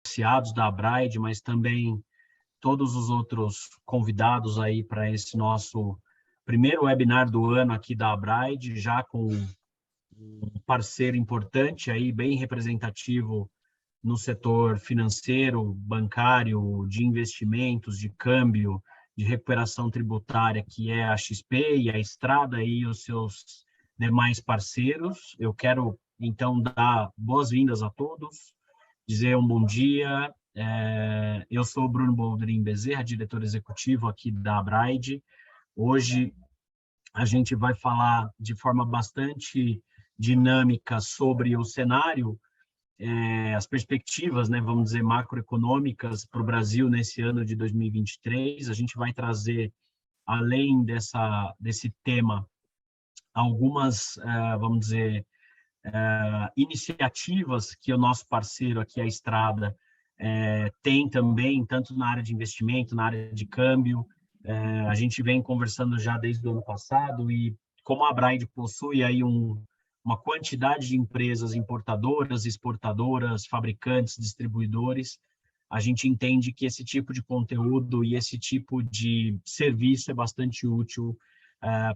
associados da Abraid, mas também todos os outros convidados aí para esse nosso primeiro webinar do ano aqui da Abraid, já com um parceiro importante aí, bem representativo no setor financeiro, bancário, de investimentos, de câmbio, de recuperação tributária, que é a XP e a Estrada e os seus demais parceiros. Eu quero, então, dar boas-vindas a todos, dizer um bom dia. Eu sou o Bruno Boldrin Bezerra, diretor executivo aqui da Abraid. Hoje a gente vai falar de forma bastante dinâmica sobre o cenário, as perspectivas, né, vamos dizer, macroeconômicas para o Brasil nesse ano de 2023. A gente vai trazer, além desse tema, algumas, vamos dizer, iniciativas que o nosso parceiro aqui, a Estrada, tem também, tanto na área de investimento, na área de câmbio. A gente vem conversando já desde o ano passado e como a Abraid possui aí uma quantidade de empresas importadoras, exportadoras, fabricantes, distribuidores, a gente entende que esse tipo de conteúdo e esse tipo de serviço é bastante útil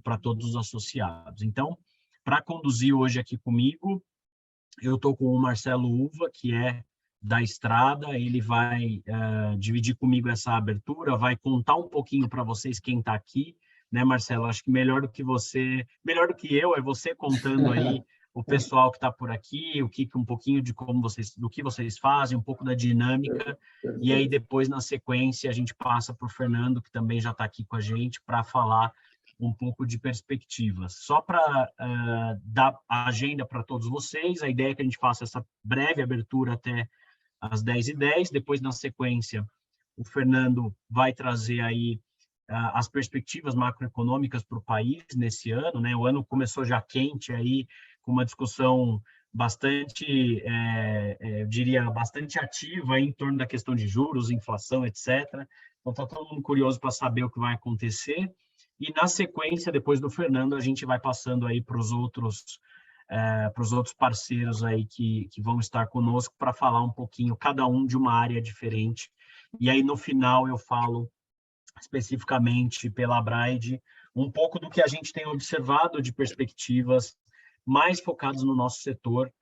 para todos os associados. Então, para conduzir hoje aqui comigo, eu estou com o Marcelo Uva, que é da Estrada. Ele vai dividir comigo essa abertura, vai contar um pouquinho para vocês quem está aqui, né, Marcelo? Acho que melhor do que eu, é você contando aí o pessoal que está por aqui, um pouquinho de do que vocês fazem, um pouco da dinâmica, e aí depois, na sequência, a gente passa para o Fernando, que também já está aqui com a gente, para falar um pouco de perspectivas. Só para dar a agenda para todos vocês, a ideia é que a gente faça essa breve abertura até às 10h10, depois, na sequência, o Fernando vai trazer aí as perspectivas macroeconômicas para o país nesse ano, né? O ano começou já quente aí, com uma discussão bastante, eu diria, bastante ativa em torno da questão de juros, inflação, etc. Então, está todo mundo curioso para saber o que vai acontecer. E, na sequência, depois do Fernando, a gente vai passando aí para os outros parceiros aí que vão estar conosco para falar um pouquinho, cada um de uma área diferente. E aí, no final, eu falo especificamente pela Abraid, um pouco do que a gente tem observado de perspectivas mais focadas no nosso setor,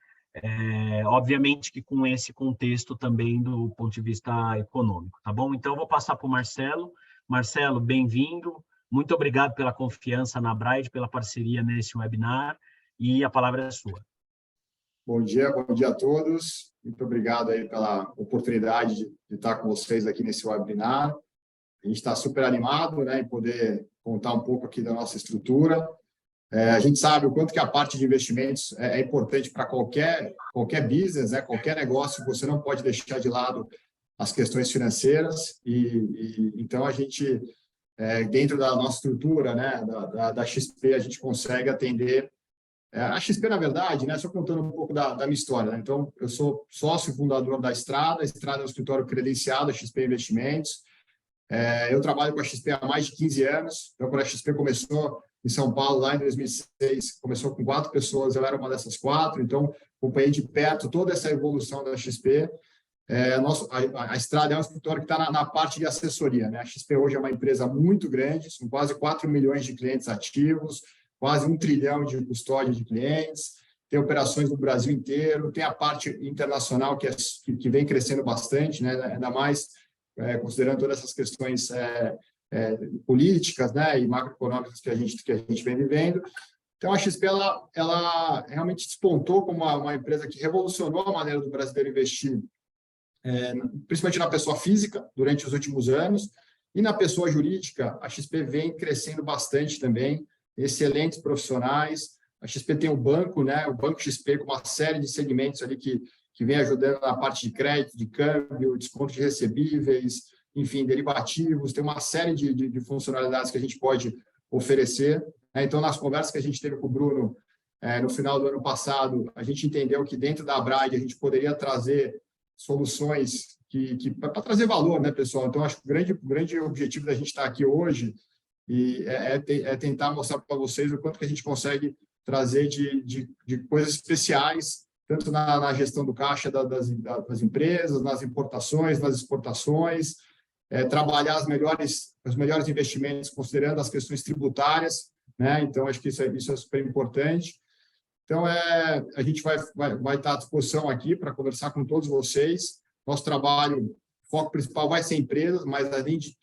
obviamente que com esse contexto também do ponto de vista econômico, tá bom? Então, eu vou passar para o Marcelo. Marcelo, bem-vindo. Muito obrigado pela confiança na Abraid, pela parceria nesse webinar, e a palavra é sua. Bom dia a todos. Muito obrigado aí pela oportunidade de estar com vocês aqui nesse webinar. A gente está super animado, né, em poder contar um pouco aqui da nossa estrutura. A gente sabe o quanto que a parte de investimentos é importante para qualquer business, né, qualquer negócio. Você não pode deixar de lado as questões financeiras. Então, a gente, dentro da nossa estrutura, né, da XP, a gente consegue atender. A XP, na verdade, né, só contando um pouco da minha história, né? Então, eu sou sócio fundador da Estrada. A Estrada é um escritório credenciado, a XP Investimentos. Eu trabalho com a XP há mais de 15 anos. Então, quando a XP começou em São Paulo, lá em 2006, começou com 4 pessoas, eu era uma dessas 4. Então, acompanhei de perto toda essa evolução da XP. A Estrada é um escritório que está na parte de assessoria, né? A XP hoje é uma empresa muito grande, são quase 4 milhões de clientes ativos, quase 1 trilhão de custódia de clientes, tem operações no Brasil inteiro, tem a parte internacional que vem crescendo bastante, né? Ainda mais considerando todas essas questões políticas, né, e macroeconômicas que a gente vem vivendo. Então, a XP ela realmente despontou como uma empresa que revolucionou a maneira do brasileiro investir, principalmente na pessoa física, durante os últimos anos, e na pessoa jurídica, a XP vem crescendo bastante também, excelentes profissionais. A XP tem o banco, né, o Banco XP, com uma série de segmentos ali que vem ajudando na parte de crédito, de câmbio, desconto de recebíveis, enfim, derivativos. Tem uma série de funcionalidades que a gente pode oferecer. Então, nas conversas que a gente teve com o Bruno no final do ano passado, a gente entendeu que dentro da Abraid a gente poderia trazer soluções para trazer valor, né, pessoal? Então, acho que o grande objetivo da gente estar aqui hoje é tentar mostrar para vocês o quanto que a gente consegue trazer de coisas especiais tanto na gestão do caixa das empresas, nas importações, nas exportações, trabalhar os melhores investimentos, considerando as questões tributárias, né? Então, acho que isso é super importante. Então, a gente vai estar à disposição aqui para conversar com todos vocês. Nosso trabalho, o foco principal vai ser empresas, mas,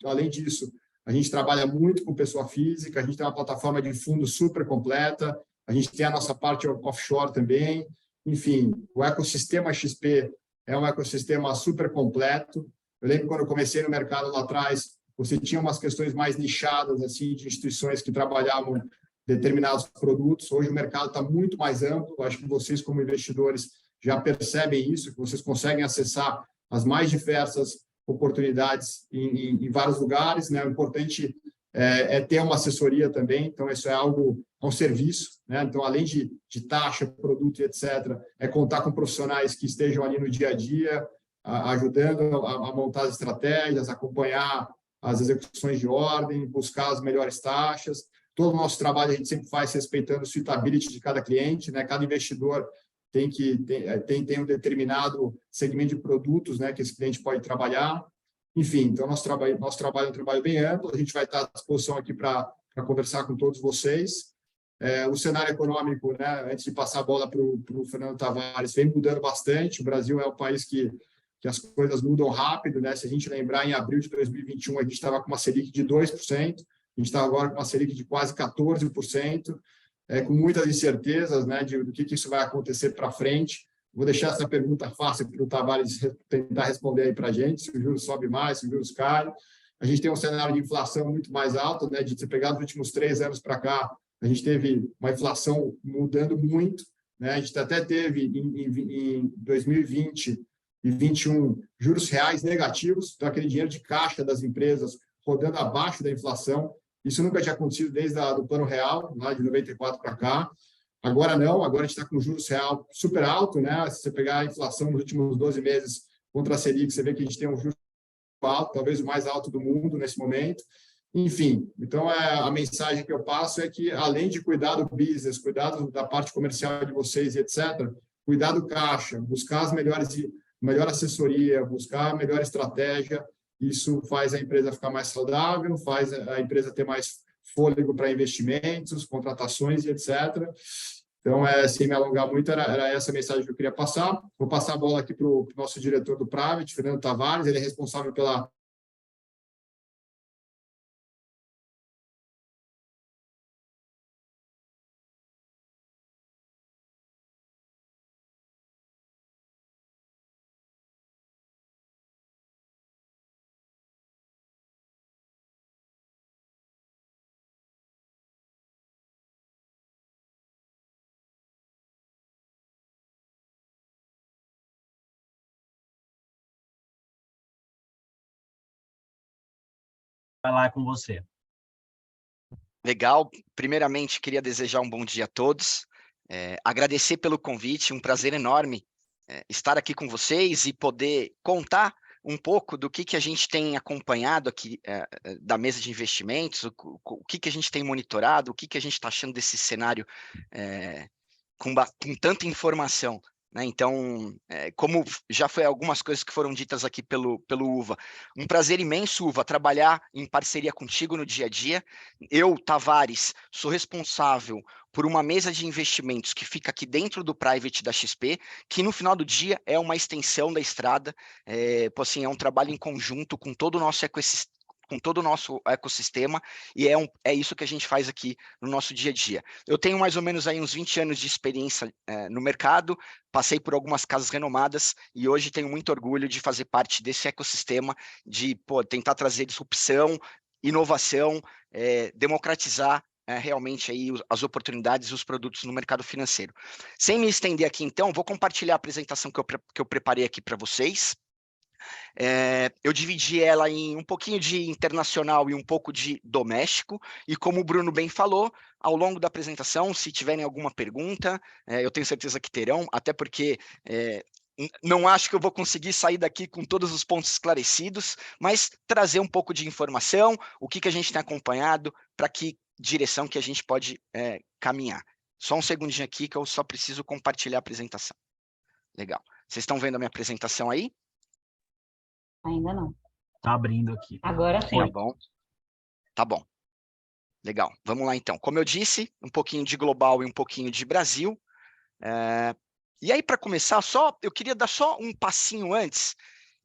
além disso, a gente trabalha muito com pessoa física, a gente tem uma plataforma de fundos super completa, a gente tem a nossa parte offshore também. Enfim, o ecossistema XP é um ecossistema super completo. Eu lembro quando eu comecei no mercado lá atrás, você tinha umas questões mais nichadas, assim, de instituições que trabalhavam determinados produtos. Hoje o mercado está muito mais amplo. Eu acho que vocês, como investidores, já percebem isso, que vocês conseguem acessar as mais diversas oportunidades em vários lugares, né? O importante é ter uma assessoria também. Então, isso é um serviço, né? Então, além de taxa, produto e etc., é contar com profissionais que estejam ali no dia a dia, ajudando a montar as estratégias, acompanhar as execuções de ordem, buscar as melhores taxas. Todo o nosso trabalho a gente sempre faz respeitando o suitability de cada cliente, né? Cada investidor tem um determinado segmento de produtos, né, que esse cliente pode trabalhar. Enfim, então nosso trabalho é um trabalho bem amplo. A gente vai estar à disposição aqui para conversar com todos vocês. O cenário econômico, né, antes de passar a bola para o Fernando Tavares, vem mudando bastante. O Brasil é um país que as coisas mudam rápido, né? Se a gente lembrar, em abril de 2021, a gente estava com uma Selic de 2%, a gente está agora com uma Selic de quase 14%, com muitas incertezas, né, do que isso vai acontecer para frente. Vou deixar essa pergunta fácil para o Tavares tentar responder aí para a gente, se o juros sobe mais, se o juros cai. A gente tem um cenário de inflação muito mais alto, né, de se pegar nos últimos 3 anos para cá, a gente teve uma inflação mudando muito, né? A gente até teve em 2020 e 2021 juros reais negativos, então aquele dinheiro de caixa das empresas rodando abaixo da inflação. Isso nunca tinha acontecido desde o Plano Real, lá de 94 para cá. Agora não, agora a gente está com juros real super alto, né? Se você pegar a inflação nos últimos 12 meses contra a Selic, você vê que a gente tem um juros alto, talvez o mais alto do mundo nesse momento. Enfim, então a mensagem que eu passo é que, além de cuidar do business, cuidar da parte comercial de vocês, etc., cuidar do caixa, buscar melhor assessoria, buscar a melhor estratégia, isso faz a empresa ficar mais saudável, faz a empresa ter mais fôlego para investimentos, contratações e etc. Então, sem me alongar muito, era essa a mensagem que eu queria passar. Vou passar a bola aqui para o nosso diretor do Private, Fernando Tavares, ele é responsável pela... Vai lá com você. Legal. Primeiramente, queria desejar um bom dia a todos. Agradecer pelo convite, um prazer enorme estar aqui com vocês e poder contar um pouco do que a gente tem acompanhado aqui da mesa de investimentos, o que a gente tem monitorado, o que a gente está achando desse cenário com tanta informação. Né? Então, como já foi algumas coisas que foram ditas aqui pelo Uva, um prazer imenso, Uva, trabalhar em parceria contigo no dia a dia. Eu, Tavares, sou responsável por uma mesa de investimentos que fica aqui dentro do Private da XP, que no final do dia é uma extensão da estrada, assim, é um trabalho em conjunto com todo o nosso ecossistema, e é isso que a gente faz aqui no nosso dia a dia. Eu tenho mais ou menos aí uns 20 anos de experiência no mercado, passei por algumas casas renomadas, e hoje tenho muito orgulho de fazer parte desse ecossistema, de tentar trazer disrupção, inovação, democratizar realmente aí as oportunidades e os produtos no mercado financeiro. Sem me estender aqui, então, vou compartilhar a apresentação que eu preparei aqui para vocês. Eu dividi ela em um pouquinho de internacional e um pouco de doméstico, e como o Bruno bem falou, ao longo da apresentação, se tiverem alguma pergunta, eu tenho certeza que terão, até porque não acho que eu vou conseguir sair daqui com todos os pontos esclarecidos, mas trazer um pouco de informação, o que a gente tem acompanhado, para que direção que a gente pode caminhar. Só um segundinho aqui que eu só preciso compartilhar a apresentação. Legal. Vocês estão vendo a minha apresentação aí? Ainda não. Tá abrindo aqui. Agora Tá foi. bom. Tá bom. Legal. Vamos lá, então. Como eu disse, um pouquinho de global e um pouquinho de Brasil. E aí, para começar, eu queria dar só um passinho antes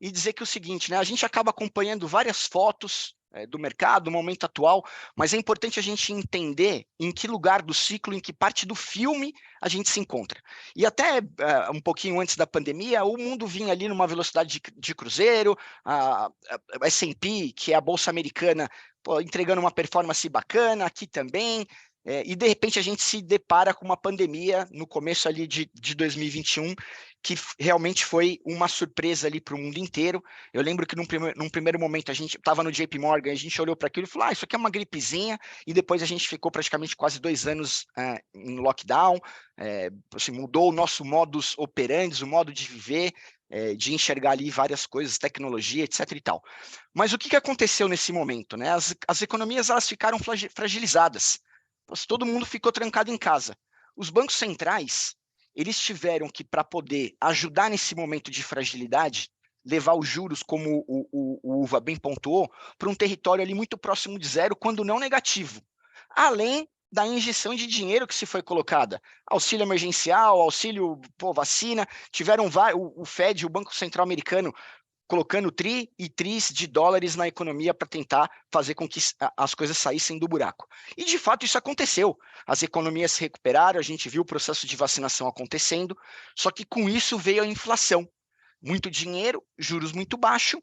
e dizer que é o seguinte, né? A gente acaba acompanhando várias fotos do mercado, do momento atual, mas é importante a gente entender em que lugar do ciclo, em que parte do filme a gente se encontra. E até um pouquinho antes da pandemia, o mundo vinha ali numa velocidade de cruzeiro, a S&P, que é a bolsa americana, entregando uma performance bacana, aqui também, e de repente a gente se depara com uma pandemia no começo ali de 2021, que realmente foi uma surpresa ali para o mundo inteiro. Eu lembro que num primeiro momento a gente estava no JP Morgan, a gente olhou para aquilo e falou, isso aqui é uma gripezinha, e depois a gente ficou praticamente quase 2 anos em lockdown, assim, mudou o nosso modus operandi, o modo de viver, de enxergar ali várias coisas, tecnologia, etc. e tal. Mas o que aconteceu nesse momento, né? As economias elas ficaram fragilizadas. Todo mundo ficou trancado em casa. Os bancos centrais, eles tiveram que, para poder ajudar nesse momento de fragilidade, levar os juros, como o Uva bem pontuou, para um território ali muito próximo de zero, quando não negativo. Além da injeção de dinheiro que se foi colocada. Auxílio emergencial, auxílio vacina, tiveram o Fed, o Banco Central Americano, colocando tri e tris de dólares na economia para tentar fazer com que as coisas saíssem do buraco. E, de fato, isso aconteceu. As economias se recuperaram, a gente viu o processo de vacinação acontecendo, só que com isso veio a inflação. Muito dinheiro, juros muito baixos,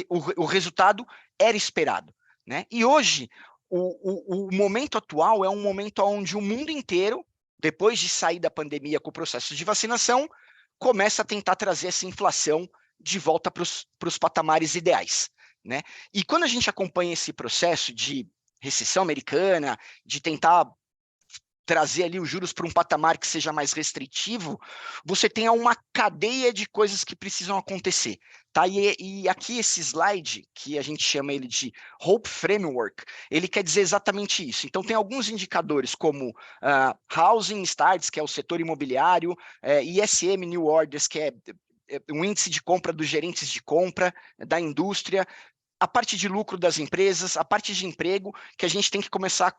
o resultado era esperado, né? E hoje, o momento atual é um momento onde o mundo inteiro, depois de sair da pandemia com o processo de vacinação, começa a tentar trazer essa inflação de volta para os patamares ideais, né? E quando a gente acompanha esse processo de recessão americana, de tentar trazer ali os juros para um patamar que seja mais restritivo, você tem uma cadeia de coisas que precisam acontecer, tá? E aqui esse slide, que a gente chama ele de Hope Framework, ele quer dizer exatamente isso. Então tem alguns indicadores como Housing Starts, que é o setor imobiliário, ISM New Orders, que é um índice de compra dos gerentes de compra da indústria, a parte de lucro das empresas, a parte de emprego, que a gente tem que começar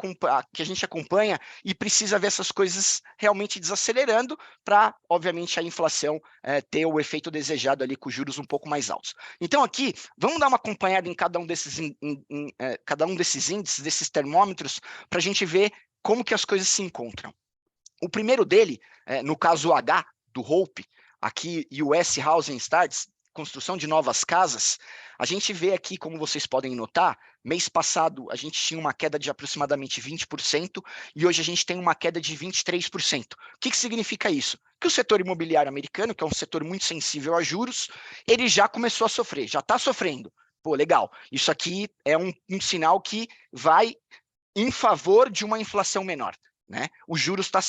que a gente acompanha e precisa ver essas coisas realmente desacelerando para, obviamente, a inflação ter o efeito desejado ali com juros um pouco mais altos. Então, aqui, vamos dar uma acompanhada em cada um desses índices, desses termômetros, para a gente ver como que as coisas se encontram. O primeiro dele, no caso H, do Hope, aqui US Housing Starts, construção de novas casas, a gente vê aqui, como vocês podem notar, mês passado a gente tinha uma queda de aproximadamente 20% e hoje a gente tem uma queda de 23%. O que significa isso? Que o setor imobiliário americano, que é um setor muito sensível a juros, ele já começou a sofrer, já está sofrendo. Pô, legal. Isso aqui é um sinal que vai em favor de uma inflação menor, né? O juros está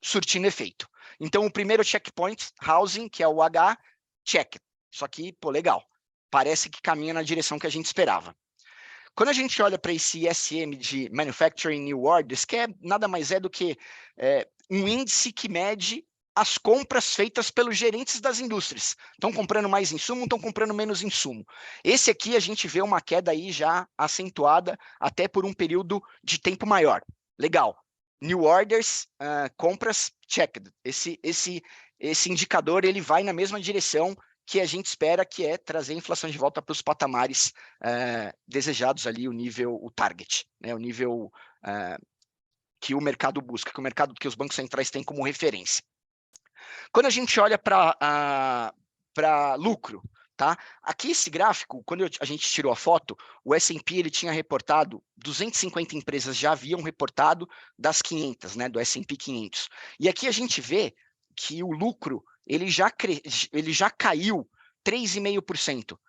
surtindo efeito. Então, o primeiro checkpoint, housing, que é o H, check. Só que, pô, legal. Parece que caminha na direção que a gente esperava. Quando a gente olha para esse ISM de Manufacturing New Orders, que nada mais é do que um índice que mede as compras feitas pelos gerentes das indústrias. Estão comprando mais insumo, estão comprando menos insumo. Esse aqui a gente vê uma queda aí já acentuada até por um período de tempo maior. Legal. New orders, compras, checked. Esse indicador ele vai na mesma direção que a gente espera, que é trazer a inflação de volta para os patamares desejados ali, o target, né? O nível que o mercado busca, que os bancos centrais têm como referência. Quando a gente olha para lucro, tá? Aqui esse gráfico, quando a gente tirou a foto, o S&P ele tinha reportado, 250 empresas já haviam reportado das 500, né, do S&P 500. E aqui a gente vê que o lucro ele já caiu 3,5%.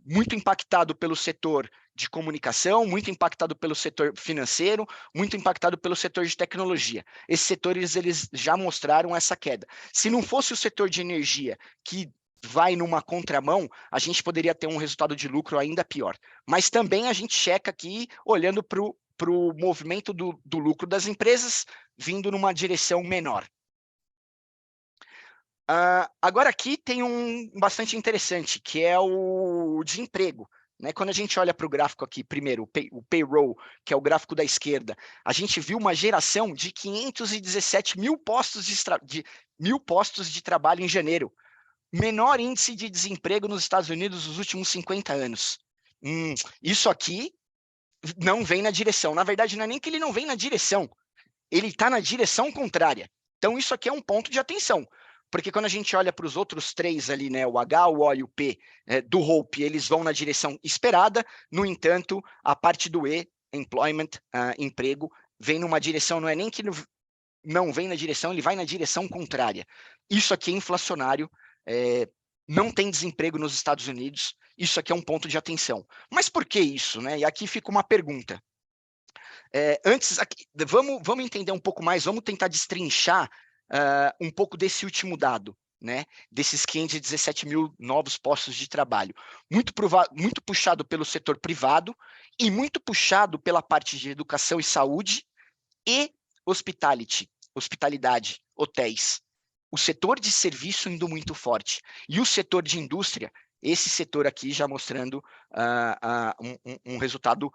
Muito impactado pelo setor de comunicação, muito impactado pelo setor financeiro, muito impactado pelo setor de tecnologia. Esses setores eles já mostraram essa queda. Se não fosse o setor de energia, que vai numa contramão, a gente poderia ter um resultado de lucro ainda pior. Mas também a gente checa aqui, olhando para o movimento do lucro das empresas, vindo numa direção menor. Agora aqui tem um bastante interessante, que é o desemprego. Né? Quando a gente olha para o gráfico aqui, primeiro, o payroll, que é o gráfico da esquerda, a gente viu uma geração de 517 mil postos de trabalho em janeiro. Menor índice de desemprego nos Estados Unidos nos últimos 50 anos. Isso aqui não vem na direção. Na verdade, não é nem que ele não vem na direção, ele está na direção contrária. Então, isso aqui é um ponto de atenção. Porque quando a gente olha para os outros três ali, né, o H, o O e o P, do HOPE, eles vão na direção esperada. No entanto, a parte do E, employment, emprego, vem numa direção, não é nem que não vem na direção, ele vai na direção contrária. Isso aqui é inflacionário, não tem desemprego nos Estados Unidos, isso aqui é um ponto de atenção. Mas por que isso? Né? E aqui fica uma pergunta. Antes, aqui, vamos entender um pouco mais, vamos tentar destrinchar um pouco desse último dado, né? Desses 517 mil novos postos de trabalho. Muito puxado pelo setor privado e muito puxado pela parte de educação e saúde e hospitalidade, hotéis. O setor de serviço indo muito forte. E o setor de indústria, esse setor aqui já mostrando um resultado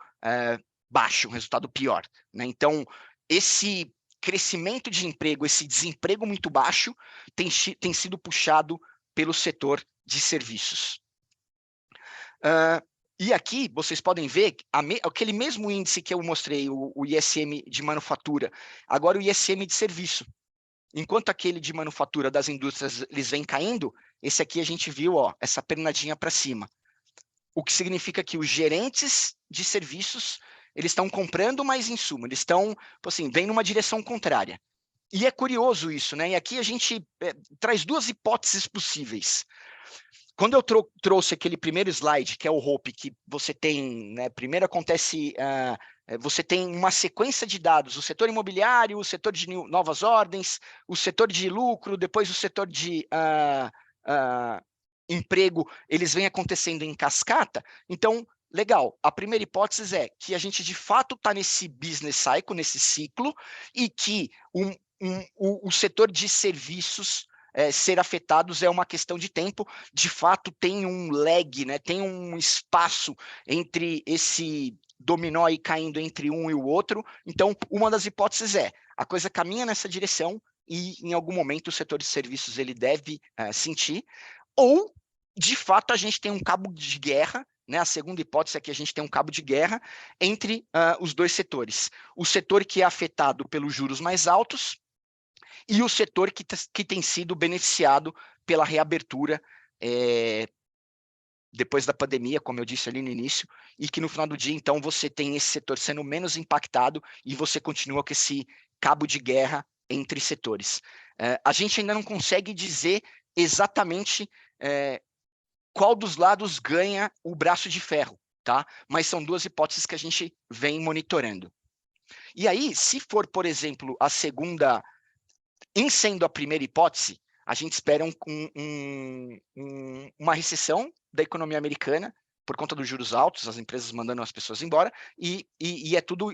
baixo, um resultado pior. Né? Então, esse crescimento de emprego, esse desemprego muito baixo, tem sido puxado pelo setor de serviços. E aqui vocês podem ver aquele mesmo índice que eu mostrei, o ISM de manufatura, agora o ISM de serviço. Enquanto aquele de manufatura das indústrias eles vêm caindo, esse aqui a gente viu essa pernadinha para cima. O que significa que os gerentes de serviços eles estão comprando mais insumo, eles estão, assim, vem numa direção contrária. E é curioso isso, né? E aqui a gente traz duas hipóteses possíveis. Quando eu trouxe aquele primeiro slide, que é o HOPE, que você tem, né? Primeiro acontece, você tem uma sequência de dados, o setor imobiliário, o setor de novas ordens, o setor de lucro, depois o setor de emprego, eles vêm acontecendo em cascata. Então, legal, a primeira hipótese é que a gente de fato está nesse business cycle, nesse ciclo, e que o setor de serviços ser afetados é uma questão de tempo. De fato, tem um lag, né? Tem um espaço entre esse dominó aí caindo entre um e o outro. Então, uma das hipóteses é a coisa caminha nessa direção e em algum momento o setor de serviços ele deve sentir, ou de fato a gente tem um cabo de guerra, né? A segunda hipótese é que a gente tem um cabo de guerra entre os dois setores. O setor que é afetado pelos juros mais altos e o setor que tem sido beneficiado pela reabertura depois da pandemia, como eu disse ali no início, e que no final do dia, então, você tem esse setor sendo menos impactado e você continua com esse cabo de guerra entre setores. A gente ainda não consegue dizer exatamente qual dos lados ganha o braço de ferro, tá? Mas são duas hipóteses que a gente vem monitorando. E aí, se for, por exemplo, a segunda, sendo a primeira hipótese, a gente espera uma recessão da economia americana por conta dos juros altos, as empresas mandando as pessoas embora, e é tudo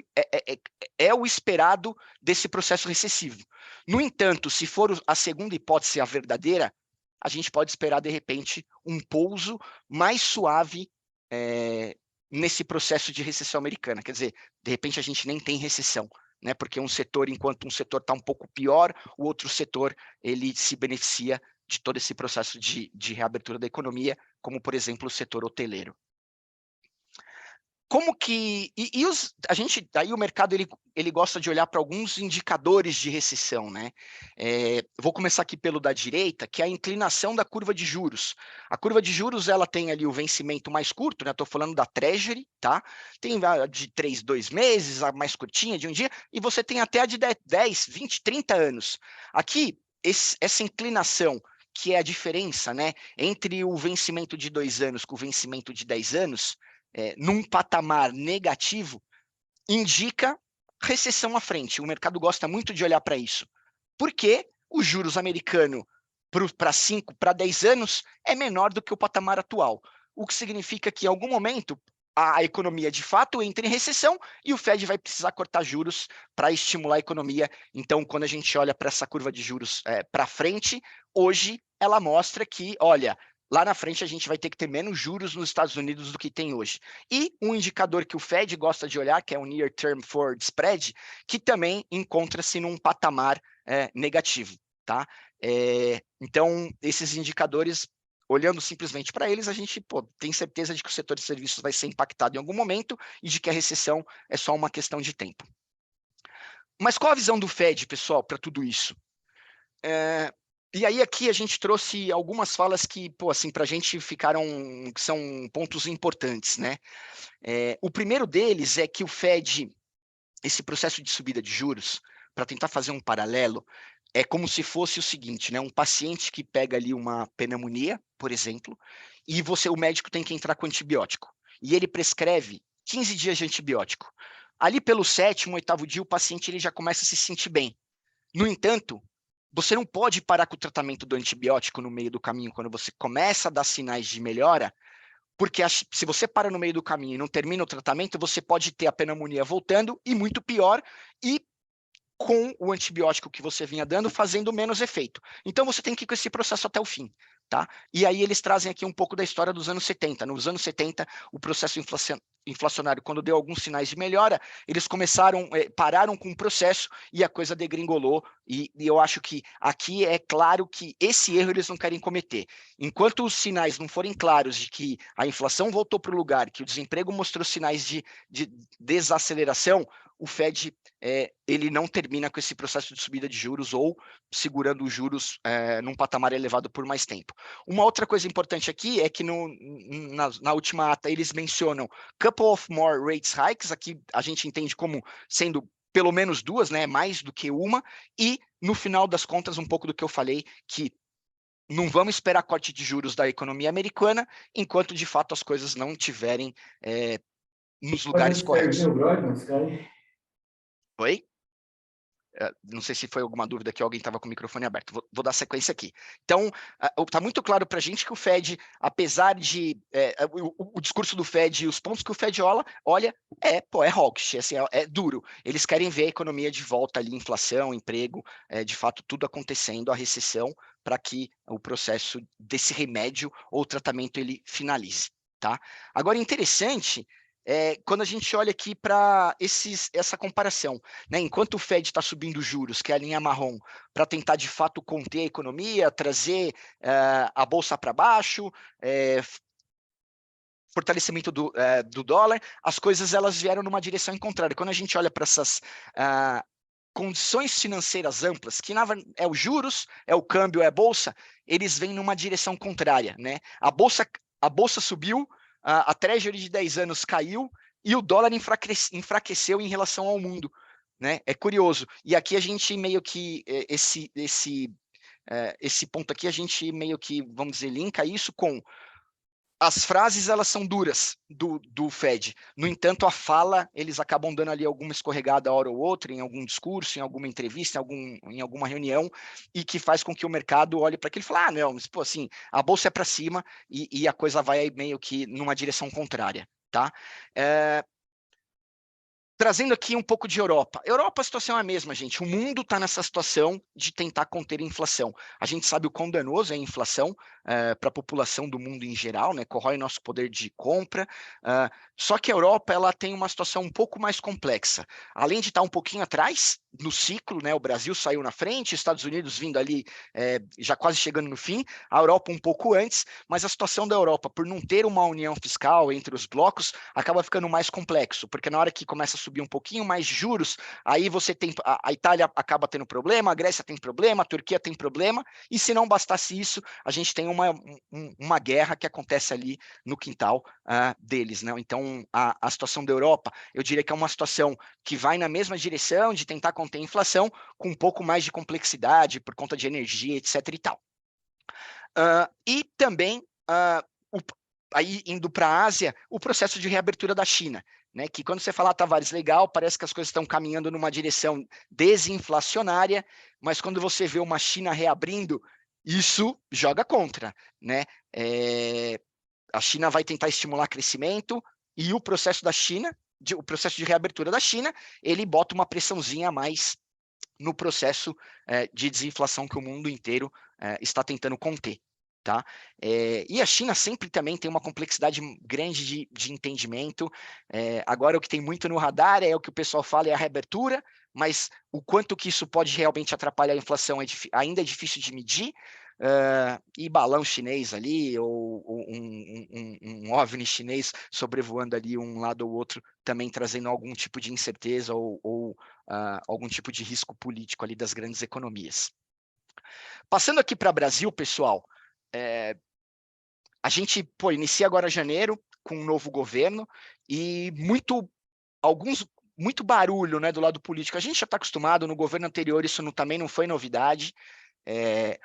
o esperado desse processo recessivo. No entanto, se for a segunda hipótese a verdadeira, a gente pode esperar, de repente, um pouso mais suave nesse processo de recessão americana. Quer dizer, de repente a gente nem tem recessão, né? Porque enquanto um setor está um pouco pior, o outro setor ele se beneficia de todo esse processo de reabertura da economia, como, por exemplo, o setor hoteleiro. Como que... Aí o mercado ele gosta de olhar para alguns indicadores de recessão, né? Vou começar aqui pelo da direita, que é a inclinação da curva de juros. A curva de juros, ela tem ali o vencimento mais curto, né? Estou falando da Treasury, tá? Tem a de 2 meses, a mais curtinha, de um dia, e você tem até a de 10, 20, 30 anos. Aqui, essa inclinação, que é a diferença, né? Entre o vencimento de 2 anos com o vencimento de 10 anos, num patamar negativo, indica recessão à frente. O mercado gosta muito de olhar para isso, porque os juros americanos para 5, para 10 anos é menor do que o patamar atual, o que significa que em algum momento a economia de fato entra em recessão e o Fed vai precisar cortar juros para estimular a economia. Então, quando a gente olha para essa curva de juros para frente, hoje ela mostra que, olha, lá na frente a gente vai ter que ter menos juros nos Estados Unidos do que tem hoje. E um indicador que o Fed gosta de olhar, que é o Near Term Forward Spread, que também encontra-se num patamar negativo, tá? Então, esses indicadores, olhando simplesmente para eles, a gente tem certeza de que o setor de serviços vai ser impactado em algum momento e de que a recessão é só uma questão de tempo. Mas qual a visão do Fed, pessoal, para tudo isso? E aí aqui a gente trouxe algumas falas que, assim, para a gente ficaram, que são pontos importantes, né? O primeiro deles é que o Fed, esse processo de subida de juros, para tentar fazer um paralelo, é como se fosse o seguinte, né? Um paciente que pega ali uma pneumonia, por exemplo, e o médico tem que entrar com antibiótico. E ele prescreve 15 dias de antibiótico. Ali pelo 7º, 8º dia, o paciente ele já começa a se sentir bem. No entanto, você não pode parar com o tratamento do antibiótico no meio do caminho, quando você começa a dar sinais de melhora, porque se você para no meio do caminho e não termina o tratamento, você pode ter a pneumonia voltando, e muito pior, e com o antibiótico que você vinha dando, fazendo menos efeito. Então, você tem que ir com esse processo até o fim, tá? E aí eles trazem aqui um pouco da história dos anos 70. Nos anos 70, o processo inflacionário, quando deu alguns sinais de melhora, eles pararam com o processo e a coisa degringolou, e eu acho que aqui é claro que esse erro eles não querem cometer. Enquanto os sinais não forem claros de que a inflação voltou para o lugar, que o desemprego mostrou sinais de desaceleração, o Fed ele não termina com esse processo de subida de juros ou segurando os juros num patamar elevado por mais tempo. Uma outra coisa importante aqui é que na última ata eles mencionam couple of more rates hikes, aqui a gente entende como sendo pelo menos 2, né, mais do que uma, e no final das contas um pouco do que eu falei, que não vamos esperar corte de juros da economia americana enquanto de fato as coisas não estiverem nos lugares corretos. Oi? Não sei se foi alguma dúvida que alguém estava com o microfone aberto. Vou dar sequência aqui. Então, está muito claro para a gente que o Fed, apesar de... o discurso do Fed e os pontos que o Fed olha é hawkish, assim, é duro. Eles querem ver a economia de volta ali, inflação, emprego, de fato tudo acontecendo, a recessão, para que o processo desse remédio ou tratamento ele finalize. Tá? Agora, interessante... quando a gente olha aqui para essa comparação, né? Enquanto o Fed está subindo juros, que é a linha marrom, para tentar de fato conter a economia, trazer a bolsa para baixo, fortalecimento do dólar, as coisas elas vieram numa direção contrária. Quando a gente olha para essas condições financeiras amplas, que é os juros, é o câmbio, é a bolsa, eles vêm numa direção contrária, né? A bolsa subiu, a Treasury de 10 anos caiu e o dólar enfraqueceu em relação ao mundo, né? É curioso. E aqui a gente meio que, esse ponto aqui, a gente meio que, vamos dizer, linka isso com as frases, elas são duras do Fed. No entanto, a fala, eles acabam dando ali alguma escorregada hora ou outra, em algum discurso, em alguma entrevista, em alguma reunião, e que faz com que o mercado olhe para aquilo e fale, não, mas, assim, a bolsa é para cima e a coisa vai meio que numa direção contrária, tá? Trazendo aqui um pouco de Europa. Europa, a situação é a mesma, gente. O mundo está nessa situação de tentar conter a inflação. A gente sabe o quão danoso é a inflação para a população do mundo em geral, né? Corrói nosso poder de compra. Só que a Europa ela tem uma situação um pouco mais complexa. Além de estar um pouquinho atrás no ciclo, né? O Brasil saiu na frente, Estados Unidos vindo ali já quase chegando no fim, a Europa um pouco antes, mas a situação da Europa, por não ter uma união fiscal entre os blocos, acaba ficando mais complexo, porque na hora que começa a subir um pouquinho mais juros, aí você tem a Itália acaba tendo problema, a Grécia tem problema, a Turquia tem problema, e se não bastasse isso, a gente tem uma guerra que acontece ali no quintal deles, né? Então, a situação da Europa, eu diria que é uma situação que vai na mesma direção de tentar conter a inflação, com um pouco mais de complexidade, por conta de energia, etc. e tal. E também, aí indo para a Ásia, o processo de reabertura da China, né? Que quando você fala, Tavares, legal, parece que as coisas estão caminhando numa direção desinflacionária, mas quando você vê uma China reabrindo, isso joga contra, né? A China vai tentar estimular crescimento e o processo da China, o processo de reabertura da China, ele bota uma pressãozinha a mais no processo de desinflação que o mundo inteiro está tentando conter. Tá? E a China sempre também tem uma complexidade grande de entendimento. Agora, o que tem muito no radar é o que o pessoal fala, é a reabertura, mas o quanto que isso pode realmente atrapalhar a inflação ainda é difícil de medir. E balão chinês ali, ou um OVNI chinês sobrevoando ali um lado ou outro, também trazendo algum tipo de incerteza ou algum tipo de risco político ali das grandes economias. Passando aqui para o Brasil, pessoal, a gente inicia agora janeiro com um novo governo e muito barulho, né, do lado político. A gente já está acostumado, no governo anterior isso também não foi novidade.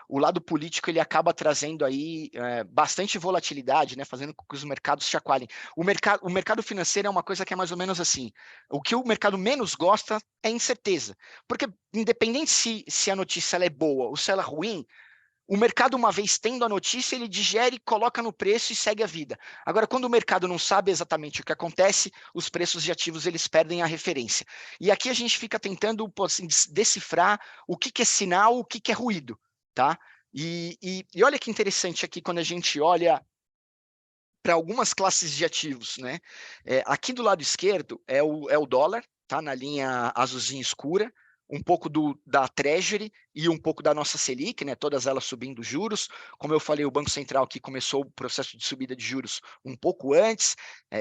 O lado político ele acaba trazendo aí bastante volatilidade, né, fazendo com que os mercados chacoalhem. O mercado financeiro é uma coisa que é mais ou menos assim. O que o mercado menos gosta é incerteza, porque independente se a notícia ela é boa ou se ela é ruim, o mercado, uma vez tendo a notícia, ele digere, coloca no preço e segue a vida. Agora, quando o mercado não sabe exatamente o que acontece, os preços de ativos eles perdem a referência. E aqui a gente fica tentando assim, decifrar o que é sinal, o que é ruído. Tá? E olha que interessante aqui quando a gente olha para algumas classes de ativos. Né? Aqui do lado esquerdo é o dólar, tá? Na linha azulzinha escura, um pouco da Treasury e um pouco da nossa Selic, né? Todas elas subindo juros. Como eu falei, o Banco Central aqui começou o processo de subida de juros um pouco antes,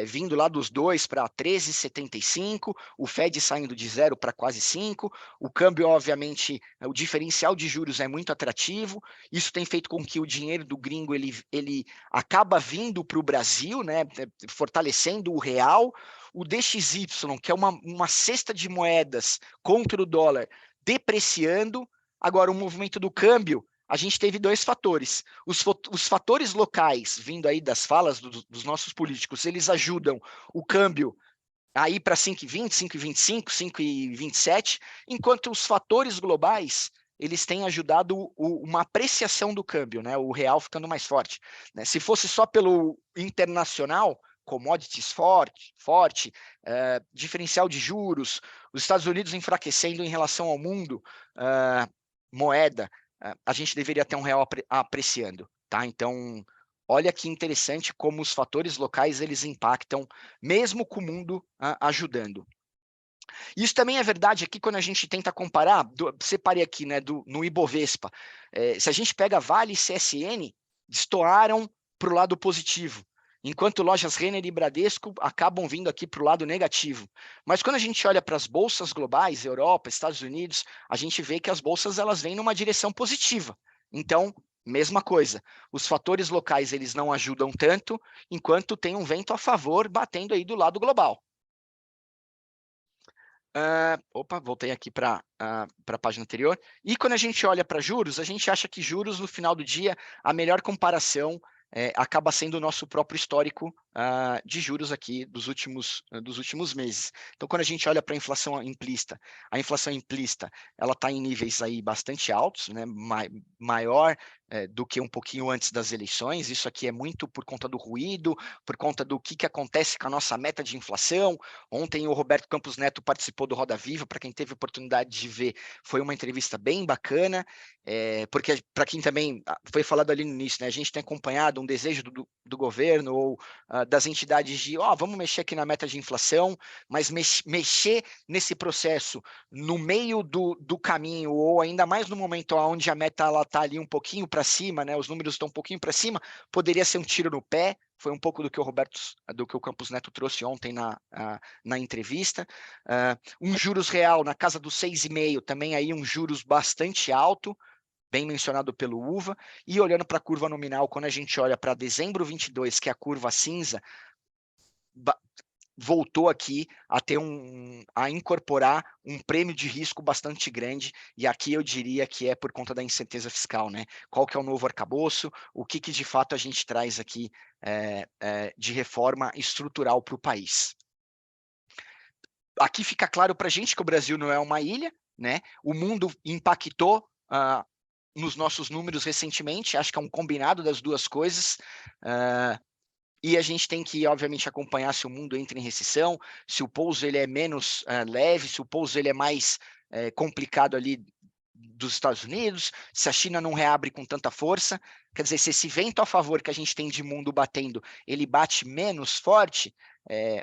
vindo lá dos 2 para 13,75, o Fed saindo de 0 para quase 5, o câmbio, obviamente, o diferencial de juros é muito atrativo, isso tem feito com que o dinheiro do gringo ele acaba vindo para o Brasil, né? Fortalecendo o real. O DXY, que é uma cesta de moedas contra o dólar, depreciando. Agora, o movimento do câmbio, a gente teve dois fatores. Os fatores locais, vindo aí das falas dos nossos políticos, eles ajudam o câmbio a ir para 5,20, 5,25, 5,27, enquanto os fatores globais, eles têm ajudado uma apreciação do câmbio, né? O real ficando mais forte. Né? Se fosse só pelo internacional, commodities forte, diferencial de juros, os Estados Unidos enfraquecendo em relação ao mundo, moeda, a gente deveria ter um real apreciando, tá? Então, olha que interessante como os fatores locais eles impactam, mesmo com o mundo ajudando. Isso também é verdade aqui quando a gente tenta comparar, separei aqui, né, no Ibovespa. Se a gente pega Vale e CSN, destoaram para o lado positivo, enquanto lojas Renner e Bradesco acabam vindo aqui para o lado negativo. Mas quando a gente olha para as bolsas globais, Europa, Estados Unidos, a gente vê que as bolsas elas vêm numa direção positiva. Então, mesma coisa, os fatores locais eles não ajudam tanto, enquanto tem um vento a favor batendo aí do lado global. Voltei aqui para a página anterior. E quando a gente olha para juros, a gente acha que juros, no final do dia, a melhor comparação acaba sendo o nosso próprio histórico de juros aqui dos últimos meses. Então, quando a gente olha para a inflação implícita ela está em níveis aí bastante altos, né, maior do que um pouquinho antes das eleições. Isso aqui é muito por conta do ruído, por conta do que acontece com a nossa meta de inflação. Ontem o Roberto Campos Neto participou do Roda Viva, para quem teve oportunidade de ver, foi uma entrevista bem bacana, porque para quem também foi falado ali no início, né, a gente tem acompanhado um desejo do governo ou das entidades de, vamos mexer aqui na meta de inflação, mas mexer nesse processo no meio do caminho, ou ainda mais no momento onde a meta está ali um pouquinho para cima, né, os números estão um pouquinho para cima, poderia ser um tiro no pé. Foi um pouco do que o Campos Neto trouxe ontem na entrevista. Um juros real na casa dos 6,5, também aí um juros bastante alto, bem mencionado pelo UVA, e olhando para a curva nominal, quando a gente olha para dezembro 22, que é a curva cinza, voltou aqui a incorporar um prêmio de risco bastante grande, e aqui eu diria que é por conta da incerteza fiscal, né? Qual que é o novo arcabouço, o que de fato a gente traz aqui de reforma estrutural para o país. Aqui fica claro para a gente que o Brasil não é uma ilha, né? O mundo impactou nos nossos números recentemente, acho que é um combinado das duas coisas, e a gente tem que, obviamente, acompanhar se o mundo entra em recessão, se o pouso ele é menos leve, se o pouso ele é mais complicado ali dos Estados Unidos, se a China não reabre com tanta força. Quer dizer, se esse vento a favor que a gente tem de mundo batendo, ele bate menos forte,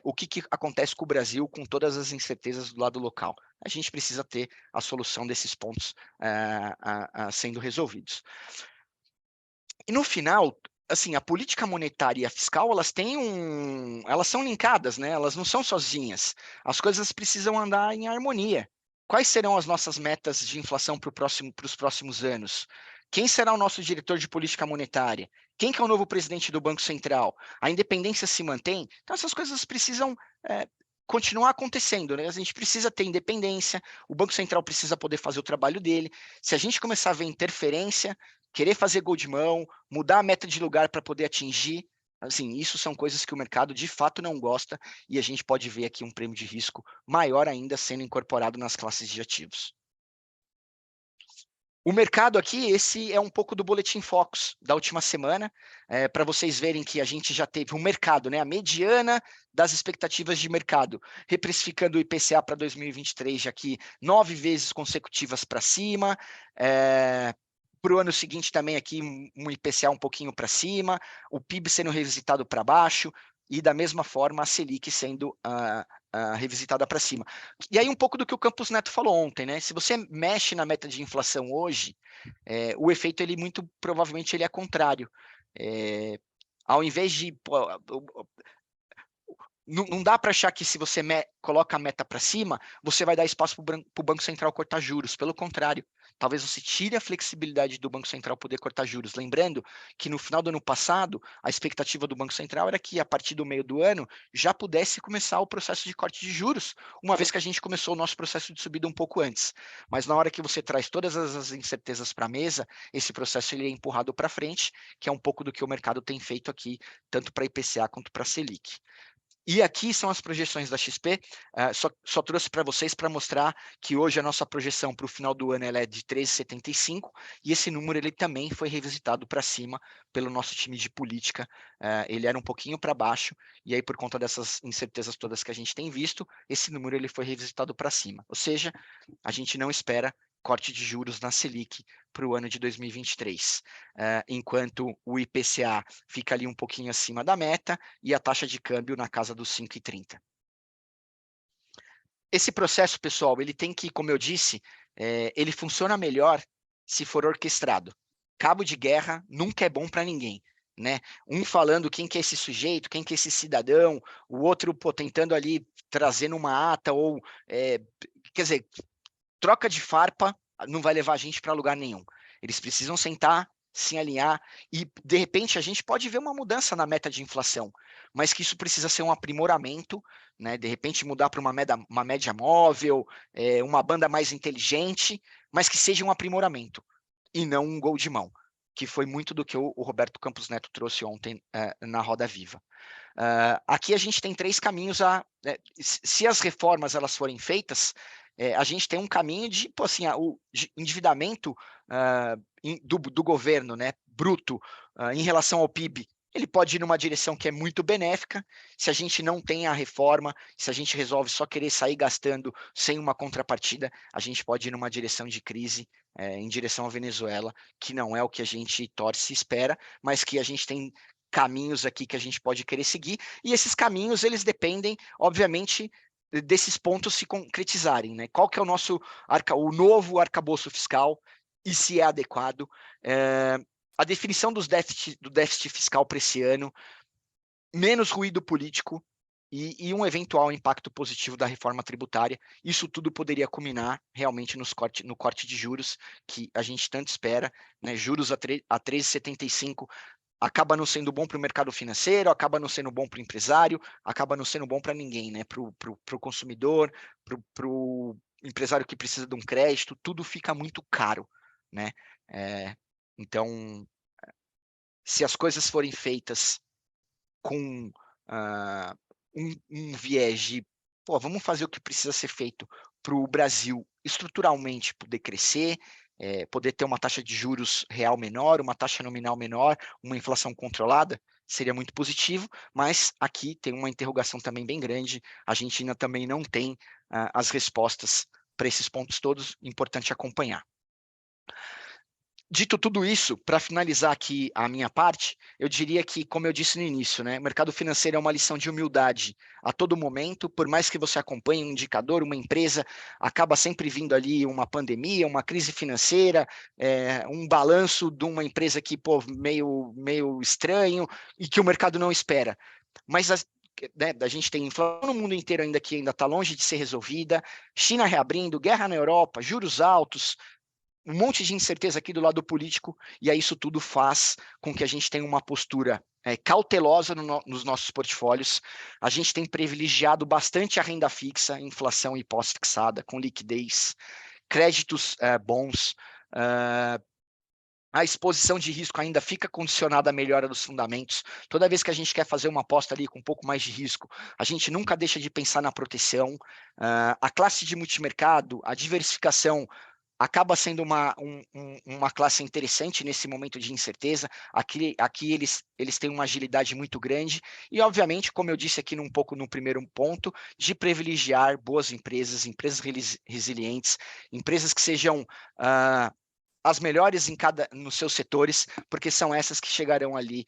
o que acontece com o Brasil com todas as incertezas do lado local? A gente precisa ter a solução desses pontos sendo resolvidos. E no final, assim, a política monetária e a fiscal, elas são linkadas, né? Elas não são sozinhas. As coisas precisam andar em harmonia. Quais serão as nossas metas de inflação para os próximos anos? Quem será o nosso diretor de política monetária? Quem que é o novo presidente do Banco Central? A independência se mantém? Então, essas coisas precisam continuar acontecendo, né? A gente precisa ter independência, o Banco Central precisa poder fazer o trabalho dele. Se a gente começar a ver interferência, querer fazer gol de mão, mudar a meta de lugar para poder atingir, assim, isso são coisas que o mercado de fato não gosta, e a gente pode ver aqui um prêmio de risco maior ainda sendo incorporado nas classes de ativos. O mercado aqui, esse é um pouco do Boletim Focus da última semana, para vocês verem que a gente já teve um mercado, né, a mediana das expectativas de mercado, reprecificando o IPCA para 2023 já aqui 9 vezes consecutivas para cima, para o ano seguinte também aqui um IPCA um pouquinho para cima, o PIB sendo revisitado para baixo, e da mesma forma a Selic sendo revisitada para cima. E aí um pouco do que o Campos Neto falou ontem, né? Se você mexe na meta de inflação hoje, o efeito ele muito provavelmente ele é contrário. Ao invés de não dá para achar que se você coloca a meta para cima, você vai dar espaço para o Banco Central cortar juros. Pelo contrário, talvez você tire a flexibilidade do Banco Central poder cortar juros. Lembrando que no final do ano passado, a expectativa do Banco Central era que a partir do meio do ano já pudesse começar o processo de corte de juros, uma vez que a gente começou o nosso processo de subida um pouco antes. Mas na hora que você traz todas as incertezas para a mesa, esse processo ele é empurrado para frente, que é um pouco do que o mercado tem feito aqui, tanto para IPCA quanto para Selic. E aqui são as projeções da XP, só trouxe para vocês para mostrar que hoje a nossa projeção para o final do ano ela é de 13,75, e esse número ele também foi revisitado para cima pelo nosso time de política, ele era um pouquinho para baixo, e aí por conta dessas incertezas todas que a gente tem visto, esse número ele foi revisitado para cima, ou seja, a gente não espera corte de juros na Selic para o ano de 2023, enquanto o IPCA fica ali um pouquinho acima da meta e a taxa de câmbio na casa dos 5,30. Esse processo, pessoal, ele tem que, como eu disse, ele funciona melhor se for orquestrado. Cabo de guerra nunca é bom para ninguém, né? Um falando quem que é esse sujeito, quem que é esse cidadão, o outro tentando ali trazendo uma ata ou, quer dizer, troca de farpa não vai levar a gente para lugar nenhum. Eles precisam sentar, se alinhar e, de repente, a gente pode ver uma mudança na meta de inflação, mas que isso precisa ser um aprimoramento, né? De repente mudar para uma média móvel, uma banda mais inteligente, mas que seja um aprimoramento e não um gol de mão, que foi muito do que o Roberto Campos Neto trouxe ontem na Roda Viva. Aqui a gente tem 3 caminhos se as reformas elas forem feitas, a gente tem um caminho de, de endividamento do governo, né, bruto, em relação ao PIB. Ele pode ir numa direção que é muito benéfica, se a gente não tem a reforma, se a gente resolve só querer sair gastando sem uma contrapartida, a gente pode ir numa direção de crise, em direção à Venezuela, que não é o que a gente torce e espera, mas que a gente tem caminhos aqui que a gente pode querer seguir, e esses caminhos, eles dependem, obviamente, desses pontos se concretizarem, né? Qual que é o novo arcabouço fiscal e se é adequado, a definição do déficit fiscal para esse ano, menos ruído político e um eventual impacto positivo da reforma tributária. Isso tudo poderia culminar realmente no corte de juros que a gente tanto espera, né? Juros a 13,75 acaba não sendo bom para o mercado financeiro, acaba não sendo bom para o empresário, acaba não sendo bom para ninguém, né? Para o consumidor, para o empresário que precisa de um crédito, tudo fica muito caro, né? Então, se as coisas forem feitas com um viés de, vamos fazer o que precisa ser feito para o Brasil estruturalmente poder crescer, poder ter uma taxa de juros real menor, uma taxa nominal menor, uma inflação controlada, seria muito positivo, mas aqui tem uma interrogação também bem grande, a gente ainda também não tem as respostas para esses pontos todos, importante acompanhar. Dito tudo isso, para finalizar aqui a minha parte, eu diria que, como eu disse no início, né, o mercado financeiro é uma lição de humildade a todo momento, por mais que você acompanhe um indicador, uma empresa, acaba sempre vindo ali uma pandemia, uma crise financeira, um balanço de uma empresa que, pô, meio estranho e que o mercado não espera. Mas né, a gente tem inflação no mundo inteiro ainda que ainda está longe de ser resolvida, China reabrindo, guerra na Europa, juros altos, um monte de incerteza aqui do lado político, e aí isso tudo faz com que a gente tenha uma postura cautelosa nos nossos portfólios. A gente tem privilegiado bastante a renda fixa, inflação e pós-fixada, com liquidez, créditos bons. A exposição de risco ainda fica condicionada à melhora dos fundamentos. Toda vez que a gente quer fazer uma aposta ali com um pouco mais de risco, a gente nunca deixa de pensar na proteção. A classe de multimercado, a diversificação, acaba sendo uma classe interessante nesse momento de incerteza. Aqui eles têm uma agilidade muito grande e, obviamente, como eu disse aqui um pouco no primeiro ponto, de privilegiar boas empresas resilientes, empresas que sejam as melhores nos seus setores, porque são essas que chegarão ali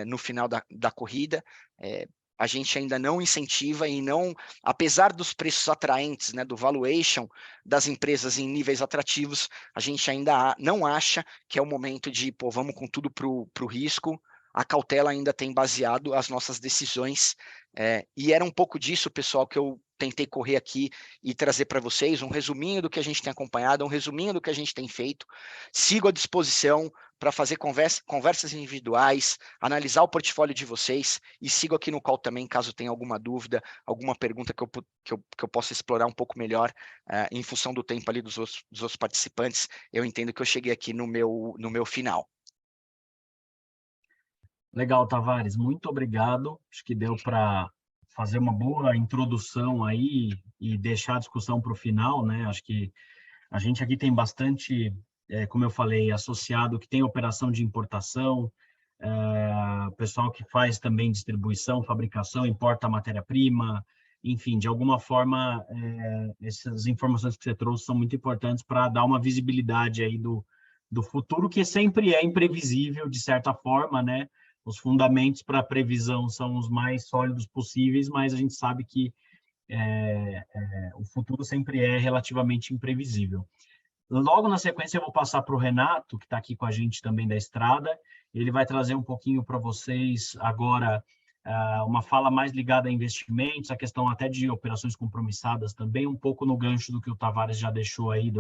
no final da corrida. A gente ainda não incentiva e não, apesar dos preços atraentes, né, do valuation das empresas em níveis atrativos, a gente ainda não acha que é o momento de, pô, vamos com tudo para o risco. A cautela ainda tem baseado as nossas decisões, e era um pouco disso, pessoal, que eu tentei correr aqui e trazer para vocês um resuminho do que a gente tem acompanhado, um resuminho do que a gente tem feito. Sigo à disposição para fazer conversas individuais, analisar o portfólio de vocês, e sigo aqui no call também, caso tenha alguma dúvida, alguma pergunta que eu possa explorar um pouco melhor, em função do tempo ali dos outros participantes. Eu entendo que eu cheguei aqui no meu final. Legal, Tavares, muito obrigado. Acho que deu para fazer uma boa introdução aí e deixar a discussão para o final, né? Acho que a gente aqui tem bastante, como eu falei, associado que tem operação de importação, pessoal que faz também distribuição, fabricação, importa matéria-prima, enfim, de alguma forma, essas informações que você trouxe são muito importantes para dar uma visibilidade aí do futuro, que sempre é imprevisível, de certa forma, né? Os fundamentos para a previsão são os mais sólidos possíveis, mas a gente sabe que o futuro sempre é relativamente imprevisível. Logo na sequência, eu vou passar para o Renato, que está aqui com a gente também da Estrada. Ele vai trazer um pouquinho para vocês agora uma fala mais ligada a investimentos, a questão até de operações compromissadas também, um pouco no gancho do que o Tavares já deixou aí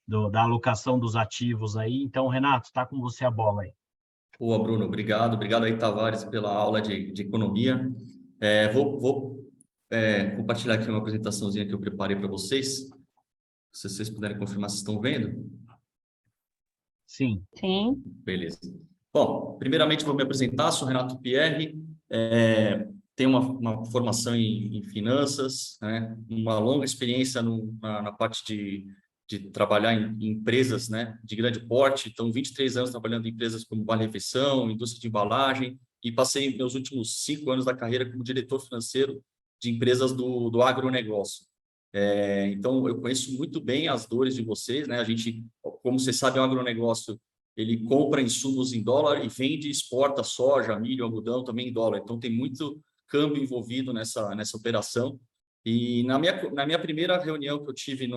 da alocação dos ativos aí. Então, Renato, está com você a bola aí. Boa, Bruno, obrigado. Obrigado aí, Tavares, pela aula de economia. Vou compartilhar aqui uma apresentaçãozinha que eu preparei para vocês. Se vocês puderem confirmar se estão vendo. Sim. Sim. Beleza. Bom, primeiramente vou me apresentar, sou Renato Pierri, tenho uma formação em finanças, né? Uma longa experiência na parte de trabalhar em empresas, né, de grande porte. Então, 23 anos trabalhando em empresas como Vale Refeição, indústria de embalagem, e passei meus últimos 5 anos da carreira como diretor financeiro de empresas do agronegócio. Então, eu conheço muito bem as dores de vocês, né? A gente, como vocês sabem, o agronegócio, ele compra insumos em dólar e vende, exporta soja, milho, algodão também em dólar. Então, tem muito câmbio envolvido nessa operação. E na minha primeira reunião que eu tive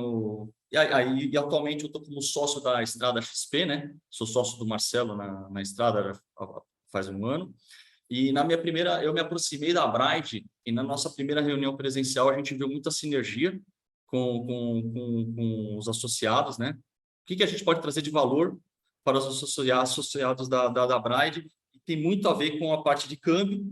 e atualmente eu estou como sócio da Estrada XP, né? Sou sócio do Marcelo na Estrada faz um ano. E eu me aproximei da Abraid, e na nossa primeira reunião presencial a gente viu muita sinergia com os associados, né? O que a gente pode trazer de valor para os associados da Abraid? Tem muito a ver com a parte de câmbio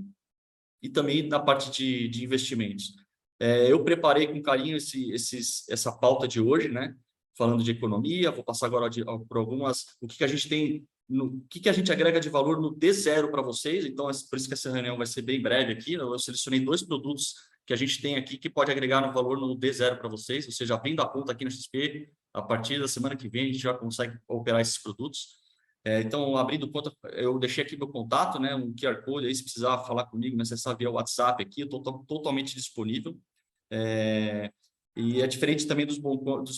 e também na parte de investimentos. Eu preparei com carinho essa pauta de hoje, né? Falando de economia, vou passar agora por algumas, o que a gente tem, o que a gente agrega de valor no D0 para vocês. Então, por isso que essa reunião vai ser bem breve aqui. Eu selecionei 2 produtos que a gente tem aqui que pode agregar no valor no D0 para vocês, ou seja, abrindo a conta aqui na XP, a partir da semana que vem a gente já consegue operar esses produtos. Então, abrindo conta, eu deixei aqui meu contato, né, um QR Code, aí se precisar falar comigo, me acessar via WhatsApp aqui, eu estou totalmente disponível. E é diferente também dos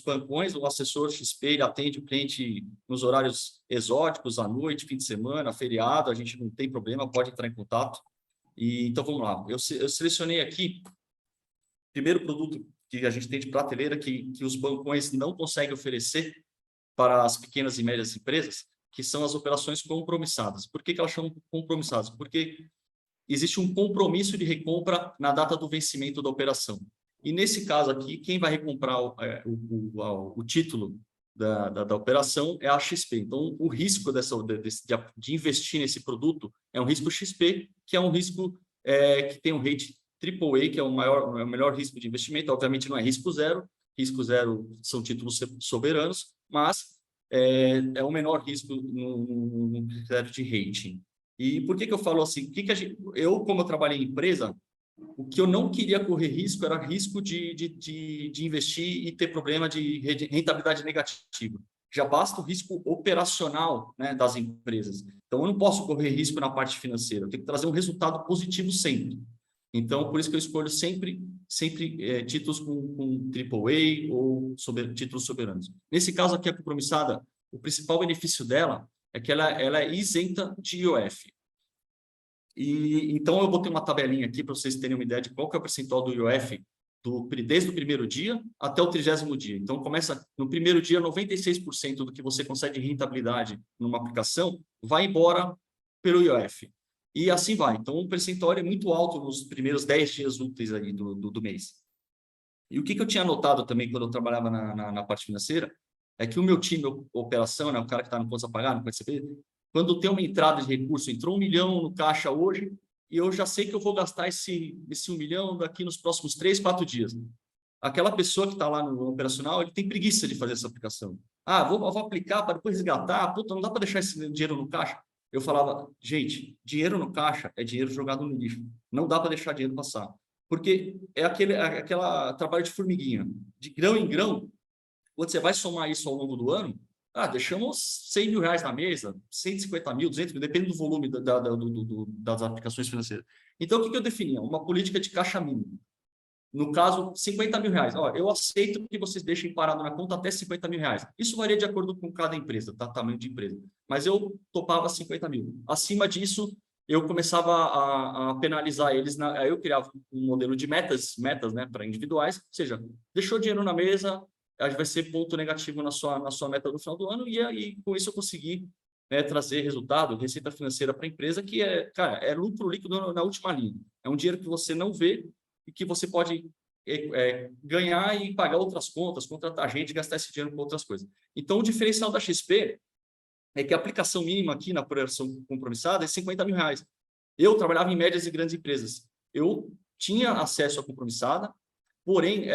bancões, o assessor XP ele atende o cliente nos horários exóticos, à noite, fim de semana, feriado, a gente não tem problema, pode entrar em contato. Então, vamos lá. Eu selecionei aqui o primeiro produto que a gente tem de prateleira que os bancões não conseguem oferecer para as pequenas e médias empresas, que são as operações compromissadas. Por que elas chamam compromissadas? Porque existe um compromisso de recompra na data do vencimento da operação. E nesse caso aqui, quem vai recomprar o título da operação é a XP. Então, o risco de investir nesse produto é um risco XP, que é um risco que tem um rate AAA, que é o melhor risco de investimento. Obviamente, não é risco zero são títulos soberanos, mas é o menor risco no critério de rating. E por que eu falo assim? Como eu trabalhei em empresa, o que eu não queria correr risco era risco de investir e ter problema de rentabilidade negativa. Já basta o risco operacional, né, das empresas. Então, eu não posso correr risco na parte financeira. Eu tenho que trazer um resultado positivo sempre. Então, por isso que eu escolho sempre títulos com AAA ou títulos soberanos. Nesse caso aqui, a compromissada, o principal benefício dela é que ela é isenta de IOF. Então, eu botei uma tabelinha aqui para vocês terem uma ideia de qual que é o percentual do IOF desde o primeiro dia até o 30º dia. Então, começa no primeiro dia, 96% do que você consegue de rentabilidade numa aplicação vai embora pelo IOF. E assim vai. Então, o percentual é muito alto nos primeiros 10 dias úteis aí do mês. E o que eu tinha notado também quando eu trabalhava na parte financeira é que o meu time, operação, né, o cara que está no contas a pagar, no PCP, quando tem uma entrada de recurso, entrou 1 milhão no caixa hoje, e eu já sei que eu vou gastar esse 1 milhão daqui nos próximos 3, 4 dias. Aquela pessoa que está lá no operacional, ele tem preguiça de fazer essa aplicação. Vou aplicar para depois resgatar. Puta, não dá para deixar esse dinheiro no caixa. Eu falava, gente, dinheiro no caixa é dinheiro jogado no lixo. Não dá para deixar dinheiro passar. Porque é aquele trabalho de formiguinha. De grão em grão, quando você vai somar isso ao longo do ano, deixamos 100 mil reais na mesa, 150 mil, 200 mil, depende do volume das aplicações financeiras. Então, o que eu definia? Uma política de caixa mínimo. No caso, 50 mil reais. Eu aceito que vocês deixem parado na conta até 50 mil reais. Isso varia de acordo com cada empresa, tá? Tamanho de empresa. Mas eu topava 50 mil. Acima disso, eu começava a penalizar eles. Aí eu criava um modelo de metas, né, para individuais. Ou seja, deixou dinheiro na mesa, vai ser ponto negativo na sua meta no final do ano. E aí, com isso, eu consegui, né, trazer resultado, receita financeira para a empresa, que é lucro líquido na última linha. É um dinheiro que você não vê, e que você pode ganhar e pagar outras contas, contratar gente, gastar esse dinheiro com outras coisas. Então, o diferencial da XP é que a aplicação mínima aqui na operação compromissada é 50 mil reais. Eu trabalhava em médias e grandes empresas. Eu tinha acesso à compromissada, porém,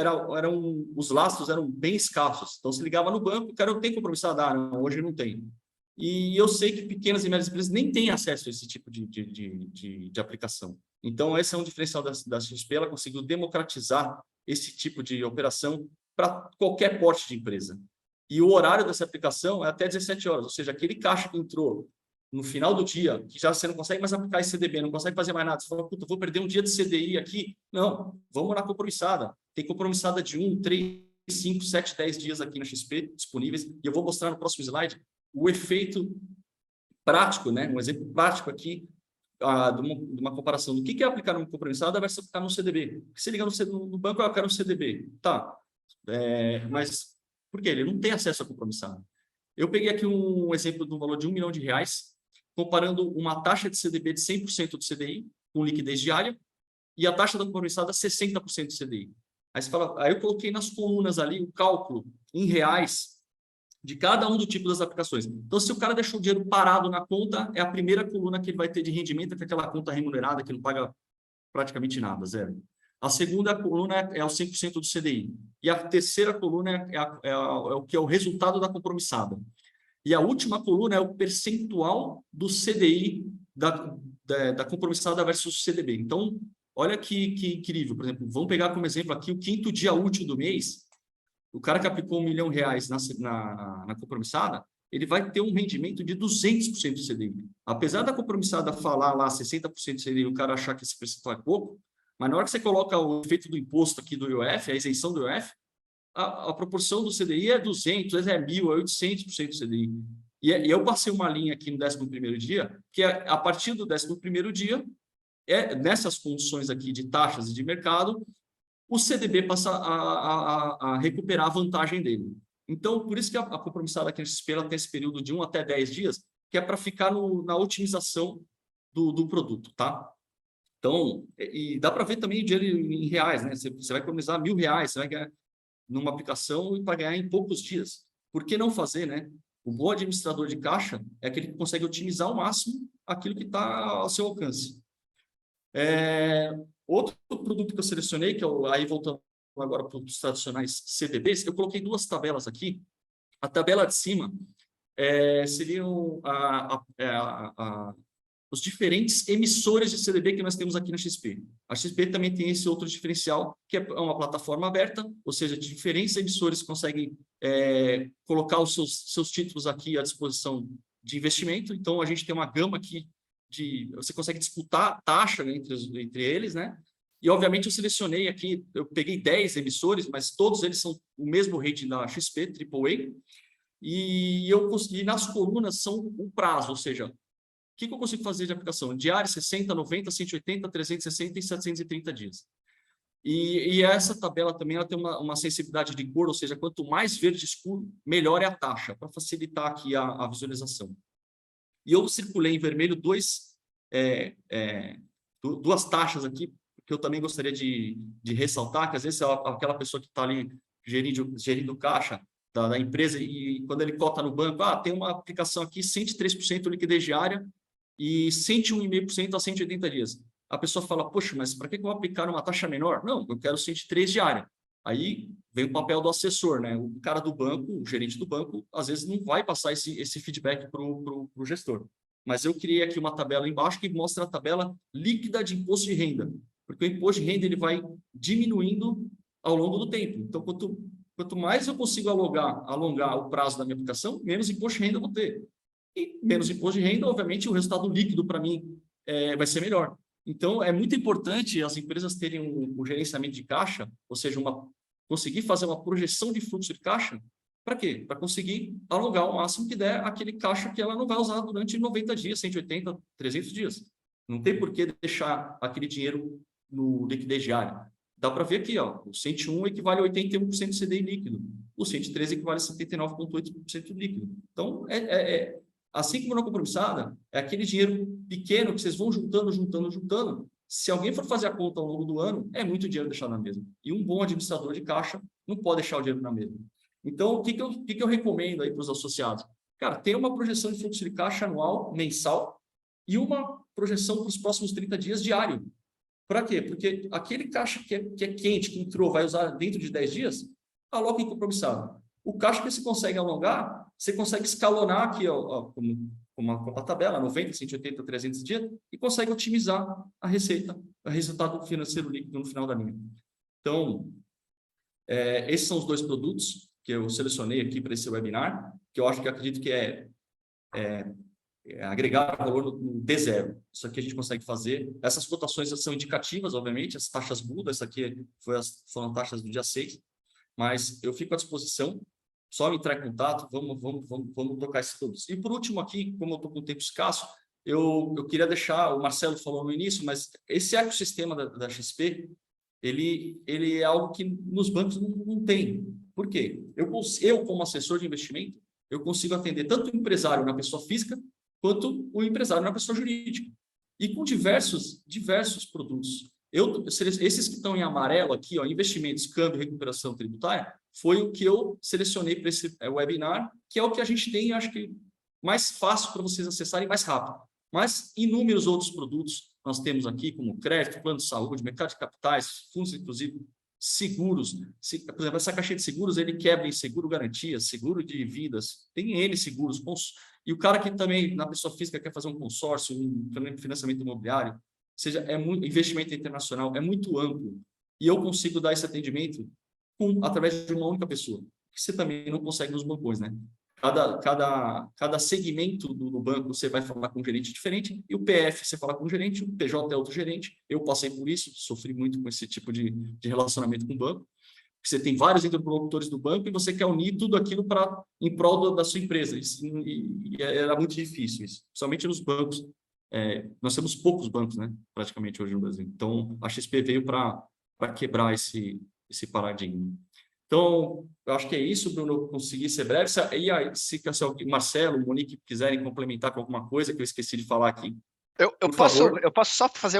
os lastros eram bem escassos. Então, se ligava no banco, o cara não tem compromissada, não, hoje não tem. E eu sei que pequenas e médias empresas nem têm acesso a esse tipo de aplicação. Então, esse é um diferencial da XP, ela conseguiu democratizar esse tipo de operação para qualquer porte de empresa. E o horário dessa aplicação é até 17 horas, ou seja, aquele caixa que entrou no final do dia, que já você não consegue mais aplicar esse CDB, não consegue fazer mais nada, você fala, puta, vou perder um dia de CDI aqui. Não, vamos na compromissada. Tem compromissada de 1, 3, 5, 7, 10 dias aqui na XP disponíveis, e eu vou mostrar no próximo slide o efeito prático, né? Um exemplo prático aqui de uma comparação do que é aplicar numa compromissada versus aplicar no CDB. Se liga no banco, eu quero um CDB. Tá, mas por quê? Ele não tem acesso à compromissada. Eu peguei aqui um exemplo de um valor de R$1 milhão, comparando uma taxa de CDB de 100% do CDI, com liquidez diária, e a taxa da compromissada 60% do CDI. Aí eu coloquei nas colunas ali o cálculo em reais de cada um do tipo das aplicações. Então, se o cara deixou o dinheiro parado na conta, é a primeira coluna que ele vai ter de rendimento, que é aquela conta remunerada que não paga praticamente nada, zero. A segunda coluna é o 100% do CDI. E a terceira coluna é o que é o resultado da compromissada. E a última coluna é o percentual do CDI da compromissada versus o CDB. Então, olha que incrível. Por exemplo, vamos pegar como exemplo aqui o 5º dia útil do mês. O cara que aplicou R$1 milhão na compromissada, ele vai ter um rendimento de 200% do CDI. Apesar da compromissada falar lá 60% do CDI, o cara achar que esse percentual é pouco, mas na hora que você coloca o efeito do imposto aqui do IOF, a isenção do IOF, a proporção do CDI é 200, é 1.000, é 800% do CDI. E eu passei uma linha aqui no 11º dia, que é a partir do 11º dia, nessas condições aqui de taxas e de mercado, o CDB passa a recuperar a vantagem dele. Então, por isso que a compromissada aqui na XP ela tem esse período de 1 até 10 dias, que é para ficar na otimização do produto, tá? Então, e dá para ver também o dinheiro em reais, né? Você vai economizar R$1.000, você vai ganhar numa aplicação e vai ganhar em poucos dias. Por que não fazer, né? O bom administrador de caixa é aquele que consegue otimizar ao máximo aquilo que está ao seu alcance. Outro produto que eu selecionei, que aí voltando agora para os tradicionais CDBs, eu coloquei 2 tabelas aqui. A tabela de cima seriam os diferentes emissores de CDB que nós temos aqui na XP. A XP também tem esse outro diferencial, que é uma plataforma aberta, ou seja, diferentes emissores conseguem colocar os seus títulos aqui à disposição de investimento. Então, a gente tem uma gama aqui você consegue disputar taxa entre eles, né? E, obviamente, eu selecionei aqui, eu peguei 10 emissores, mas todos eles são o mesmo rating da XP, AAA, e nas colunas são o prazo, ou seja, o que eu consigo fazer de aplicação? Diário, 60, 90, 180, 360 e 730 dias. E essa tabela também ela tem uma sensibilidade de cor, ou seja, quanto mais verde escuro, melhor é a taxa, para facilitar aqui a visualização. E eu circulei em vermelho duas taxas aqui, que eu também gostaria de ressaltar, que às vezes aquela pessoa que está ali gerindo caixa da empresa, e quando ele cota no banco, tem uma aplicação aqui, 103% liquidez diária e 101,5% a 180 dias. A pessoa fala, poxa, mas para que eu vou aplicar uma taxa menor? Não, eu quero 103 diária. Aí vem o papel do assessor, né? O cara do banco, o gerente do banco, às vezes não vai passar esse feedback para o gestor. Mas eu criei aqui uma tabela embaixo que mostra a tabela líquida de imposto de renda, porque o imposto de renda ele vai diminuindo ao longo do tempo. Então, quanto mais eu consigo alongar o prazo da minha aplicação, menos imposto de renda eu vou ter. E menos imposto de renda, obviamente, o resultado líquido para mim vai ser melhor. Então, é muito importante as empresas terem um gerenciamento de caixa, ou seja, conseguir fazer uma projeção de fluxo de caixa. Para quê? Para conseguir alongar o máximo que der aquele caixa que ela não vai usar durante 90 dias, 180, 300 dias. Não tem por que deixar aquele dinheiro no liquidez diária. Dá para ver aqui, ó, o 101 equivale a 81% do CDI líquido, o 113 equivale a 79,8% líquido. Então, assim como na compromissada, é aquele dinheiro pequeno que vocês vão juntando. Se alguém for fazer a conta ao longo do ano, é muito dinheiro deixar na mesa. E um bom administrador de caixa não pode deixar o dinheiro na mesa. Então, o que eu recomendo aí para os associados? Cara, tem uma projeção de fluxo de caixa anual, mensal, e uma projeção para os próximos 30 dias diário. Para quê? Porque aquele caixa que é quente, que entrou, vai usar dentro de 10 dias, aloca em compromissado. O caixa que você consegue alongar, você consegue escalonar aqui, como a tabela, 90, 180, 300 dias, e consegue otimizar a receita, o resultado financeiro líquido no final da linha. Então, esses são os 2 produtos que eu selecionei aqui para esse webinar, que eu acredito que agregar valor no D0. Isso aqui a gente consegue fazer. Essas cotações são indicativas, obviamente, as taxas mudam, essa aqui foram taxas do dia 6, mas eu fico à disposição, só entrar em contato, vamos tocar esses produtos. E por último aqui, como eu estou com tempo escasso, eu queria deixar, o Marcelo falou no início, mas esse ecossistema da XP, ele é algo que nos bancos não tem. Por quê? Eu, como assessor de investimento, eu consigo atender tanto o empresário na pessoa física, quanto o empresário na pessoa jurídica. E com diversos produtos. Esses que estão em amarelo aqui, ó, investimentos, câmbio, recuperação tributária, foi o que eu selecionei para esse webinar, que é o que a gente tem, acho que, mais fácil para vocês acessarem mais rápido. Mas inúmeros outros produtos nós temos aqui, como crédito, plano de saúde, mercado de capitais, fundos inclusive, seguros. Por exemplo, essa caixinha de seguros, ele quebra em seguro garantia, seguro de vidas, tem N seguros. E o cara que também, na pessoa física, quer fazer um consórcio, um financiamento imobiliário, seja, investimento internacional, é muito amplo. E eu consigo dar esse atendimento através de uma única pessoa, que você também não consegue nos bancos, né? Cada segmento do banco você vai falar com um gerente diferente, e o PF você fala com um gerente, o PJ é outro gerente. Eu passei por isso, sofri muito com esse tipo de relacionamento com o banco. Você tem vários interlocutores do banco e você quer unir tudo aquilo em prol da sua empresa. E era muito difícil isso, principalmente nos bancos. Nós temos poucos bancos, né, praticamente hoje no Brasil. Então, a XP veio para quebrar esse paradigma. Então, eu acho que é isso, Bruno, eu consegui ser breve. E aí, se o Marcelo, o Monique quiserem complementar com alguma coisa que eu esqueci de falar aqui, eu posso só fazer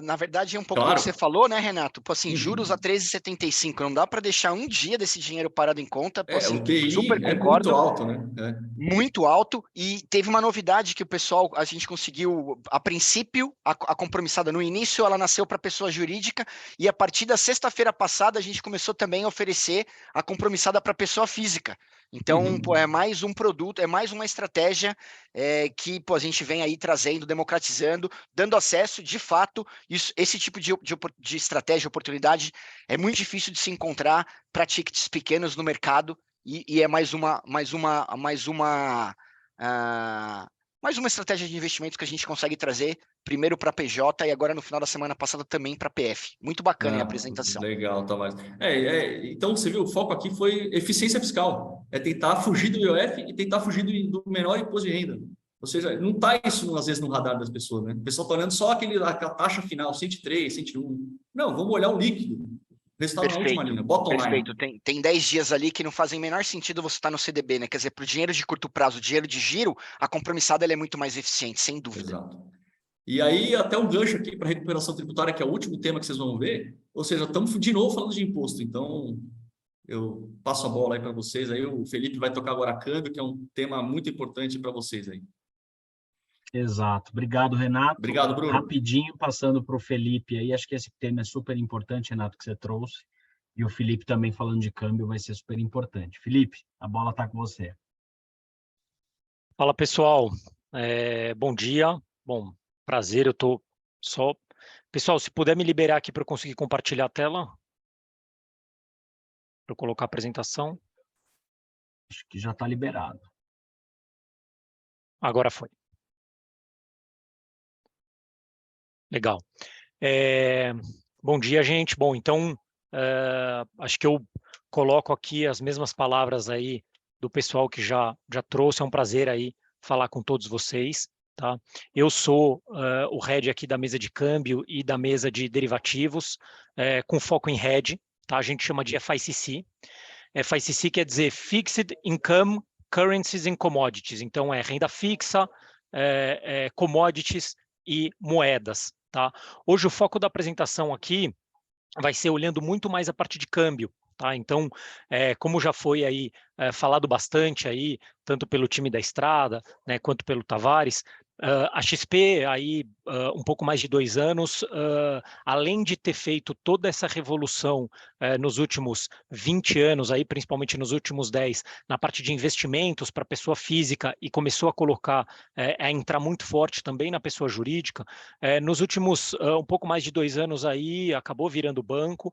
na verdade, um pouco do que você falou, né, Renato? Pô, assim, juros a 13,75, não dá para deixar um dia desse dinheiro parado em conta. Pô, assim, o DI super concordo. Muito alto, né? Muito alto, e teve uma novidade que a gente conseguiu, a princípio, a compromissada no início, ela nasceu para pessoa jurídica, e a partir da sexta-feira passada, a gente começou também a oferecer a compromissada para pessoa física. Então, pô, é mais um produto, é mais uma estratégia que a gente vem aí trazendo, democratizando, dando acesso, de fato, esse tipo de estratégia, oportunidade, é muito difícil de se encontrar para tickets pequenos no mercado, e é mais uma estratégia de investimento que a gente consegue trazer primeiro para PJ e agora no final da semana passada também para PF. Muito bacana a apresentação. Legal, Tavares. Então, você viu, o foco aqui foi eficiência fiscal. É tentar fugir do IOF e tentar fugir do menor imposto de renda. Ou seja, não está isso, às vezes, no radar das pessoas, né? O pessoal está olhando só aquela taxa final, 103, 101. Não, vamos olhar o líquido. Resultado na última linha, bottom line. Perfeito. Tem 10 dias ali que não fazem o menor sentido você estar no CDB, né? Quer dizer, para o dinheiro de curto prazo, dinheiro de giro, a compromissada ela é muito mais eficiente, sem dúvida. Exato. E aí, até um gancho aqui para recuperação tributária, que é o último tema que vocês vão ver. Ou seja, estamos de novo falando de imposto. Então, eu passo a bola aí para vocês. Aí o Felipe vai tocar agora câmbio, que é um tema muito importante para vocês aí. Exato. Obrigado, Renato. Obrigado, Bruno. Rapidinho, passando para o Felipe aí, acho que esse tema é super importante, Renato, que você trouxe. E o Felipe também falando de câmbio vai ser super importante. Felipe, a bola está com você. Fala, pessoal. Bom dia. Bom, prazer, eu estou só... Pessoal, se puder me liberar aqui para eu conseguir compartilhar a tela. Para eu colocar a apresentação. Acho que já está liberado. Agora foi. Legal. Bom dia, gente. Bom, então, acho que eu coloco aqui as mesmas palavras aí do pessoal que já trouxe. É um prazer aí falar com todos vocês, tá? Eu sou o head aqui da mesa de câmbio e da mesa de derivativos, com foco em hedge, tá? A gente chama de FICC. FICC quer dizer Fixed Income, Currencies and Commodities. Então, é renda fixa, commodities e moedas, tá? Hoje o foco da apresentação aqui vai ser olhando muito mais a parte de câmbio, tá? Então, como já foi aí falado bastante aí, tanto pelo time da Estrada, né, quanto pelo Tavares, a XP aí um pouco mais de 2 anos, além de ter feito toda essa revolução nos últimos 20 anos, aí, principalmente nos últimos 10, na parte de investimentos para pessoa física, e começou a colocar, a entrar muito forte também na pessoa jurídica, nos últimos um pouco mais de 2 anos aí, acabou virando banco,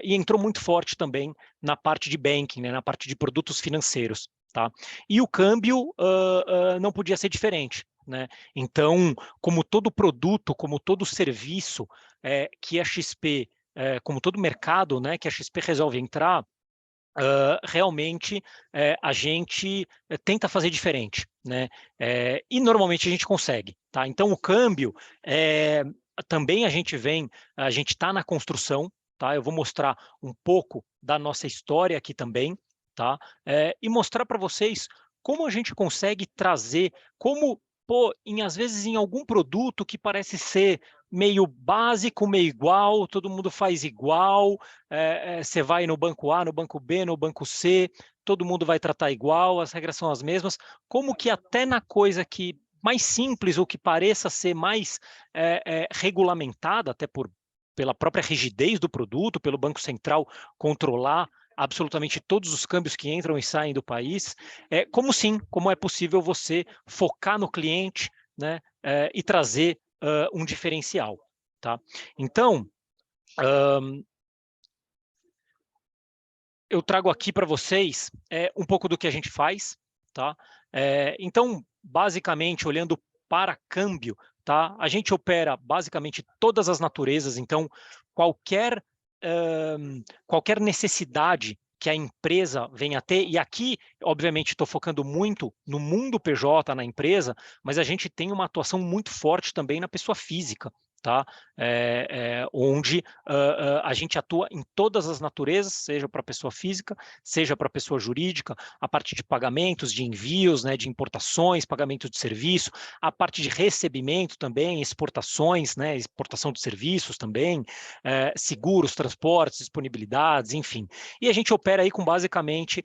e entrou muito forte também na parte de banking, né, na parte de produtos financeiros. Tá? E o câmbio não podia ser diferente, né? Então, como todo produto, como todo serviço que a XP, como todo mercado, né, que a XP resolve entrar, realmente a gente tenta fazer diferente, né? E normalmente a gente consegue, tá? Então o câmbio também a gente está na construção, tá? Eu vou mostrar um pouco da nossa história aqui também, tá? E mostrar para vocês como a gente consegue trazer, às vezes em algum produto que parece ser meio básico, meio igual, todo mundo faz igual, você vai no banco A, no banco B, no banco C, todo mundo vai tratar igual, as regras são as mesmas, como que até na coisa que mais simples ou que pareça ser mais regulamentada, até pela própria rigidez do produto, pelo Banco Central controlar absolutamente todos os câmbios que entram e saem do país, como é possível você focar no cliente, né, e trazer um diferencial, tá? Então, eu trago aqui para vocês um pouco do que a gente faz, tá? Então, basicamente, olhando para câmbio, tá? A gente opera basicamente todas as naturezas, então qualquer qualquer necessidade que a empresa venha a ter, e aqui, obviamente, estou focando muito no mundo PJ, na empresa, mas a gente tem uma atuação muito forte também na pessoa física, tá? Onde a gente atua em todas as naturezas, seja para pessoa física, seja para pessoa jurídica, a parte de pagamentos, de envios, né, de importações, pagamento de serviço, a parte de recebimento também, exportações, né, exportação de serviços também, seguros, transportes, disponibilidades, enfim. E a gente opera aí com basicamente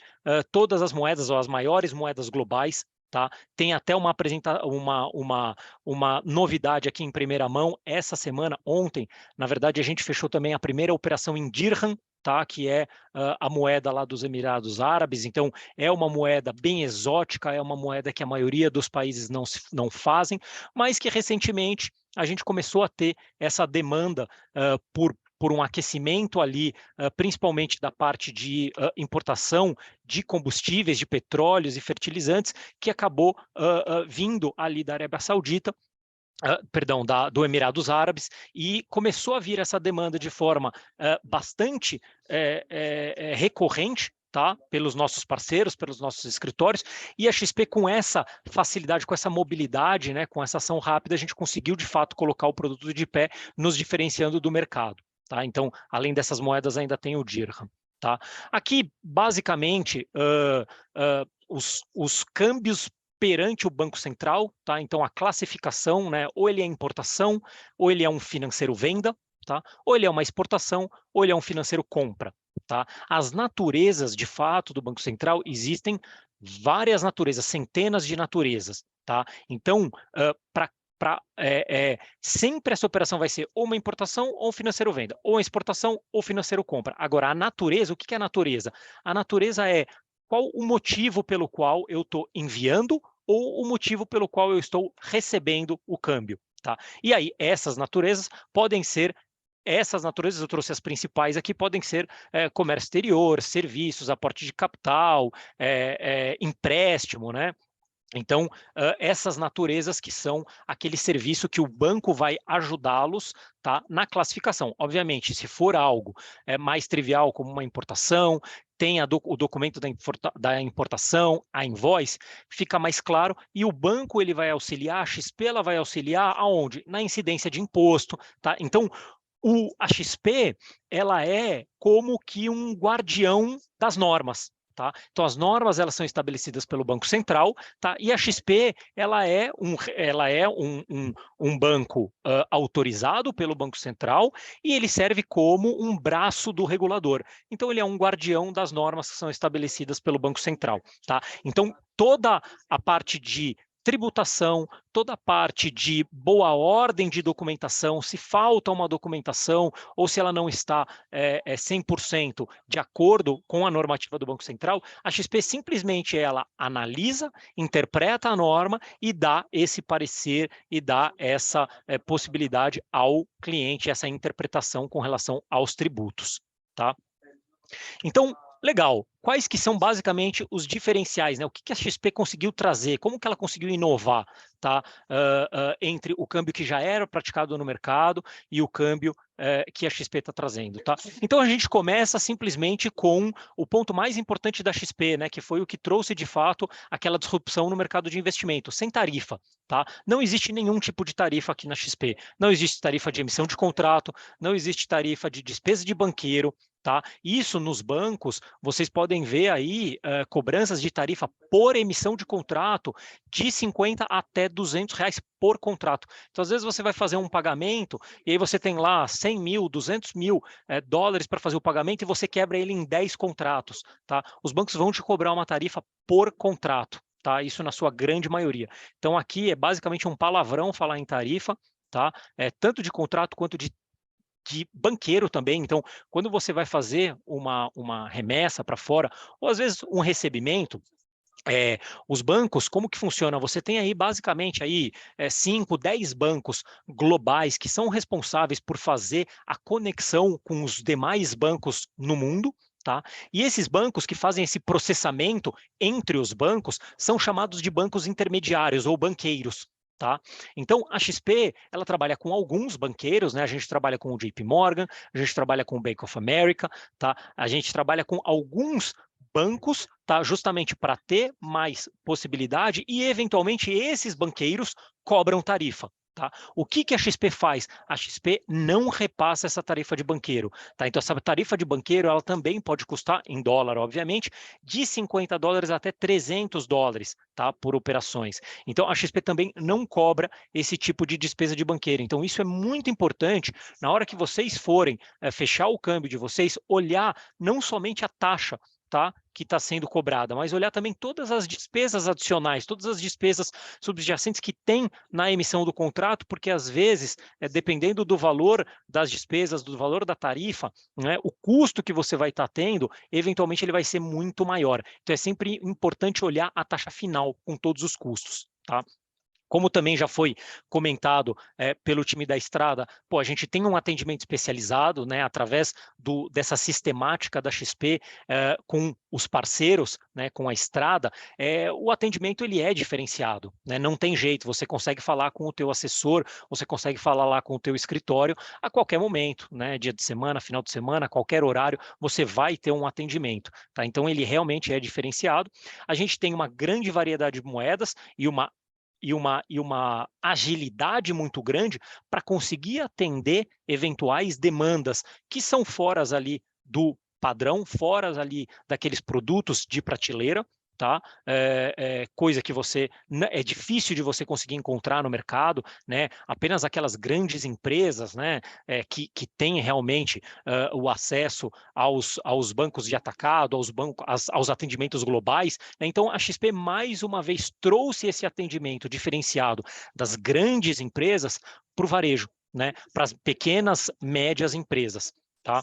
todas as moedas, ou as maiores moedas globais, tá? Tem até uma novidade aqui em primeira mão, essa semana, ontem, na verdade, a gente fechou também a primeira operação em Dirham, tá? Que é a moeda lá dos Emirados Árabes. Então, é uma moeda bem exótica, é uma moeda que a maioria dos países não fazem, mas que recentemente a gente começou a ter essa demanda por um aquecimento ali, principalmente da parte de importação de combustíveis, de petróleos e fertilizantes, que acabou vindo ali da Arábia Saudita, perdão, do Emirados Árabes, e começou a vir essa demanda de forma bastante recorrente, tá? Pelos nossos parceiros, pelos nossos escritórios, e a XP com essa facilidade, com essa mobilidade, né, com essa ação rápida, a gente conseguiu de fato colocar o produto de pé, nos diferenciando do mercado. Tá? Então, além dessas moedas, ainda tem o Dirham. Tá? Aqui, basicamente, os câmbios perante o Banco Central, tá? Então, a classificação, né, ou ele é importação, ou ele é um financeiro venda, tá? Ou ele é uma exportação, ou ele é um financeiro compra. Tá? As naturezas, de fato, do Banco Central, existem várias naturezas, centenas de naturezas. Tá? Então, sempre essa operação vai ser ou uma importação ou um financeiro venda, ou uma exportação ou financeiro compra. Agora, a natureza, o que é a natureza? A natureza é qual o motivo pelo qual eu estou enviando ou o motivo pelo qual eu estou recebendo o câmbio. Tá? E aí, essas naturezas, eu trouxe as principais aqui, podem ser comércio exterior, serviços, aporte de capital, empréstimo, né? Então, essas naturezas que são aquele serviço que o banco vai ajudá-los, tá, na classificação. Obviamente, se for algo mais trivial, como uma importação, tem o documento da importação, a invoice, fica mais claro, e o banco ele vai auxiliar, a XP ela vai auxiliar aonde? Na incidência de imposto. Tá? Então, a XP ela é como que um guardião das normas. Tá? Então, as normas elas são estabelecidas pelo Banco Central, tá? E a XP ela é um banco autorizado pelo Banco Central e ele serve como um braço do regulador. Então, ele é um guardião das normas que são estabelecidas pelo Banco Central. Tá? Então, toda a parte de tributação, toda a parte de boa ordem de documentação, se falta uma documentação ou se ela não está 100% de acordo com a normativa do Banco Central, a XP simplesmente ela analisa, interpreta a norma e dá esse parecer e dá essa possibilidade ao cliente, essa interpretação com relação aos tributos. Tá? Então, legal. Quais que são basicamente os diferenciais, né? O que a XP conseguiu trazer? Como que ela conseguiu inovar, tá? Entre o câmbio que já era praticado no mercado e o câmbio que a XP está trazendo, tá? Então a gente começa simplesmente com o ponto mais importante da XP, né? Que foi o que trouxe de fato aquela disrupção no mercado de investimento, sem tarifa, tá? Não existe nenhum tipo de tarifa aqui na XP. Não existe tarifa de emissão de contrato, não existe tarifa de despesa de banqueiro. Tá? Isso nos bancos, vocês podem ver aí cobranças de tarifa por emissão de contrato de 50 até R$200 por contrato. Então, às vezes você vai fazer um pagamento e aí você tem lá 100 mil, 200 mil dólares para fazer o pagamento e você quebra ele em 10 contratos. Tá? Os bancos vão te cobrar uma tarifa por contrato. Tá? Isso na sua grande maioria. Então, aqui é basicamente um palavrão falar em tarifa, tá? Tanto de contrato quanto de banqueiro também. Então, quando você vai fazer uma remessa para fora, ou às vezes um recebimento, os bancos, como que funciona? Você tem aí basicamente aí 5, 10 bancos globais que são responsáveis por fazer a conexão com os demais bancos no mundo. Tá? E esses bancos que fazem esse processamento entre os bancos são chamados de bancos intermediários ou banqueiros. Tá? Então, a XP, ela trabalha com alguns banqueiros, né? A gente trabalha com o JP Morgan, a gente trabalha com o Bank of America, tá? A gente trabalha com alguns bancos, tá? Justamente para ter mais possibilidade e, eventualmente, esses banqueiros cobram tarifa. Tá? O que a XP faz? A XP não repassa essa tarifa de banqueiro. Tá? Então, essa tarifa de banqueiro ela também pode custar, em dólar, obviamente, de $50 até $300, tá? Por operações. Então, a XP também não cobra esse tipo de despesa de banqueiro. Então, isso é muito importante na hora que vocês forem fechar o câmbio de vocês, olhar não somente a taxa, tá, que está sendo cobrada, mas olhar também todas as despesas adicionais, todas as despesas subjacentes que tem na emissão do contrato, porque às vezes, dependendo do valor das despesas, do valor da tarifa, né, o custo que você vai estar tendo, eventualmente ele vai ser muito maior. Então é sempre importante olhar a taxa final com todos os custos, tá? Como também já foi comentado pelo time da Estrada, pô, a gente tem um atendimento especializado, né, através dessa sistemática da XP com os parceiros, né, com a Estrada, o atendimento ele é diferenciado, né, não tem jeito, você consegue falar com o teu assessor, você consegue falar lá com o teu escritório a qualquer momento, né, dia de semana, final de semana, qualquer horário, você vai ter um atendimento, tá? Então ele realmente é diferenciado. A gente tem uma grande variedade de moedas e uma agilidade muito grande para conseguir atender eventuais demandas que são fora ali do padrão, fora ali daqueles produtos de prateleira, tá? Coisa que é difícil de você conseguir encontrar no mercado, né? Apenas aquelas grandes empresas, né? Que têm realmente o acesso aos bancos de atacado, aos atendimentos globais, né? Então, a XP, mais uma vez, trouxe esse atendimento diferenciado das grandes empresas para o varejo, né? Para as pequenas, médias empresas, tá?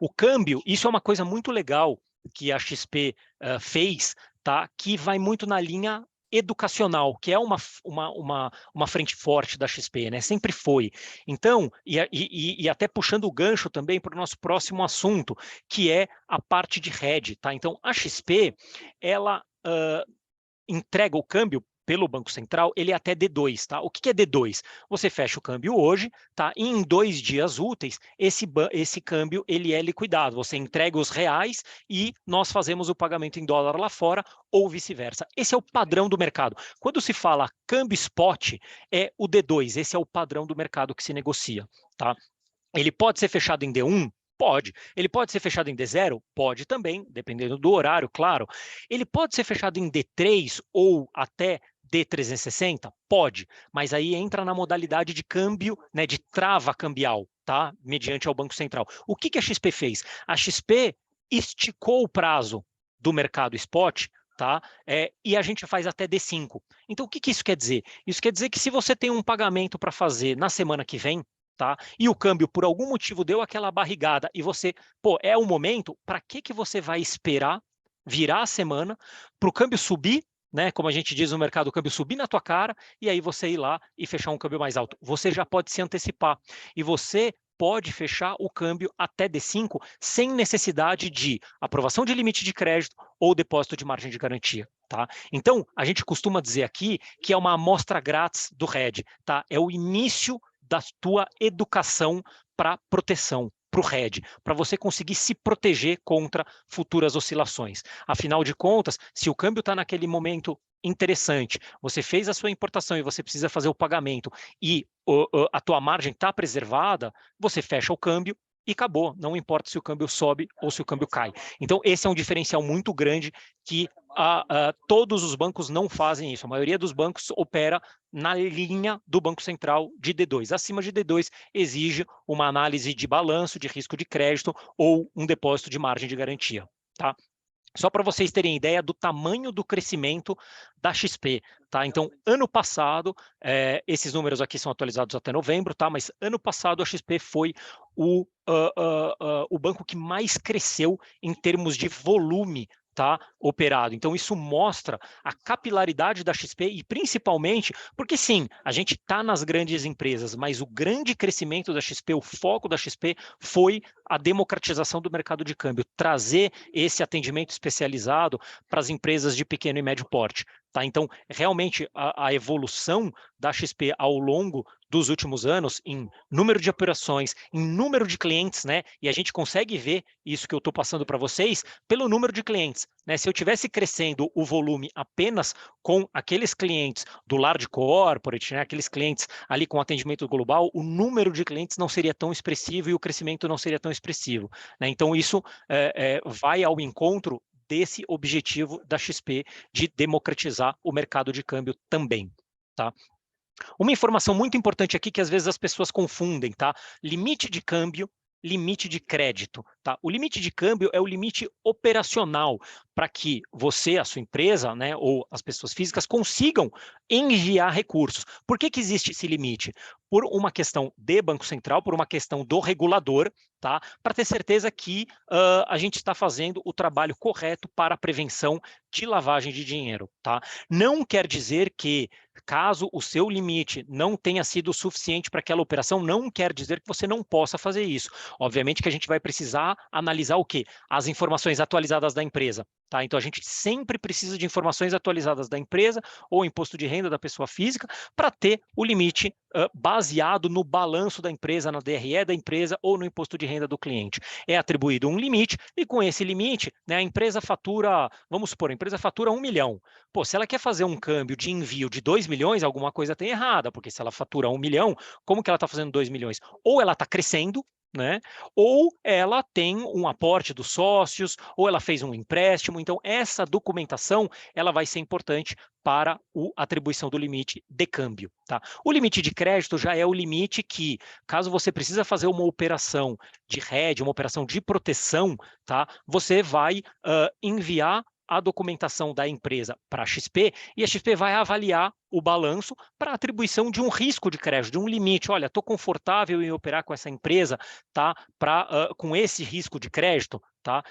O câmbio, isso é uma coisa muito legal que a XP fez, tá? Que vai muito na linha educacional, que é uma frente forte da XP, né? Sempre foi. Então, e até puxando o gancho também para o nosso próximo assunto, que é a parte de hedge, tá? Então, a XP, ela entrega o câmbio pelo Banco Central, ele é até D2, tá? O que é D2? Você fecha o câmbio hoje, tá? E em 2 dias úteis, esse câmbio ele é liquidado. Você entrega os reais e nós fazemos o pagamento em dólar lá fora ou vice-versa. Esse é o padrão do mercado. Quando se fala câmbio spot, é o D2. Esse é o padrão do mercado que se negocia, tá? Ele pode ser fechado em D1? Pode. Ele pode ser fechado em D0? Pode também, dependendo do horário, claro. Ele pode ser fechado em D3 ou até D360? Pode, mas aí entra na modalidade de câmbio, né, de trava cambial, tá? Mediante ao Banco Central. O que a XP fez? A XP esticou o prazo do mercado spot, tá? E a gente faz até D5. Então, o que isso quer dizer? Isso quer dizer que se você tem um pagamento para fazer na semana que vem, tá? E o câmbio, por algum motivo, deu aquela barrigada e você, pô, é o momento, para que você vai esperar virar a semana para o câmbio subir, né? Como a gente diz no mercado, o câmbio subir na tua cara e aí você ir lá e fechar um câmbio mais alto. Você já pode se antecipar e você pode fechar o câmbio até D5 sem necessidade de aprovação de limite de crédito ou depósito de margem de garantia. Tá? Então, a gente costuma dizer aqui que é uma amostra grátis do hedge. Tá? É o início da tua educação para proteção, para o hedge, para você conseguir se proteger contra futuras oscilações. Afinal de contas, se o câmbio está naquele momento interessante, você fez a sua importação e você precisa fazer o pagamento e a tua margem está preservada, você fecha o câmbio e acabou, não importa se o câmbio sobe ou se o câmbio cai. Então, esse é um diferencial muito grande que todos os bancos não fazem isso. A maioria dos bancos opera na linha do Banco Central de D2. Acima de D2 exige uma análise de balanço, de risco de crédito ou um depósito de margem de garantia. Tá? Só para vocês terem ideia do tamanho do crescimento da XP, tá? Então, ano passado, esses números aqui são atualizados até novembro, tá? Mas ano passado a XP foi o banco que mais cresceu em termos de volume, tá, operado. Então, isso mostra a capilaridade da XP e, principalmente, porque sim, a gente está nas grandes empresas, mas o grande crescimento da XP, o foco da XP foi a democratização do mercado de câmbio, trazer esse atendimento especializado para as empresas de pequeno e médio porte. Tá? Então, realmente, a evolução da XP ao longo dos últimos anos em número de operações, em número de clientes, né? E a gente consegue ver isso que eu estou passando para vocês pelo número de clientes, né? Se eu tivesse crescendo o volume apenas com aqueles clientes do large corporate, né? Aqueles clientes ali com atendimento global, o número de clientes não seria tão expressivo e o crescimento não seria tão expressivo, né? Então, isso vai ao encontro desse objetivo da XP de democratizar o mercado de câmbio também, tá? Uma informação muito importante aqui que às vezes as pessoas confundem, tá? Limite de câmbio, limite de crédito, tá? O limite de câmbio é o limite operacional para que você, a sua empresa, né, ou as pessoas físicas consigam enviar recursos. Por que existe esse limite? Por uma questão de Banco Central, por uma questão do regulador, tá? Para ter certeza que a gente está fazendo o trabalho correto para a prevenção de lavagem de dinheiro, tá? Não quer dizer que, caso o seu limite não tenha sido suficiente para aquela operação, não quer dizer que você não possa fazer isso. Obviamente que a gente vai precisar analisar o quê? As informações atualizadas da empresa. Tá? Então, a gente sempre precisa de informações atualizadas da empresa ou imposto de renda da pessoa física para ter o limite baseado no balanço da empresa, na DRE da empresa ou no imposto de renda do cliente. É atribuído um limite e com esse limite, né, a empresa fatura, vamos supor, a empresa fatura 1 milhão. Pô, se ela quer fazer um câmbio de envio de 2 milhões, alguma coisa tem errada, porque se ela fatura 1 milhão, como que ela está fazendo 2 milhões? Ou ela está crescendo, né? Ou ela tem um aporte dos sócios, ou ela fez um empréstimo. Então, essa documentação ela vai ser importante para a atribuição do limite de câmbio. Tá? O limite de crédito já é o limite que, caso você precisa fazer uma operação de hedge, uma operação de proteção, tá? Você vai enviar a documentação da empresa para a XP e a XP vai avaliar o balanço para atribuição de um risco de crédito, de um limite. Olha, estou confortável em operar com essa empresa, tá? Com esse risco de crédito, tá?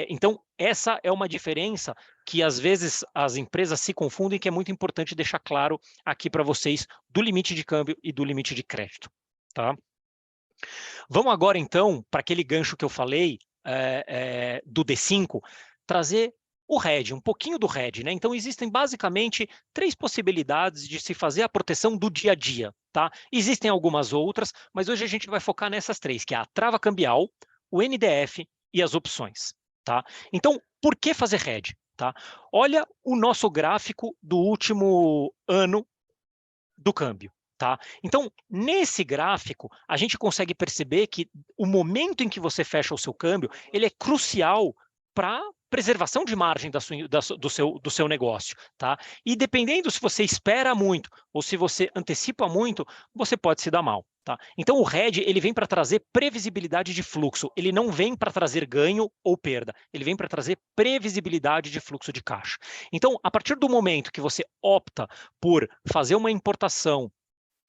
Então, essa é uma diferença que às vezes as empresas se confundem, que é muito importante deixar claro aqui para vocês do limite de câmbio e do limite de crédito, tá? Vamos agora, então, para aquele gancho que eu falei do D5, trazer o hedge, um pouquinho do hedge, né? Então, existem basicamente 3 possibilidades de se fazer a proteção do dia a dia, tá? Existem algumas outras, mas hoje a gente vai focar nessas 3, que é a trava cambial, o NDF e as opções, tá? Então, por que fazer hedge, tá? Olha o nosso gráfico do último ano do câmbio. Tá? Então, nesse gráfico, a gente consegue perceber que o momento em que você fecha o seu câmbio, ele é crucial para preservação de margem do seu negócio. Tá? E dependendo se você espera muito ou se você antecipa muito, você pode se dar mal. Tá? Então, o hedge ele vem para trazer previsibilidade de fluxo, ele não vem para trazer ganho ou perda, ele vem para trazer previsibilidade de fluxo de caixa. Então, a partir do momento que você opta por fazer uma importação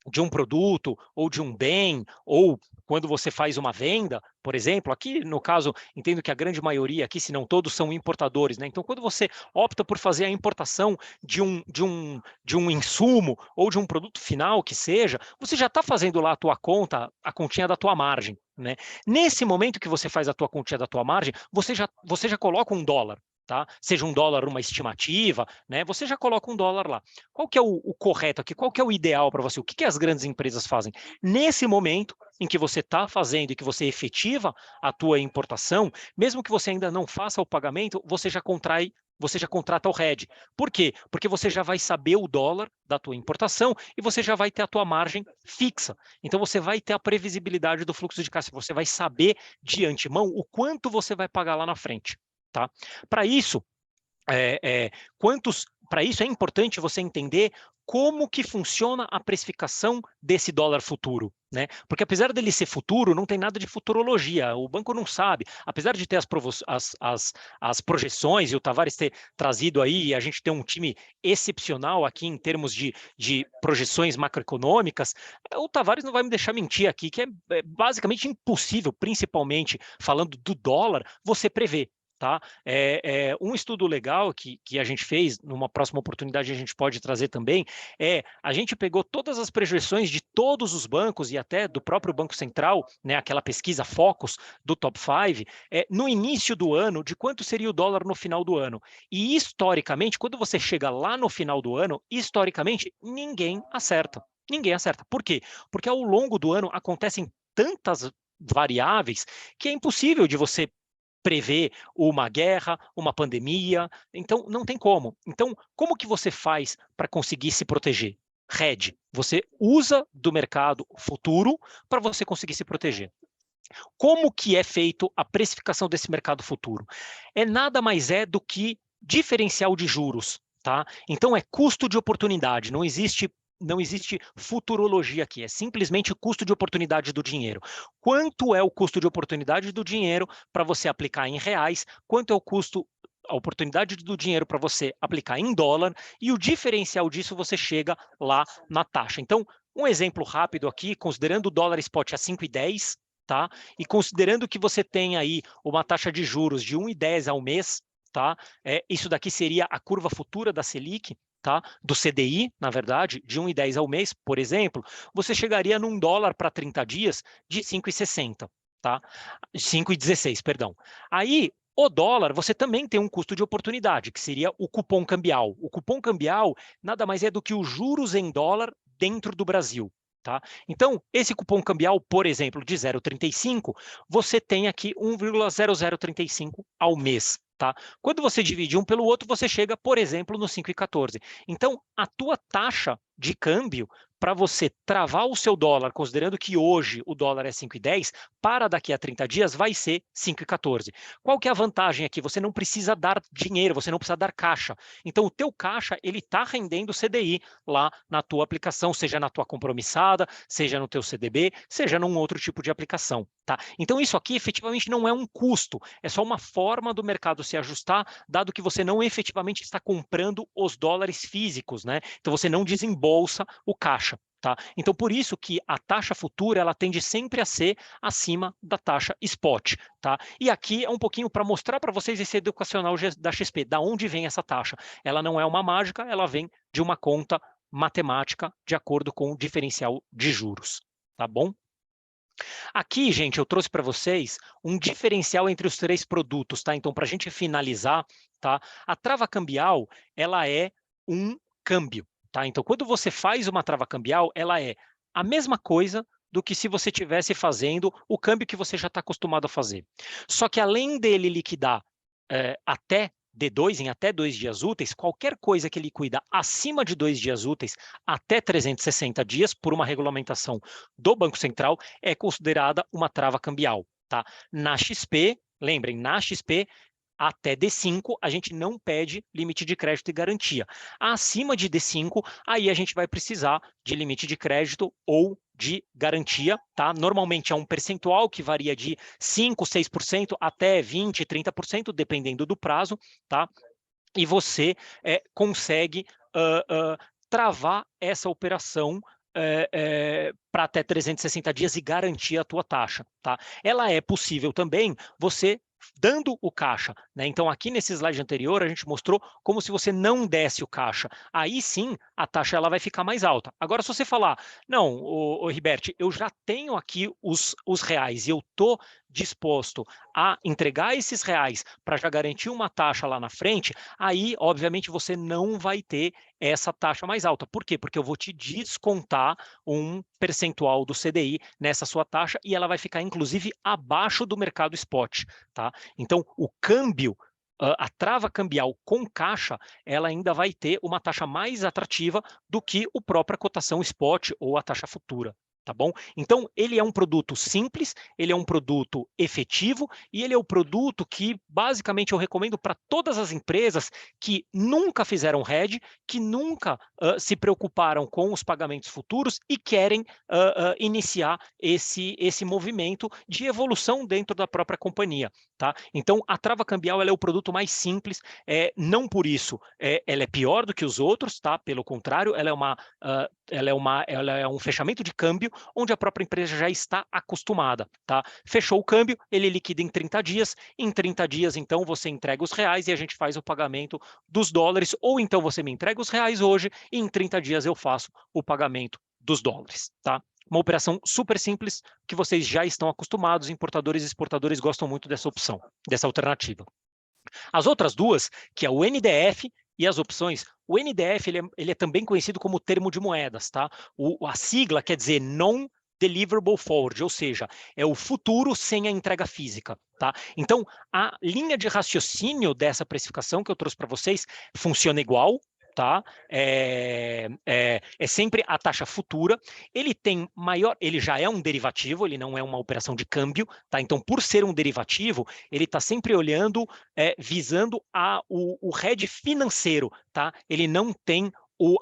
de um produto ou de um bem, ou quando você faz uma venda, por exemplo, aqui no caso, entendo que a grande maioria aqui, se não todos, são importadores, né? Então, quando você opta por fazer a importação de um insumo ou de um produto final que seja, você já está fazendo lá a tua conta, a continha da tua margem, né? Nesse momento que você faz a tua continha da tua margem, você já coloca um dólar. Tá? Seja um dólar uma estimativa, né? Você já coloca um dólar lá. Qual que é o correto aqui? Qual que é o ideal para você? O que as grandes empresas fazem? Nesse momento em que você está fazendo e que você efetiva a tua importação, mesmo que você ainda não faça o pagamento, você já contrata o hedge. Por quê? Porque você já vai saber o dólar da tua importação e você já vai ter a tua margem fixa. Então, você vai ter a previsibilidade do fluxo de caixa. Você vai saber de antemão o quanto você vai pagar lá na frente. Tá? Para isso, é importante você entender como que funciona a precificação desse dólar futuro, né? Porque apesar dele ser futuro, não tem nada de futurologia, o banco não sabe. Apesar de ter as projeções, e o Tavares ter trazido aí, a gente tem um time excepcional aqui em termos de projeções macroeconômicas, o Tavares não vai me deixar mentir aqui, que é basicamente impossível, principalmente falando do dólar, você prever. Tá? Um estudo legal que a gente fez, numa próxima oportunidade a gente pode trazer também, a gente pegou todas as projeções de todos os bancos e até do próprio Banco Central, né, aquela pesquisa Focus do Top 5, no início do ano, de quanto seria o dólar no final do ano. E historicamente, quando você chega lá no final do ano, historicamente, ninguém acerta. Ninguém acerta. Por quê? Porque ao longo do ano acontecem tantas variáveis que é impossível de você prever uma guerra, uma pandemia, então não tem como. Então, como que você faz para conseguir se proteger? Hedge. Você usa do mercado futuro para você conseguir se proteger. Como que é feito a precificação desse mercado futuro? Nada mais do que diferencial de juros, tá? Então é custo de oportunidade, não existe futurologia aqui, é simplesmente o custo de oportunidade do dinheiro. Quanto é o custo de oportunidade do dinheiro para você aplicar em reais? Quanto é o custo, a oportunidade do dinheiro para você aplicar em dólar? E o diferencial disso você chega lá na taxa. Então, um exemplo rápido aqui, considerando o dólar spot a 5,10, tá? E considerando que você tem aí uma taxa de juros de 1,10 ao mês, tá? Isso daqui seria a curva futura da Selic, tá? Do CDI, na verdade, de 1,10 ao mês, por exemplo, você chegaria num dólar para 30 dias de 5,60, tá? 5,16, perdão. Aí, o dólar, você também tem um custo de oportunidade, que seria o cupom cambial. O cupom cambial nada mais é do que os juros em dólar dentro do Brasil. Tá? Então, esse cupom cambial, por exemplo, de 0,35, você tem aqui 1,0035 ao mês. Tá? Quando você divide um pelo outro, você chega, por exemplo, no 5,14. Então, a tua taxa de câmbio para você travar o seu dólar, considerando que hoje o dólar é 5,10, para daqui a 30 dias vai ser 5,14. Qual que é a vantagem aqui? Você não precisa dar dinheiro, você não precisa dar caixa. Então, o teu caixa, ele está rendendo CDI lá na tua aplicação, seja na tua compromissada, seja no teu CDB, seja num outro tipo de aplicação. Tá? Então, isso aqui efetivamente não é um custo, é só uma forma do mercado se ajustar, dado que você não efetivamente está comprando os dólares físicos, né? Então, você não desembolsa o caixa. Tá? Então, por isso que a taxa futura ela tende sempre a ser acima da taxa spot. Tá? E aqui é um pouquinho para mostrar para vocês esse educacional da XP, da onde vem essa taxa. Ela não é uma mágica, ela vem de uma conta matemática de acordo com o diferencial de juros. Tá bom? Aqui, gente, eu trouxe para vocês um diferencial entre os três produtos, tá? Então, para a gente finalizar, tá? A trava cambial, ela é um câmbio, tá? Então, quando você faz uma trava cambial, ela é a mesma coisa do que se você estivesse fazendo o câmbio que você já está acostumado a fazer. Só que além dele liquidar até D2 em até 2 dias úteis, qualquer coisa que ele cuida acima de 2 dias úteis até 360 dias, por uma regulamentação do Banco Central, é considerada uma trava cambial. Tá? Na XP, lembrem, na XP, até D5, a gente não pede limite de crédito e garantia. Acima de D5, aí a gente vai precisar de limite de crédito ou de garantia, tá? Normalmente é um percentual que varia de 5%, 6% até 20%, 30%, dependendo do prazo, tá? E você consegue travar essa operação para até 360 dias e garantir a tua taxa, tá? Ela é possível também você dando o caixa, né? Então, aqui nesse slide anterior, a gente mostrou como se você não desse o caixa. Aí sim, a taxa ela vai ficar mais alta. Agora, se você falar, não, o Ribert, eu já tenho aqui os reais e eu estou disposto a entregar esses reais para já garantir uma taxa lá na frente, aí, obviamente, você não vai ter essa taxa mais alta. Por quê? Porque eu vou te descontar um percentual do CDI nessa sua taxa e ela vai ficar, inclusive, abaixo do mercado spot, tá? Então, o câmbio, a trava cambial com caixa, ela ainda vai ter uma taxa mais atrativa do que a própria cotação spot ou a taxa futura. Tá bom? Então, ele é um produto simples, ele é um produto efetivo e ele é o produto que, basicamente, eu recomendo para todas as empresas que nunca fizeram hedge, que nunca se preocuparam com os pagamentos futuros e querem iniciar esse movimento de evolução dentro da própria companhia. Tá? Então, a trava cambial ela é o produto mais simples, não por isso ela é pior do que os outros, tá? Pelo contrário, ela é um fechamento de câmbio onde a própria empresa já está acostumada, tá? Fechou o câmbio, ele liquida em 30 dias, em 30 dias, então, você entrega os reais e a gente faz o pagamento dos dólares, ou então você me entrega os reais hoje e em 30 dias eu faço o pagamento dos dólares, tá? Uma operação super simples que vocês já estão acostumados, importadores e exportadores gostam muito dessa opção, dessa alternativa. As outras duas, que é o NDF e as opções, o NDF ele é também conhecido como termo de moedas, tá? A sigla quer dizer Non-Deliverable Forward, ou seja, é o futuro sem a entrega física, tá? Então, a linha de raciocínio dessa precificação que eu trouxe para vocês funciona igual, tá? É sempre a taxa futura. Ele tem ele já é um derivativo, ele não é uma operação de câmbio, tá? Então, por ser um derivativo, ele está sempre olhando, visando o hedge financeiro, tá? Ele não tem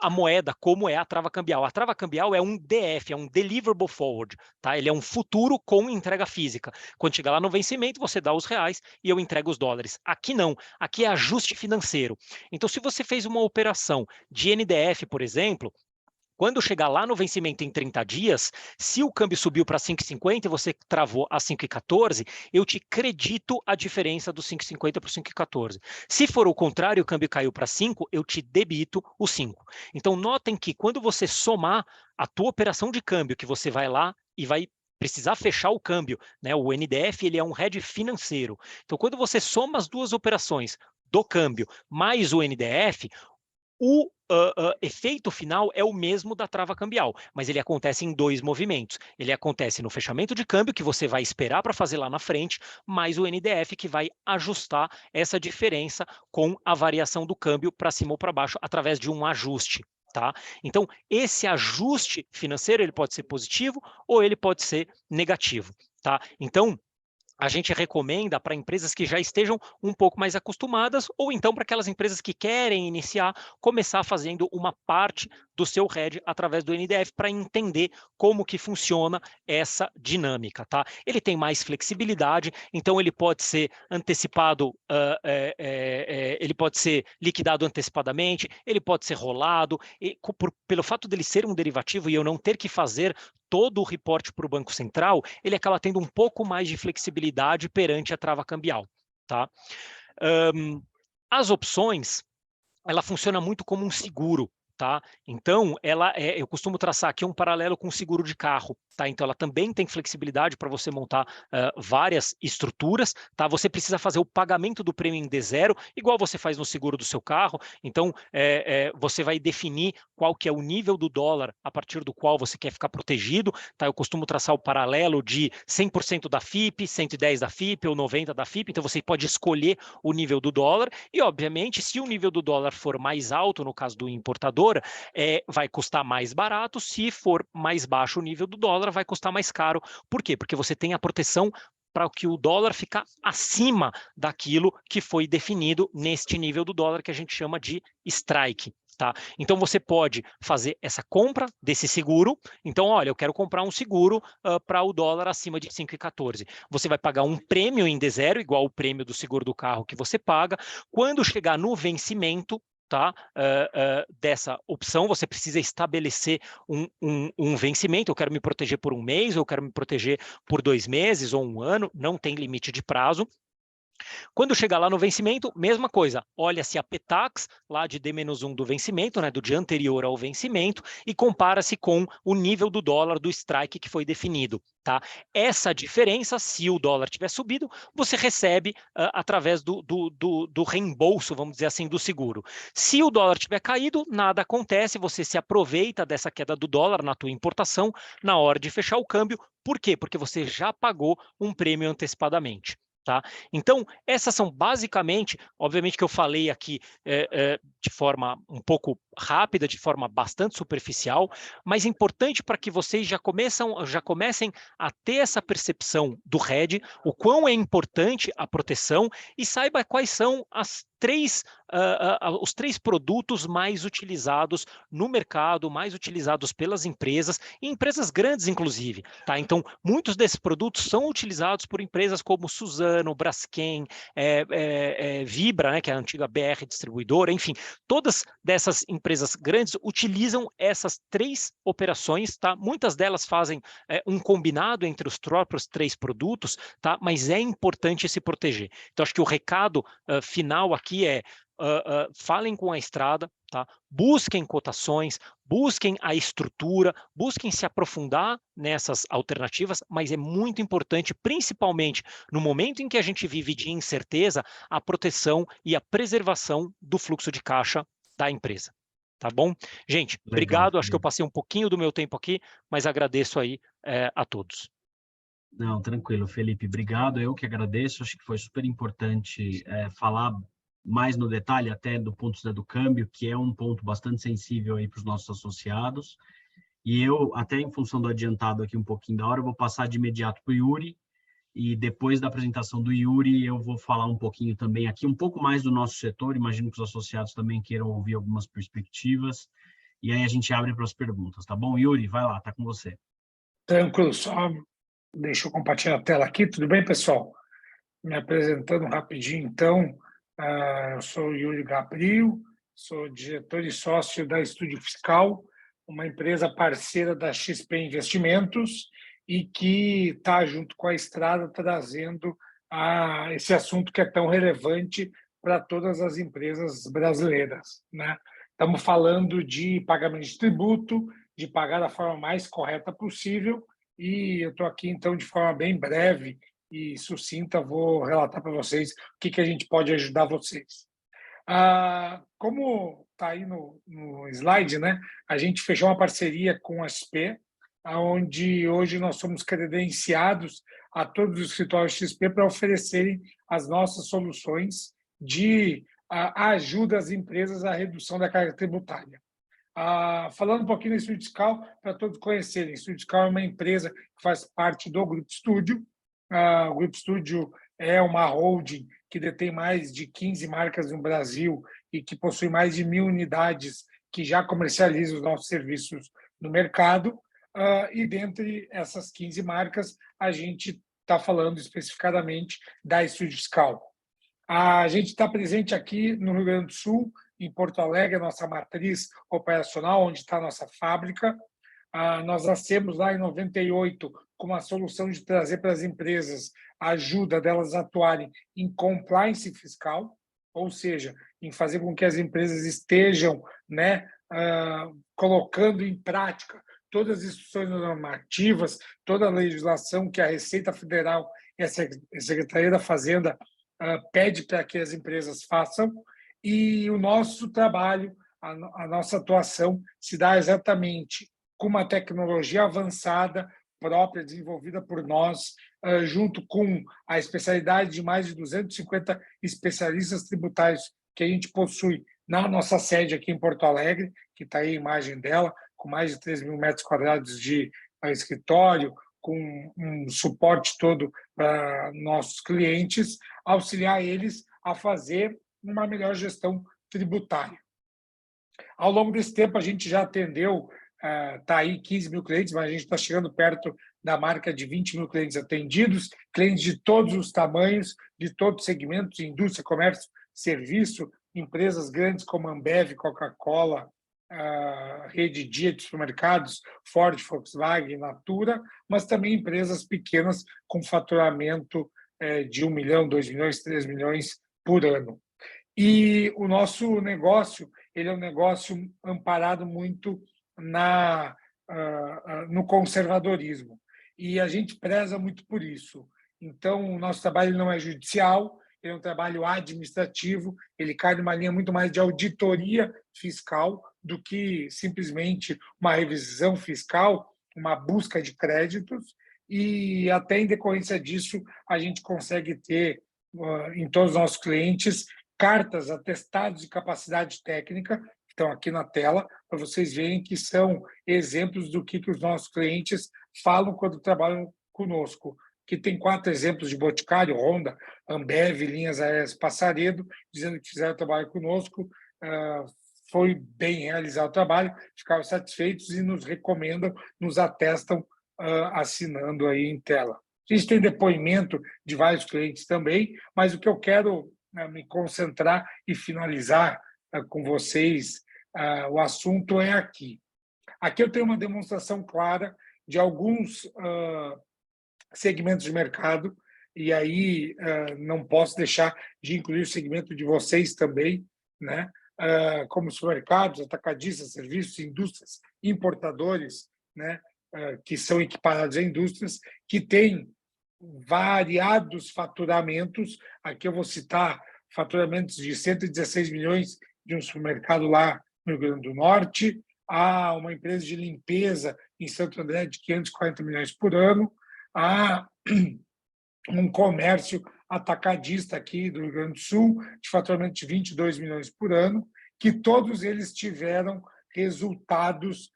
a moeda, como é a trava cambial. A trava cambial é um DF, é um Deliverable Forward, tá? Ele é um futuro com entrega física. Quando chegar lá no vencimento, você dá os reais e eu entrego os dólares. Aqui não, aqui é ajuste financeiro. Então, se você fez uma operação de NDF, por exemplo, quando chegar lá no vencimento em 30 dias, se o câmbio subiu para 5,50 e você travou a 5,14, eu te credito a diferença do 5,50 para o 5,14. Se for o contrário, o câmbio caiu para 5, eu te debito o 5. Então, notem que quando você somar a tua operação de câmbio, que você vai lá e vai precisar fechar o câmbio, né? O NDF ele é um hedge financeiro. Então, quando você soma as duas operações do câmbio mais o NDF, o efeito final é o mesmo da trava cambial, mas ele acontece em dois movimentos. Ele acontece no fechamento de câmbio, que você vai esperar para fazer lá na frente, mais o NDF, que vai ajustar essa diferença com a variação do câmbio para cima ou para baixo, através de um ajuste. Tá? Então, esse ajuste financeiro ele pode ser positivo ou ele pode ser negativo. Tá? Então, a gente recomenda para empresas que já estejam um pouco mais acostumadas, ou então para aquelas empresas que querem iniciar, começar fazendo uma parte do seu hedge através do NDF para entender como que funciona essa dinâmica, tá? Ele tem mais flexibilidade, então ele pode ser antecipado, ele pode ser liquidado antecipadamente, ele pode ser rolado, pelo fato dele ser um derivativo e eu não ter que fazer todo o reporte para o Banco Central, ele acaba tendo um pouco mais de flexibilidade perante a trava cambial, tá? As opções, ela funciona muito como um seguro, tá? Então, eu costumo traçar aqui um paralelo com o seguro de carro, tá? Então, ela também tem flexibilidade para você montar várias estruturas, tá? Você precisa fazer o pagamento do prêmio em D0, igual você faz no seguro do seu carro. Então, você vai definir qual que é o nível do dólar a partir do qual você quer ficar protegido, tá? Eu costumo traçar o paralelo de 100% da FIP, 110 da FIP ou 90 da FIP, então você pode escolher o nível do dólar e, obviamente, se o nível do dólar for mais alto, no caso do importador, vai custar mais barato, se for mais baixo o nível do dólar, vai custar mais caro. Por quê? Porque você tem a proteção para que o dólar ficar acima daquilo que foi definido neste nível do dólar que a gente chama de strike. Tá? Então, você pode fazer essa compra desse seguro. Então, olha, eu quero comprar um seguro para o dólar acima de 5,14. Você vai pagar um prêmio em D0, igual o prêmio do seguro do carro que você paga. Quando chegar no vencimento, tá? Dessa opção, você precisa estabelecer um vencimento. Eu quero me proteger por um mês, ou eu quero me proteger por 2 meses ou um ano, não tem limite de prazo. Quando chegar lá no vencimento, mesma coisa, olha-se a PTAX, lá de D-1 do vencimento, né, do dia anterior ao vencimento, e compara-se com o nível do dólar do strike que foi definido. Tá? Essa diferença, se o dólar tiver subido, você recebe através do reembolso, vamos dizer assim, do seguro. Se o dólar tiver caído, nada acontece, você se aproveita dessa queda do dólar na tua importação na hora de fechar o câmbio. Por quê? Porque você já pagou um prêmio antecipadamente. Tá? Então, essas são basicamente, obviamente que eu falei aqui de forma um pouco rápida, de forma bastante superficial, mas importante para que vocês já comecem a ter essa percepção do hedge, o quão é importante a proteção e saiba quais são as os três produtos mais utilizados no mercado, mais utilizados pelas empresas, e empresas grandes, inclusive. Tá? Então, muitos desses produtos são utilizados por empresas como Suzano, Braskem, Vibra, né, que é a antiga BR Distribuidora, enfim, todas dessas empresas grandes utilizam essas três operações, tá? Muitas delas fazem um combinado entre os próprios três produtos, tá? Mas é importante se proteger. Então, acho que o recado final aqui é falem com a estrada, tá? Busquem cotações, busquem a estrutura, busquem se aprofundar nessas alternativas, mas é muito importante, principalmente no momento em que a gente vive de incerteza, a proteção e a preservação do fluxo de caixa da empresa. Tá bom? Gente, Legal, obrigado. Acho que eu Felipe. passei um pouquinho do meu tempo aqui, mas agradeço aí a todos. Não, tranquilo, Felipe, obrigado. Eu que agradeço. Acho que foi super importante falar mais no detalhe até do ponto de vista do câmbio, que é um ponto bastante sensível aí para os nossos associados. E eu, até em função do adiantado aqui um pouquinho da hora, eu vou passar de imediato para o Yuri, e depois da apresentação do Yuri, eu vou falar um pouquinho também aqui, um pouco mais do nosso setor, imagino que os associados também queiram ouvir algumas perspectivas, e aí a gente abre para as perguntas, tá bom? Yuri, vai lá, tá com você. Tranquilo, só deixa eu compartilhar a tela aqui, tudo bem, pessoal? Me apresentando rapidinho, então, eu sou o Yuri Gabriel, sou diretor e sócio da Estúdio Fiscal, uma empresa parceira da XP Investimentos e que está junto com a Estrada trazendo esse assunto que é tão relevante para todas as empresas brasileiras, né? Estamos falando de pagamento de tributo, de pagar da forma mais correta possível, e eu estou aqui, então, de forma bem breve e sucinta, vou relatar para vocês o que a gente pode ajudar vocês. Como está aí no slide, né, a gente fechou uma parceria com a XP, onde hoje nós somos credenciados a todos os escritórios XP para oferecerem as nossas soluções de ajuda às empresas à redução da carga tributária. Falando um pouquinho da Estúdio Fiscal, para todos conhecerem, a Estúdio Fiscal é uma empresa que faz parte do Grupo Estúdio. O Grupo Estúdio é uma holding que detém mais de 15 marcas no Brasil e que possui mais de 1.000 unidades que já comercializam os nossos serviços no mercado. E dentre essas 15 marcas, a gente está falando especificadamente da Estúdio Fiscal. A gente está presente aqui no Rio Grande do Sul, em Porto Alegre, a nossa matriz operacional, onde está a nossa fábrica. Nós nascemos lá em 98 com uma solução de trazer para as empresas a ajuda delas atuarem em compliance fiscal, ou seja, em fazer com que as empresas estejam, né, colocando em prática todas as instruções normativas, toda a legislação que a Receita Federal e a Secretaria da Fazenda pede para que as empresas façam, e o nosso trabalho, a nossa atuação se dá exatamente com uma tecnologia avançada, própria, desenvolvida por nós, junto com a especialidade de mais de 250 especialistas tributários que a gente possui na nossa sede aqui em Porto Alegre, que está aí a imagem dela, com mais de 3.000 metros quadrados de escritório, com um suporte todo para nossos clientes, auxiliar eles a fazer uma melhor gestão tributária. Ao longo desse tempo, a gente já atendeu, está aí 15.000 clientes, mas a gente está chegando perto da marca de 20.000 clientes atendidos, clientes de todos os tamanhos, de todos os segmentos, indústria, comércio, serviço, empresas grandes como Ambev, Coca-Cola, Rede Dia de supermercados, Ford, Volkswagen, Natura, mas também empresas pequenas com faturamento de 1 milhão, 2 milhões, 3 milhões por ano. E o nosso negócio, ele é um negócio amparado muito no conservadorismo. E a gente preza muito por isso. Então, o nosso trabalho não é judicial, ele é um trabalho administrativo, ele cai numa linha muito mais de auditoria fiscal do que simplesmente uma revisão fiscal, uma busca de créditos, e até em decorrência disso, a gente consegue ter em todos os nossos clientes cartas, atestados de capacidade técnica, que estão aqui na tela, para vocês verem que são exemplos do que os nossos clientes falam quando trabalham conosco. que tem 4 exemplos de Boticário, Honda, Ambev, Linhas Aéreas Passaredo, dizendo que fizeram trabalho conosco, foi bem realizado o trabalho, ficaram satisfeitos e nos recomendam, nos atestam assinando aí em tela. A gente tem depoimento de vários clientes também, mas o que eu quero me concentrar e finalizar com vocês, o assunto é aqui. Aqui eu tenho uma demonstração clara de alguns segmentos de mercado, e aí não posso deixar de incluir o segmento de vocês também, né? Como supermercados, atacadistas, serviços, indústrias, importadores, né? Que são equiparados a indústrias, que têm variados faturamentos. Aqui eu vou citar faturamentos de 116 milhões de um supermercado lá no Rio Grande do Norte, há uma empresa de limpeza em Santo André de 540 milhões por ano, há um comércio atacadista aqui do Rio Grande do Sul, de faturamento de 22 milhões por ano, que todos eles tiveram resultados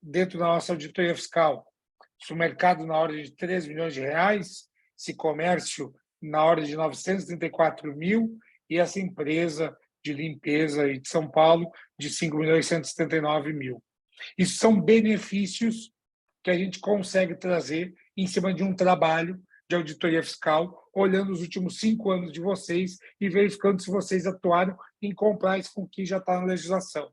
dentro da nossa auditoria fiscal. Supermercado na ordem de 3 milhões de reais, esse comércio na ordem de 934 mil, e essa empresa de limpeza aí de São Paulo de 5 milhões e 179 mil. Isso são benefícios que a gente consegue trazer em cima de um trabalho de auditoria fiscal, olhando os últimos 5 anos de vocês e verificando se vocês atuaram em compliance com o que já está na legislação.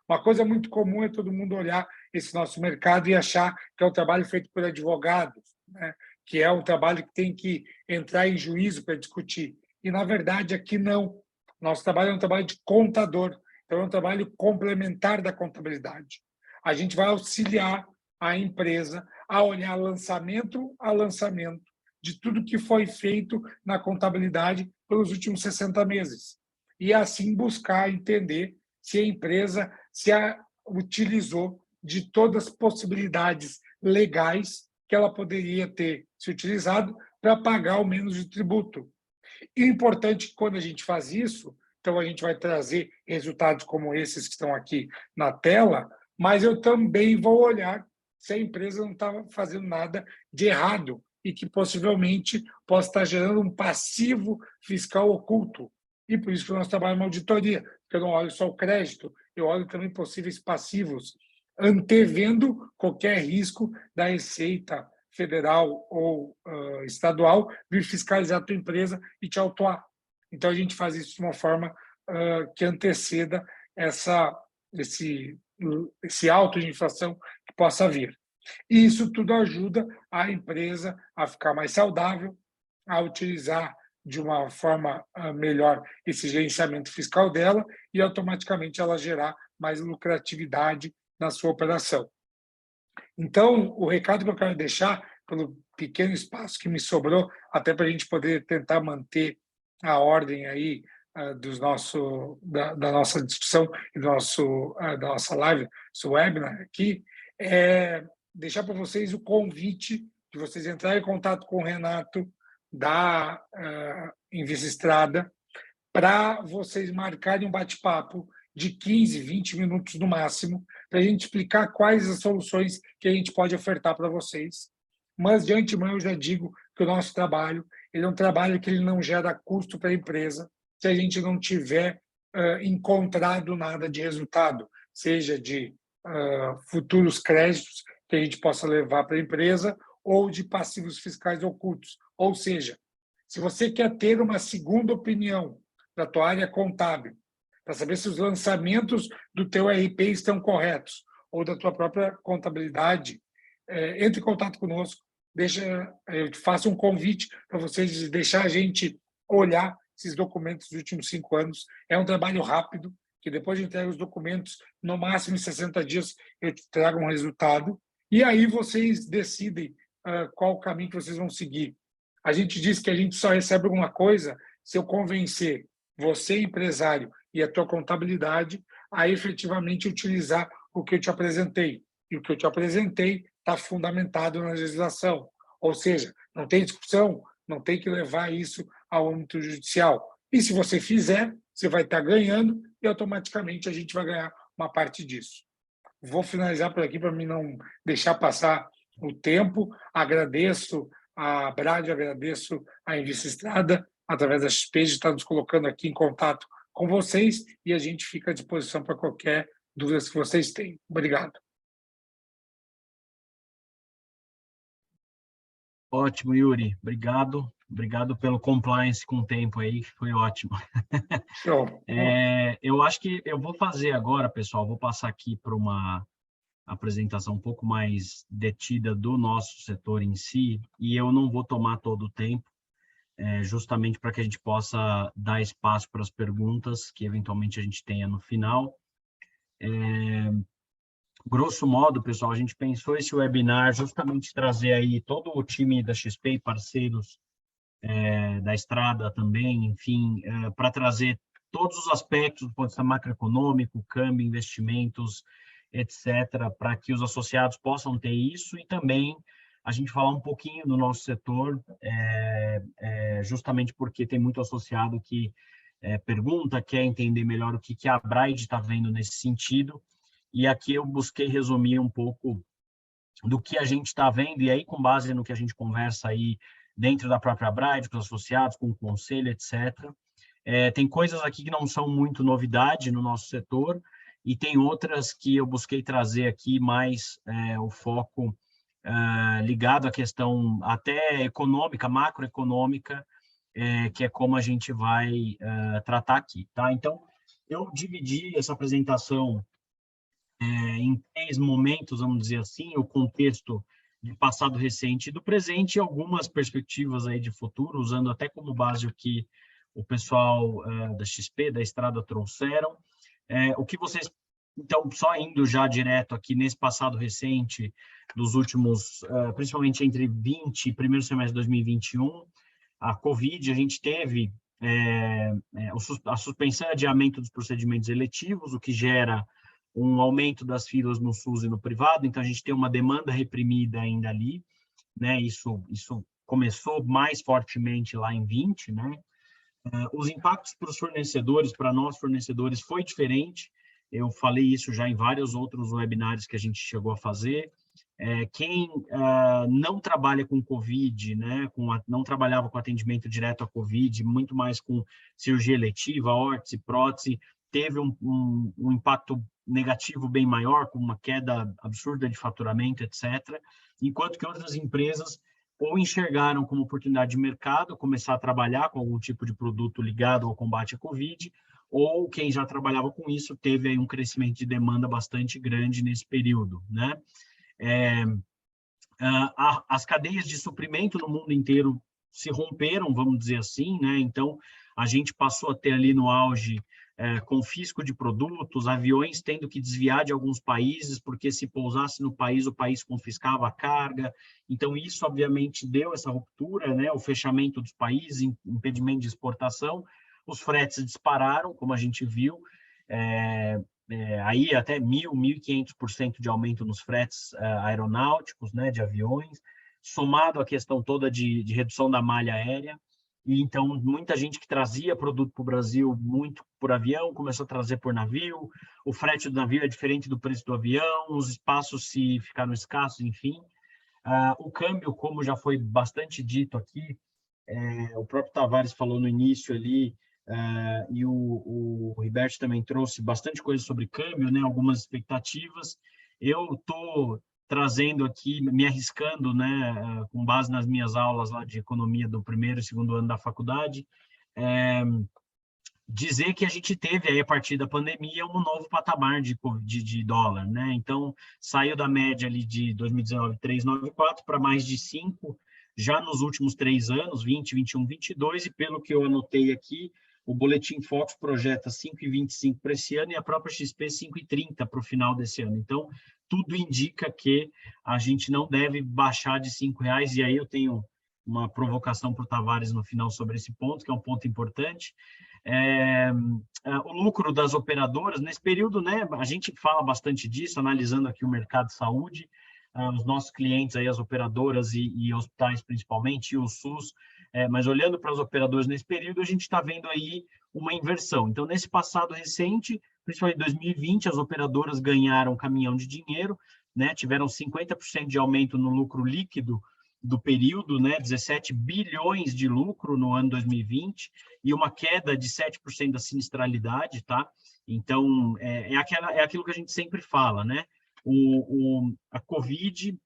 Uma coisa muito comum é todo mundo olhar esse nosso mercado e achar que é um trabalho feito por advogados, né? Que é um trabalho que tem que entrar em juízo para discutir. E, na verdade, aqui não. Nosso trabalho é um trabalho de contador, então é um trabalho complementar da contabilidade. A gente vai auxiliar a empresa a olhar lançamento a lançamento de tudo que foi feito na contabilidade pelos últimos 60 meses. E, assim, buscar entender se a empresa se utilizou de todas as possibilidades legais que ela poderia ter se utilizado para pagar o menos de tributo. E o importante é que, quando a gente faz isso, então a gente vai trazer resultados como esses que estão aqui na tela, mas eu também vou olhar se a empresa não está fazendo nada de errado e que possivelmente possa estar gerando um passivo fiscal oculto. E por isso que nós trabalhamos em auditoria, porque eu não olho só o crédito, eu olho também possíveis passivos, antevendo qualquer risco da Receita Federal ou estadual vir fiscalizar a tua empresa e te autuar. Então, a gente faz isso de uma forma que anteceda esse auto de inflação que possa vir. E isso tudo ajuda a empresa a ficar mais saudável, a utilizar de uma forma melhor esse gerenciamento fiscal dela e automaticamente ela gerar mais lucratividade na sua operação. Então, o recado que eu quero deixar, pelo pequeno espaço que me sobrou, até para a gente poder tentar manter a ordem aí da nossa discussão e da nossa live, do webinar aqui, é deixar para vocês o convite de vocês entrarem em contato com o Renato da Invisestrada para vocês marcarem um bate-papo de 15, 20 minutos no máximo, para a gente explicar quais as soluções que a gente pode ofertar para vocês. Mas, de antemão, eu já digo que o nosso trabalho ele é um trabalho que ele não gera custo para a empresa se a gente não tiver encontrado nada de resultado, seja de futuros créditos que a gente possa levar para a empresa ou de passivos fiscais ocultos. Ou seja, se você quer ter uma segunda opinião da tua área contábil, para saber se os lançamentos do teu RP estão corretos ou da tua própria contabilidade, entre em contato conosco, eu te faço um convite para vocês deixar a gente olhar esses documentos dos últimos 5 anos. É um trabalho rápido, que depois de entregar os documentos, no máximo em 60 dias, eu te trago um resultado, e aí vocês decidem qual o caminho que vocês vão seguir. A gente diz que a gente só recebe alguma coisa se eu convencer você, empresário, e a tua contabilidade a efetivamente utilizar o que eu te apresentei. E o que eu te apresentei está fundamentado na legislação. Ou seja, não tem discussão, não tem que levar isso ao âmbito judicial. E se você fizer, você vai estar ganhando e automaticamente a gente vai ganhar uma parte disso. Vou finalizar por aqui para mim não deixar passar o tempo. Agradeço a Brad, agradeço a Invista Estrada, através da XP, de estar nos colocando aqui em contato com vocês, e a gente fica à disposição para qualquer dúvida que vocês tenham. Obrigado. Ótimo, Yuri. Obrigado. Obrigado pelo compliance com o tempo aí, que foi ótimo. Show. Eu acho que eu vou fazer agora, pessoal, vou passar aqui para uma apresentação um pouco mais detida do nosso setor em si, e eu não vou tomar todo o tempo, justamente para que a gente possa dar espaço para as perguntas que eventualmente a gente tenha no final. Grosso modo, pessoal, a gente pensou esse webinar justamente trazer aí todo o time da XP e parceiros da Estrada também, enfim, para trazer todos os aspectos do ponto de vista macroeconômico, câmbio, investimentos, etc., para que os associados possam ter isso, e também a gente falar um pouquinho do nosso setor, justamente porque tem muito associado que pergunta, quer entender melhor o que a Braid está vendo nesse sentido, e aqui eu busquei resumir um pouco do que a gente está vendo, e aí com base no que a gente conversa aí dentro da própria Braid, com os associados, com o conselho, etc. Tem coisas aqui que não são muito novidade no nosso setor, e tem outras que eu busquei trazer aqui mais o foco ligado à questão até econômica, macroeconômica, que é como a gente vai tratar aqui, tá? Então, eu dividi essa apresentação em 3 momentos, vamos dizer assim, o contexto de passado recente e do presente, e algumas perspectivas aí de futuro, usando até como base o que o pessoal da XP, da Estrada, trouxeram. O que vocês, então, só indo já direto aqui nesse passado recente, dos últimos, principalmente entre 20 e primeiro semestre de 2021, a Covid, a gente teve a suspensão e adiamento dos procedimentos eletivos, o que gera um aumento das filas no SUS e no privado, então a gente tem uma demanda reprimida ainda ali, né? Isso começou mais fortemente lá em 20, né? Os impactos para os fornecedores, para nós fornecedores, foi diferente. Eu falei isso já em vários outros webinários que a gente chegou a fazer. Quem não trabalha com Covid, né? Não trabalhava com atendimento direto à Covid, muito mais com cirurgia eletiva, órtese, prótese, teve um impacto negativo bem maior, com uma queda absurda de faturamento, etc., enquanto que outras empresas ou enxergaram como oportunidade de mercado começar a trabalhar com algum tipo de produto ligado ao combate à Covid, ou quem já trabalhava com isso teve aí um crescimento de demanda bastante grande nesse período, né? As cadeias de suprimento no mundo inteiro se romperam, vamos dizer assim, né? Então, a gente passou a ter ali no auge confisco de produtos, aviões tendo que desviar de alguns países, porque se pousasse no país, o país confiscava a carga. Então, isso, obviamente, deu essa ruptura, né? O fechamento dos países, impedimento de exportação, os fretes dispararam, como a gente viu, aí até 1.500% de aumento nos fretes aeronáuticos, né, de aviões, somado à questão toda de redução da malha aérea. E então, muita gente que trazia produto para o Brasil muito por avião, começou a trazer por navio, o frete do navio é diferente do preço do avião, os espaços se ficaram escassos, enfim. O câmbio, como já foi bastante dito aqui, o próprio Tavares falou no início ali, e o Riberto também trouxe bastante coisa sobre câmbio, né, algumas expectativas. Eu estou trazendo aqui, me arriscando, né, com base nas minhas aulas lá de economia do primeiro e segundo ano da faculdade, dizer que a gente teve aí, a partir da pandemia, um novo patamar de dólar, né? Então, saiu da média ali de 2019, 3,94 para mais de 5, já nos últimos 3 anos, 20, 21, 22, e pelo que eu anotei aqui, o Boletim Focus projeta 5,25 para esse ano e a própria XP 5,30 para o final desse ano. Então, tudo indica que a gente não deve baixar de R$5, e aí eu tenho uma provocação para o Tavares no final sobre esse ponto, que é um ponto importante. O lucro das operadoras, nesse período, né, a gente fala bastante disso, analisando aqui o mercado de saúde, os nossos clientes, aí, as operadoras e hospitais principalmente, e o SUS, mas olhando para as operadoras nesse período, a gente está vendo aí uma inversão. Então, nesse passado recente, principalmente em 2020, as operadoras ganharam caminhão de dinheiro, né, tiveram 50% de aumento no lucro líquido, do período, né, 17 bilhões de lucro no ano 2020 e uma queda de 7% da sinistralidade, tá? Então, é aquilo que a gente sempre fala, né? A Covid,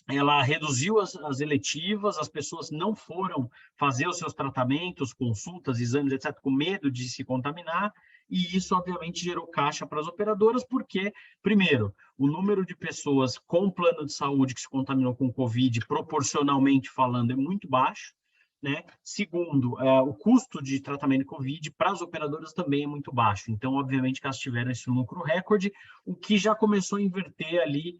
ela reduziu as eletivas, as pessoas não foram fazer os seus tratamentos, consultas, exames, etc., com medo de se contaminar, e isso, obviamente, gerou caixa para as operadoras, porque, primeiro, o número de pessoas com plano de saúde que se contaminou com Covid, proporcionalmente falando, é muito baixo, né? Segundo, o custo de tratamento de Covid para as operadoras também é muito baixo. Então, obviamente, que elas tiveram esse lucro recorde, o que já começou a inverter ali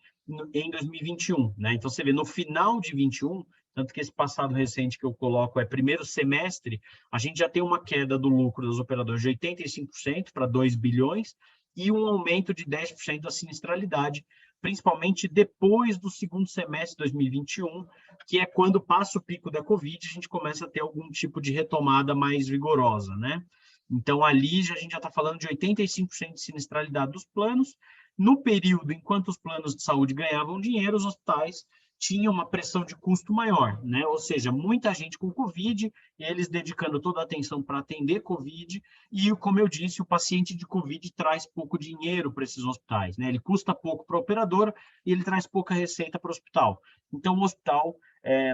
em 2021, né? Então, você vê, no final de 21, tanto que esse passado recente que eu coloco é primeiro semestre, a gente já tem uma queda do lucro dos operadores de 85% para 2 bilhões e um aumento de 10% da sinistralidade, principalmente depois do segundo semestre de 2021, que é quando passa o pico da Covid, a gente começa a ter algum tipo de retomada mais vigorosa, né? Então, ali a gente já está falando de 85% de sinistralidade dos planos. No período, enquanto os planos de saúde ganhavam dinheiro, os hospitais tinham uma pressão de custo maior, né? Ou seja, muita gente com Covid, eles dedicando toda a atenção para atender Covid, e, como eu disse, o paciente de Covid traz pouco dinheiro para esses hospitais, né? Ele custa pouco para a operadora e ele traz pouca receita para o hospital. Então, o hospital,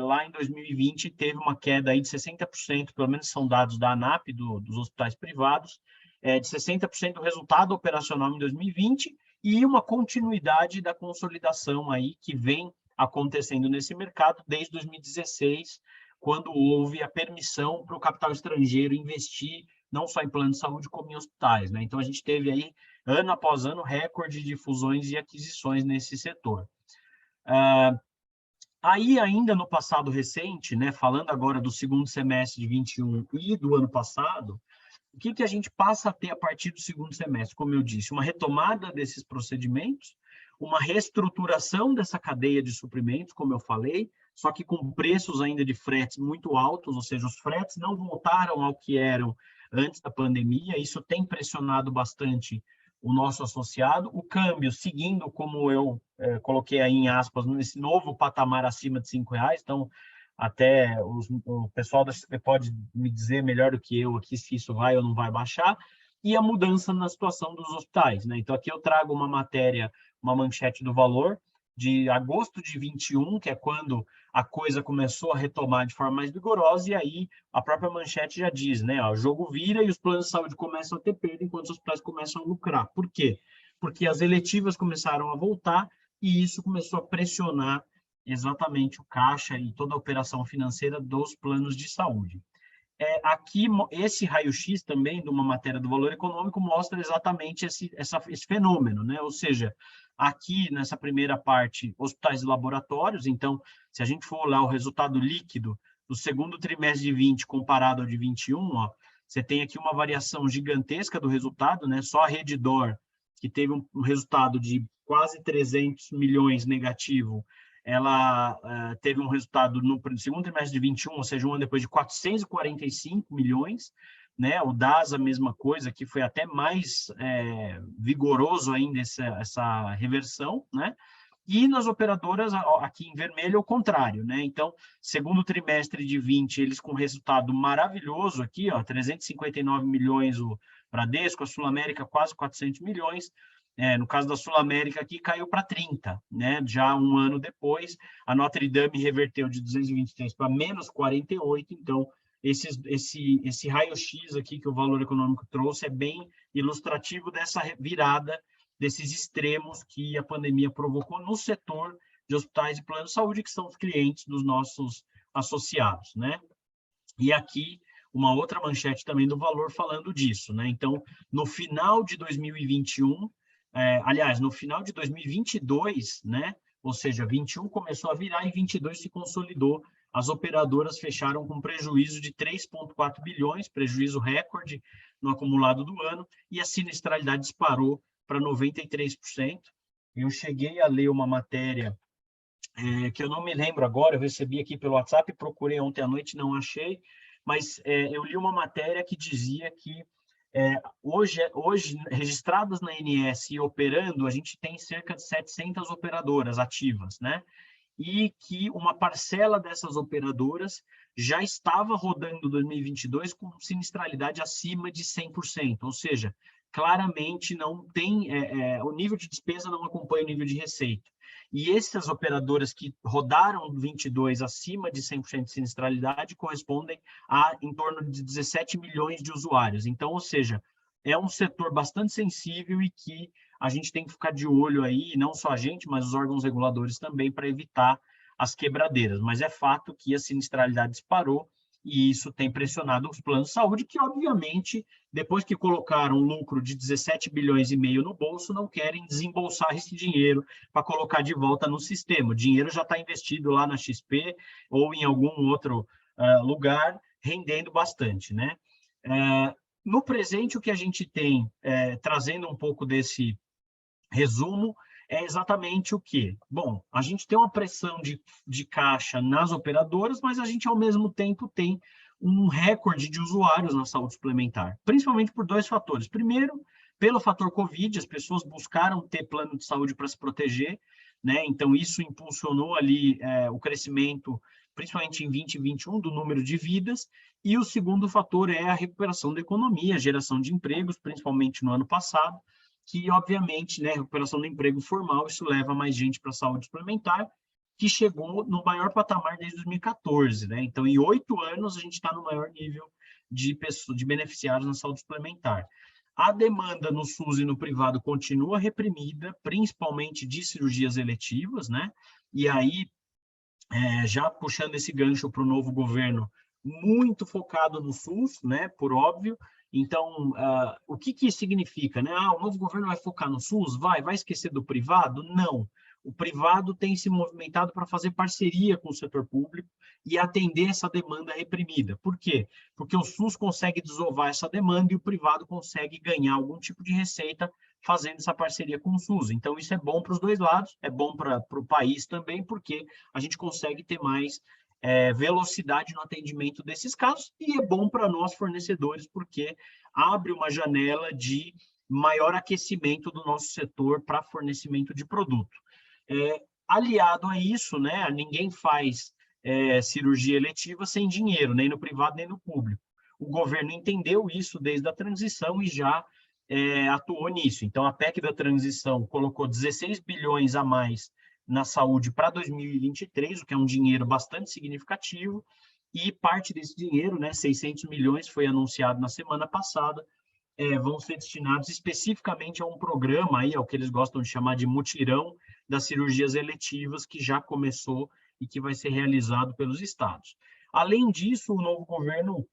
lá em 2020, teve uma queda aí de 60%, pelo menos são dados da ANAP, dos hospitais privados, de 60% do resultado operacional em 2020, e uma continuidade da consolidação aí que vem acontecendo nesse mercado desde 2016, quando houve a permissão para o capital estrangeiro investir não só em plano de saúde, como em hospitais, né? Então, a gente teve aí, ano após ano, recorde de fusões e aquisições nesse setor. Aí, ainda no passado recente, né, falando agora do segundo semestre de 21 e do ano passado, o que a gente passa a ter a partir do segundo semestre? Como eu disse, uma retomada desses procedimentos, uma reestruturação dessa cadeia de suprimentos, como eu falei, só que com preços ainda de fretes muito altos, ou seja, os fretes não voltaram ao que eram antes da pandemia, isso tem pressionado bastante o nosso associado. O câmbio, seguindo, como eu coloquei aí em aspas, nesse novo patamar acima de R$5, então até o pessoal da XP pode me dizer melhor do que eu aqui se isso vai ou não vai baixar, e a mudança na situação dos hospitais, né? Então, aqui eu trago uma matéria, uma manchete do Valor, de agosto de 21, que é quando a coisa começou a retomar de forma mais vigorosa, e aí a própria manchete já diz, né? Ó, o jogo vira e os planos de saúde começam a ter perda, enquanto os hospitais começam a lucrar. Por quê? Porque as eletivas começaram a voltar, e isso começou a pressionar exatamente o caixa e toda a operação financeira dos planos de saúde. Aqui, esse raio-x também, de uma matéria do Valor Econômico, mostra exatamente esse fenômeno, né? Ou seja, aqui, nessa primeira parte, hospitais e laboratórios, então, se a gente for olhar o resultado líquido do segundo trimestre de 20 comparado ao de 21, ó, você tem aqui uma variação gigantesca do resultado, né? Só a Redditor, que teve um resultado de quase 300 milhões negativo, ela teve um resultado no segundo trimestre de 21, ou seja, um ano depois, de 445 milhões, né? O DAS, a mesma coisa, que foi até mais vigoroso ainda essa reversão, né? E nas operadoras, aqui em vermelho, é o contrário, né? Então, segundo trimestre de 20, eles com resultado maravilhoso aqui, ó, 359 milhões o Bradesco, a Sul América quase 400 milhões, no caso da Sul América aqui caiu para 30, né? Já um ano depois, a Notre Dame reverteu de 223 para menos 48, então esse raio-x aqui que o Valor Econômico trouxe é bem ilustrativo dessa virada, desses extremos que a pandemia provocou no setor de hospitais e plano de saúde, que são os clientes dos nossos associados, né? E aqui uma outra manchete também do Valor falando disso, né? Então, no final de 2021, aliás, no final de 2022, né? Ou seja, 21 começou a virar e 22 se consolidou. As operadoras fecharam com prejuízo de 3,4 bilhões, prejuízo recorde no acumulado do ano, e a sinistralidade disparou para 93%. Eu cheguei a ler uma matéria que eu não me lembro agora, eu recebi aqui pelo WhatsApp, procurei ontem à noite, não achei, mas eu li uma matéria que dizia que hoje, registradas na ANS e operando, a gente tem cerca de 700 operadoras ativas, né? e que uma parcela dessas operadoras já estava rodando 2022 com sinistralidade acima de 100%, ou seja, claramente não tem, o nível de despesa não acompanha o nível de receita. E essas operadoras que rodaram 22 acima de 100% de sinistralidade correspondem a em torno de 17 milhões de usuários. Então, ou seja, é um setor bastante sensível e que a gente tem que ficar de olho aí, não só a gente, mas os órgãos reguladores também, para evitar as quebradeiras. Mas é fato que a sinistralidade disparou e isso tem pressionado os planos de saúde, que, obviamente, depois que colocaram um lucro de 17 bilhões e meio no bolso, não querem desembolsar esse dinheiro para colocar de volta no sistema. O dinheiro já está investido lá na XP ou em algum outro lugar, rendendo bastante, né? No presente, o que a gente tem, trazendo um pouco desse resumo, é exatamente o quê? Bom, a gente tem uma pressão de caixa nas operadoras, mas a gente, ao mesmo tempo, tem um recorde de usuários na saúde suplementar, principalmente por dois fatores. Primeiro, pelo fator Covid, as pessoas buscaram ter plano de saúde para se proteger, né? Então, isso impulsionou ali o crescimento, principalmente em 2021, do número de vidas. E o segundo fator é a recuperação da economia, a geração de empregos, principalmente no ano passado, que, obviamente, né, recuperação do emprego formal, isso leva mais gente para a saúde suplementar, que chegou no maior patamar desde 2014, né? Então, em 8 anos, a gente está no maior nível de beneficiários na saúde suplementar. A demanda no SUS e no privado continua reprimida, principalmente de cirurgias eletivas, né? E aí, já puxando esse gancho para o novo governo, muito focado no SUS, né? Por óbvio. Então, o que isso significa, né? O novo governo vai focar no SUS? Vai esquecer do privado? Não. O privado tem se movimentado para fazer parceria com o setor público e atender essa demanda reprimida. Por quê? Porque o SUS consegue desovar essa demanda e o privado consegue ganhar algum tipo de receita fazendo essa parceria com o SUS. Então, isso é bom para os dois lados, é bom para o país também, porque a gente consegue ter mais velocidade no atendimento desses casos, e é bom para nós fornecedores, porque abre uma janela de maior aquecimento do nosso setor para fornecimento de produto. Aliado a isso, né, ninguém faz cirurgia eletiva sem dinheiro, nem no privado, nem no público. O governo entendeu isso desde a transição e já atuou nisso. Então, a PEC da transição colocou 16 bilhões a mais na saúde para 2023, o que é um dinheiro bastante significativo, e parte desse dinheiro, né, 600 milhões, foi anunciado na semana passada, vão ser destinados especificamente a um programa, aí, ao que eles gostam de chamar de mutirão das cirurgias eletivas, que já começou e que vai ser realizado pelos estados. Além disso, o novo governo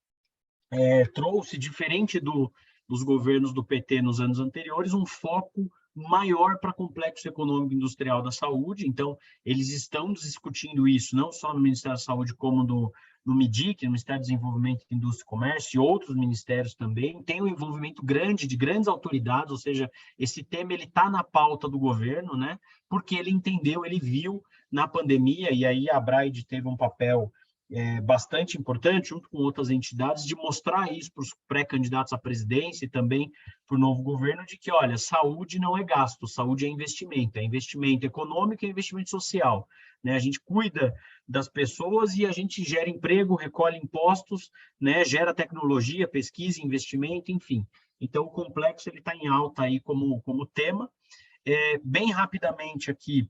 trouxe, diferente dos governos do PT nos anos anteriores, um foco maior para complexo econômico industrial da saúde. Então, eles estão discutindo isso, não só no Ministério da Saúde, como no MIDIC, no Ministério do Desenvolvimento, Indústria e Comércio, e outros ministérios também. Tem um envolvimento grande de grandes autoridades, ou seja, esse tema está na pauta do governo, né? Porque ele entendeu, ele viu na pandemia, e aí a Abraide teve um papel bastante importante, junto com outras entidades, de mostrar isso para os pré-candidatos à presidência e também para o novo governo, de que, olha, saúde não é gasto, saúde é investimento econômico e investimento social, né? A gente cuida das pessoas e a gente gera emprego, recolhe impostos, né? Gera tecnologia, pesquisa, investimento, enfim. Então, o complexo está em alta aí como tema. Bem rapidamente aqui,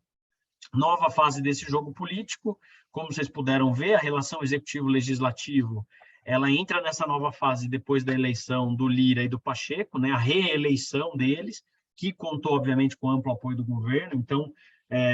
nova fase desse jogo político, como vocês puderam ver, a relação executivo-legislativo, ela entra nessa nova fase depois da eleição do Lira e do Pacheco, né, a reeleição deles, que contou, obviamente, com amplo apoio do governo. Então,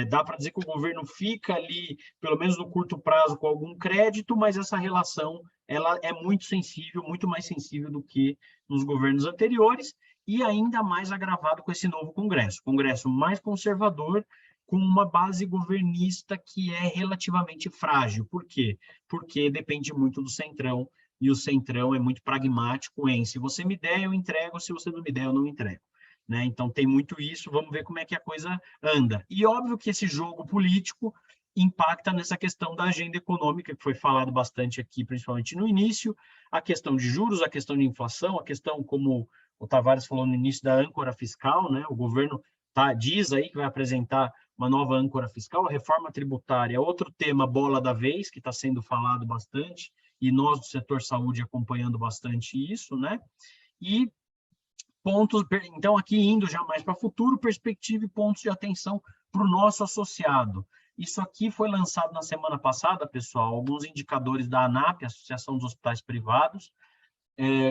dá para dizer que o governo fica ali, pelo menos no curto prazo, com algum crédito, mas essa relação ela é muito sensível, muito mais sensível do que nos governos anteriores, e ainda mais agravado com esse novo Congresso mais conservador, com uma base governista que é relativamente frágil. Por quê? Porque depende muito do Centrão, e o Centrão é muito pragmático em se você me der, eu entrego, se você não me der, eu não entrego. Né? Então, tem muito isso, vamos ver como é que a coisa anda. E óbvio que esse jogo político impacta nessa questão da agenda econômica, que foi falado bastante aqui, principalmente no início, a questão de juros, a questão de inflação, a questão, como o Tavares falou no início, da âncora fiscal, né? O governo diz aí que vai apresentar uma nova âncora fiscal, a reforma tributária é outro tema bola da vez, que está sendo falado bastante, e nós do setor saúde acompanhando bastante isso, né? E pontos, então aqui indo já mais para futuro, perspectiva e pontos de atenção para o nosso associado. Isso aqui foi lançado na semana passada, pessoal, alguns indicadores da ANAP, Associação dos Hospitais Privados,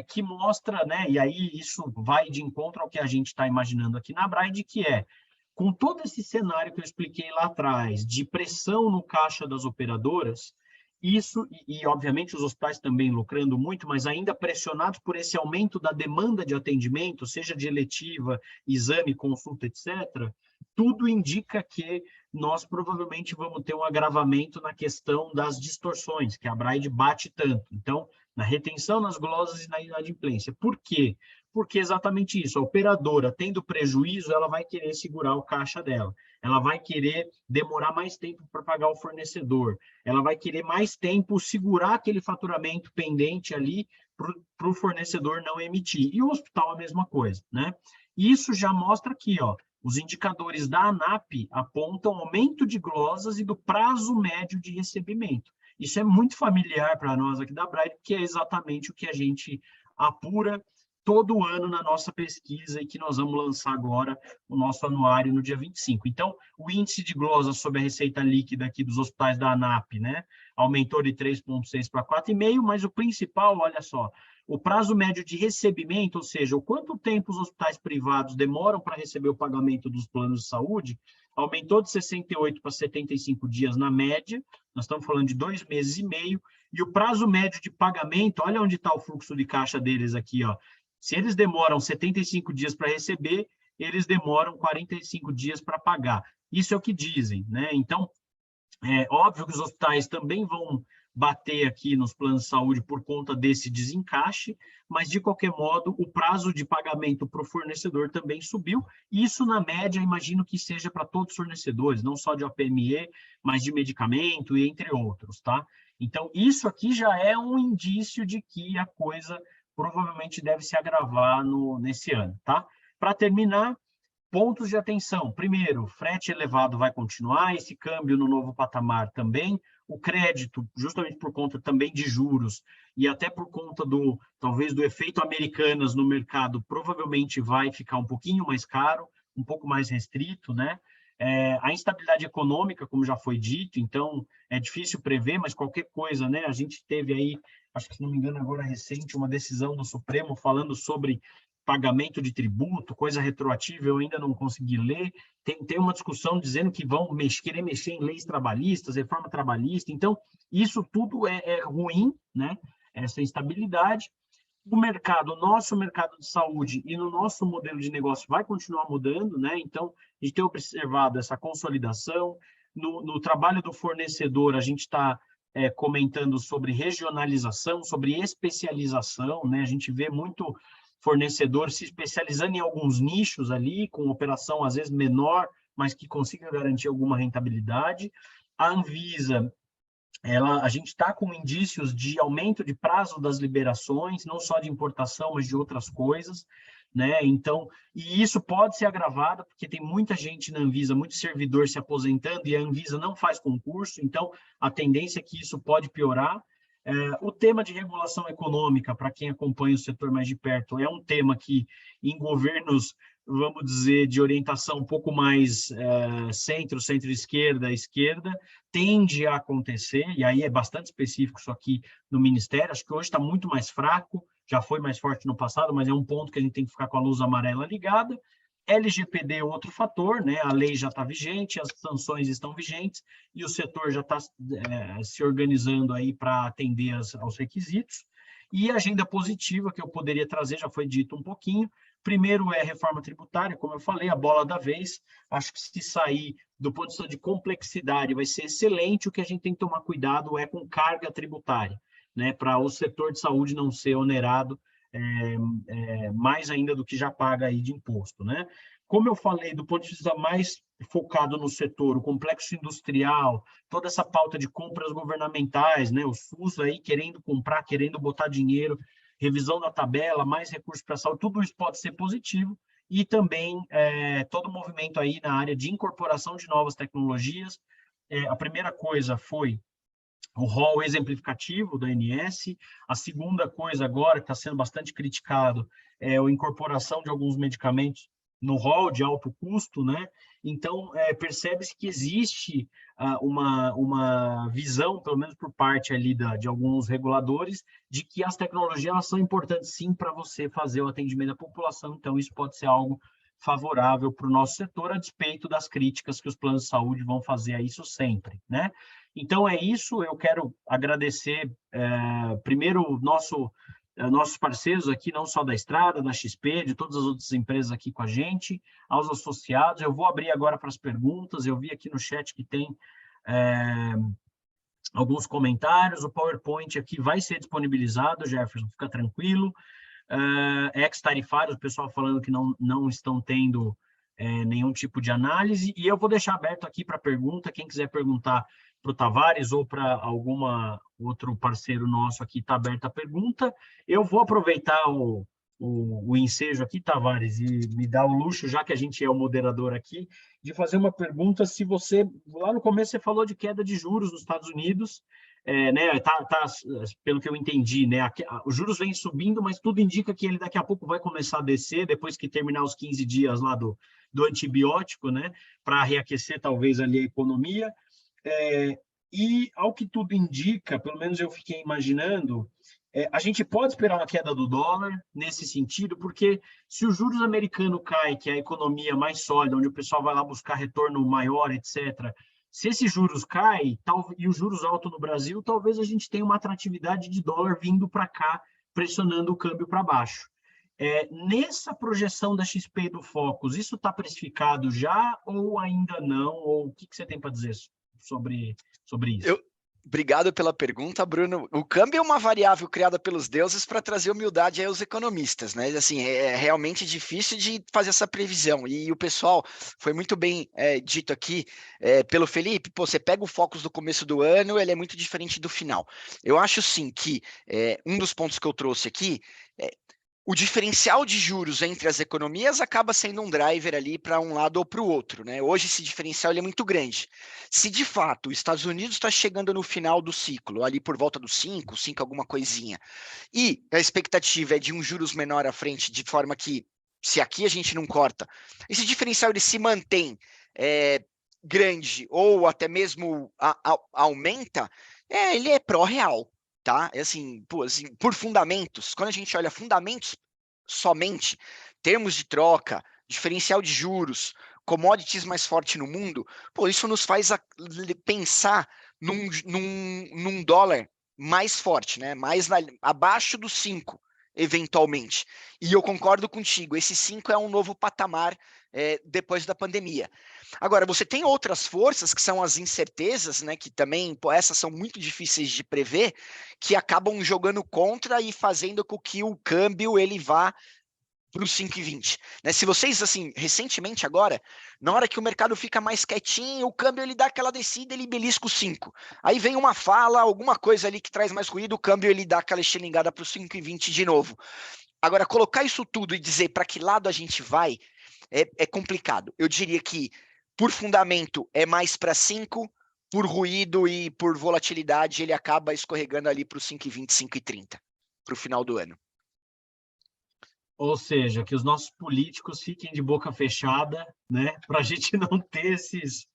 que mostra, né, e aí isso vai de encontro ao que a gente está imaginando aqui na Braide, que é, com todo esse cenário que eu expliquei lá atrás, de pressão no caixa das operadoras, isso, e obviamente os hospitais também lucrando muito, mas ainda pressionados por esse aumento da demanda de atendimento, seja de eletiva, exame, consulta, etc., tudo indica que nós provavelmente vamos ter um agravamento na questão das distorções, que a Braide bate tanto. Então, na retenção, nas glosas e na inadimplência. Por quê? Porque exatamente isso, a operadora, tendo prejuízo, ela vai querer segurar o caixa dela, ela vai querer demorar mais tempo para pagar o fornecedor, ela vai querer mais tempo segurar aquele faturamento pendente ali para o fornecedor não emitir. E o hospital a mesma coisa, né? Isso já mostra aqui, ó, os indicadores da ANAP apontam aumento de glosas e do prazo médio de recebimento. Isso é muito familiar para nós aqui da Braide, porque é exatamente o que a gente apura todo ano na nossa pesquisa e que nós vamos lançar agora o nosso anuário no dia 25. Então, o índice de glosas sobre a receita líquida aqui dos hospitais da ANAP, né, aumentou de 3,6 para 4,5, mas o principal, olha só, o prazo médio de recebimento, ou seja, o quanto tempo os hospitais privados demoram para receber o pagamento dos planos de saúde, aumentou de 68 para 75 dias na média, nós estamos falando de 2 meses e meio, e o prazo médio de pagamento, olha onde está o fluxo de caixa deles aqui, ó. Se eles demoram 75 dias para receber, eles demoram 45 dias para pagar. Isso é o que dizem, né? Então, é óbvio que os hospitais também vão bater aqui nos planos de saúde por conta desse desencaixe, mas, de qualquer modo, o prazo de pagamento para o fornecedor também subiu. Isso, na média, imagino que seja para todos os fornecedores, não só de OPME, mas de medicamento e entre outros, tá? Então, isso aqui já é um indício de que a coisa provavelmente deve se agravar nesse ano, tá? Para terminar, pontos de atenção. Primeiro, frete elevado vai continuar, esse câmbio no novo patamar também, o crédito, justamente por conta também de juros e até por conta talvez do efeito Americanas no mercado, provavelmente vai ficar um pouquinho mais caro, um pouco mais restrito, né? A instabilidade econômica, como já foi dito, então é difícil prever, mas qualquer coisa, né? A gente teve aí, acho que se não me engano agora recente, uma decisão do Supremo falando sobre pagamento de tributo, coisa retroativa, eu ainda não consegui ler. Tem uma discussão dizendo que vão querer mexer em leis trabalhistas, reforma trabalhista. Então, isso tudo é ruim, né? Essa instabilidade. O mercado, nosso mercado de saúde e no nosso modelo de negócio vai continuar mudando, né? Então, a gente tem observado essa consolidação. No trabalho do fornecedor, a gente está comentando sobre regionalização, sobre especialização, né? A gente vê muito fornecedor se especializando em alguns nichos ali, com operação às vezes menor, mas que consiga garantir alguma rentabilidade. A Anvisa, a gente está com indícios de aumento de prazo das liberações, não só de importação, mas de outras coisas, né? Então, e isso pode ser agravado, porque tem muita gente na Anvisa, muito servidor se aposentando, e a Anvisa não faz concurso, então a tendência é que isso pode piorar. O tema de regulação econômica, para quem acompanha o setor mais de perto, é um tema que, em governos, vamos dizer, de orientação um pouco mais centro-esquerda, tende a acontecer, e aí é bastante específico isso aqui no Ministério, acho que hoje está muito mais fraco, já foi mais forte no passado, mas é um ponto que a gente tem que ficar com a luz amarela ligada. LGPD é outro fator, né? A lei já está vigente, as sanções estão vigentes e o setor já está se organizando aí para atender aos requisitos. E a agenda positiva que eu poderia trazer, já foi dito um pouquinho. Primeiro é reforma tributária, como eu falei, a bola da vez. Acho que se sair do ponto de vista de complexidade vai ser excelente. O que a gente tem que tomar cuidado é com carga tributária, né? Para o setor de saúde não ser onerado mais ainda do que já paga aí de imposto, né? Como eu falei, do ponto de vista mais focado no setor, o complexo industrial, toda essa pauta de compras governamentais, né? O SUS aí querendo comprar, querendo botar dinheiro, revisão da tabela, mais recursos para a saúde, tudo isso pode ser positivo. e também todo o movimento aí na área de incorporação de novas tecnologias. A primeira coisa foi o rol exemplificativo da ANS. A segunda coisa agora, que está sendo bastante criticado, é a incorporação de alguns medicamentos no rol de alto custo, né? Então, percebe-se que existe uma visão, pelo menos por parte ali de alguns reguladores, de que as tecnologias elas são importantes sim para você fazer o atendimento da população. Então, isso pode ser algo favorável para o nosso setor, a despeito das críticas que os planos de saúde vão fazer a isso sempre, né? Então, é isso. Eu quero agradecer, primeiro, nossos parceiros aqui, não só da Estrada, da XP, de todas as outras empresas aqui com a gente, aos associados. Eu vou abrir agora para as perguntas. Eu vi aqui no chat que tem alguns comentários. O PowerPoint aqui vai ser disponibilizado, Jefferson, fica tranquilo. Ex-tarifários, o pessoal falando que não estão tendo nenhum tipo de análise. E eu vou deixar aberto aqui para pergunta. Quem quiser perguntar para o Tavares ou para algum outro parceiro nosso aqui, está aberta a pergunta. Eu vou aproveitar o ensejo aqui, Tavares, e me dar o luxo, já que a gente é o moderador aqui, de fazer uma pergunta. Se você, lá no começo, você falou de queda de juros nos Estados Unidos, né, pelo que eu entendi, né, os juros vêm subindo, mas tudo indica que ele daqui a pouco vai começar a descer, depois que terminar os 15 dias lá do antibiótico, né, para reaquecer talvez ali a economia. E, ao que tudo indica, pelo menos eu fiquei imaginando, a gente pode esperar uma queda do dólar nesse sentido, porque se o juros americano cai, que é a economia mais sólida, onde o pessoal vai lá buscar retorno maior, etc., se esses juros caem, e os juros altos no Brasil, talvez a gente tenha uma atratividade de dólar vindo para cá, pressionando o câmbio para baixo. Nessa projeção da XP e do Focus, isso está precificado já ou ainda não? Ou o que você tem para dizer sobre isso? Obrigado pela pergunta, Bruno. O câmbio é uma variável criada pelos deuses para trazer humildade aí aos economistas, né? Assim, é realmente difícil de fazer essa previsão. E o pessoal foi muito bem dito aqui pelo Felipe. Pô, você pega o Focus do começo do ano, ele é muito diferente do final. Eu acho sim que um dos pontos que eu trouxe aqui o diferencial de juros entre as economias acaba sendo um driver ali para um lado ou para o outro, né? Hoje esse diferencial ele é muito grande. Se de fato os Estados Unidos está chegando no final do ciclo, ali por volta dos 5 alguma coisinha, e a expectativa é de um juros menor à frente, de forma que, se aqui a gente não corta, esse diferencial ele se mantém grande ou até mesmo aumenta, ele é pró-real. Tá? Assim, por fundamentos, quando a gente olha fundamentos somente, termos de troca, diferencial de juros, commodities mais forte no mundo, isso nos faz pensar num dólar mais forte, né? Mais abaixo dos 5, eventualmente. E eu concordo contigo, esse 5 é um novo patamar depois da pandemia. Agora, você tem outras forças, que são as incertezas, né, que também, essas são muito difíceis de prever, que acabam jogando contra e fazendo com que o câmbio ele vá para os 5,20. Né? Se vocês, assim, recentemente agora, na hora que o mercado fica mais quietinho, o câmbio ele dá aquela descida, ele belisca o 5. Aí vem uma fala, alguma coisa ali que traz mais ruído, o câmbio ele dá aquela estilingada para os 5,20 de novo. Agora, colocar isso tudo e dizer para que lado a gente vai, é complicado. Eu diria que, por fundamento, é mais para 5, por ruído e por volatilidade, ele acaba escorregando ali para os 5,20, 5,30, para o final do ano. Ou seja, que os nossos políticos fiquem de boca fechada, né, para a gente não ter esses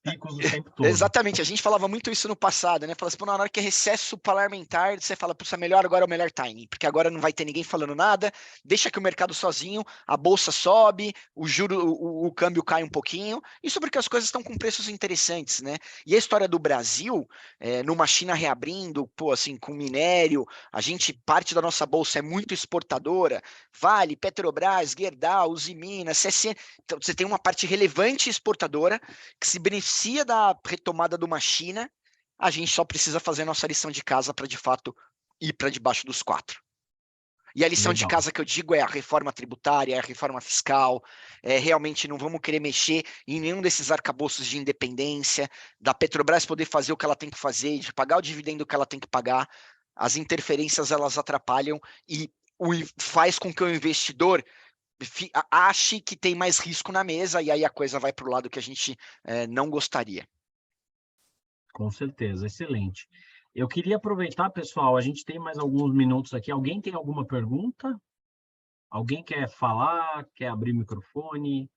picos o tempo todo. Exatamente, a gente falava muito isso no passado, né? Falava assim, na hora que é recesso parlamentar, você fala, puxa, melhor agora é o melhor timing, porque agora não vai ter ninguém falando nada, deixa que o mercado sozinho, a bolsa sobe, o câmbio cai um pouquinho, isso porque as coisas estão com preços interessantes, né? E a história do Brasil, numa China reabrindo, assim, com minério, parte da nossa bolsa é muito exportadora, Vale, Petrobras, Gerdau, Usiminas, CSN, então você tem uma parte relevante exportadora que se beneficia da retomada de uma China, a gente só precisa fazer nossa lição de casa para, de fato, ir para debaixo dos 4. E a lição de casa que eu digo é a reforma tributária, a reforma fiscal, realmente não vamos querer mexer em nenhum desses arcabouços de independência, da Petrobras poder fazer o que ela tem que fazer, de pagar o dividendo que ela tem que pagar. As interferências, elas atrapalham e faz com que o investidor ache que tem mais risco na mesa e aí a coisa vai para o lado que a gente não gostaria. Com certeza, excelente. Eu queria aproveitar, pessoal, a gente tem mais alguns minutos aqui. Alguém tem alguma pergunta? Alguém quer falar? Quer abrir o microfone?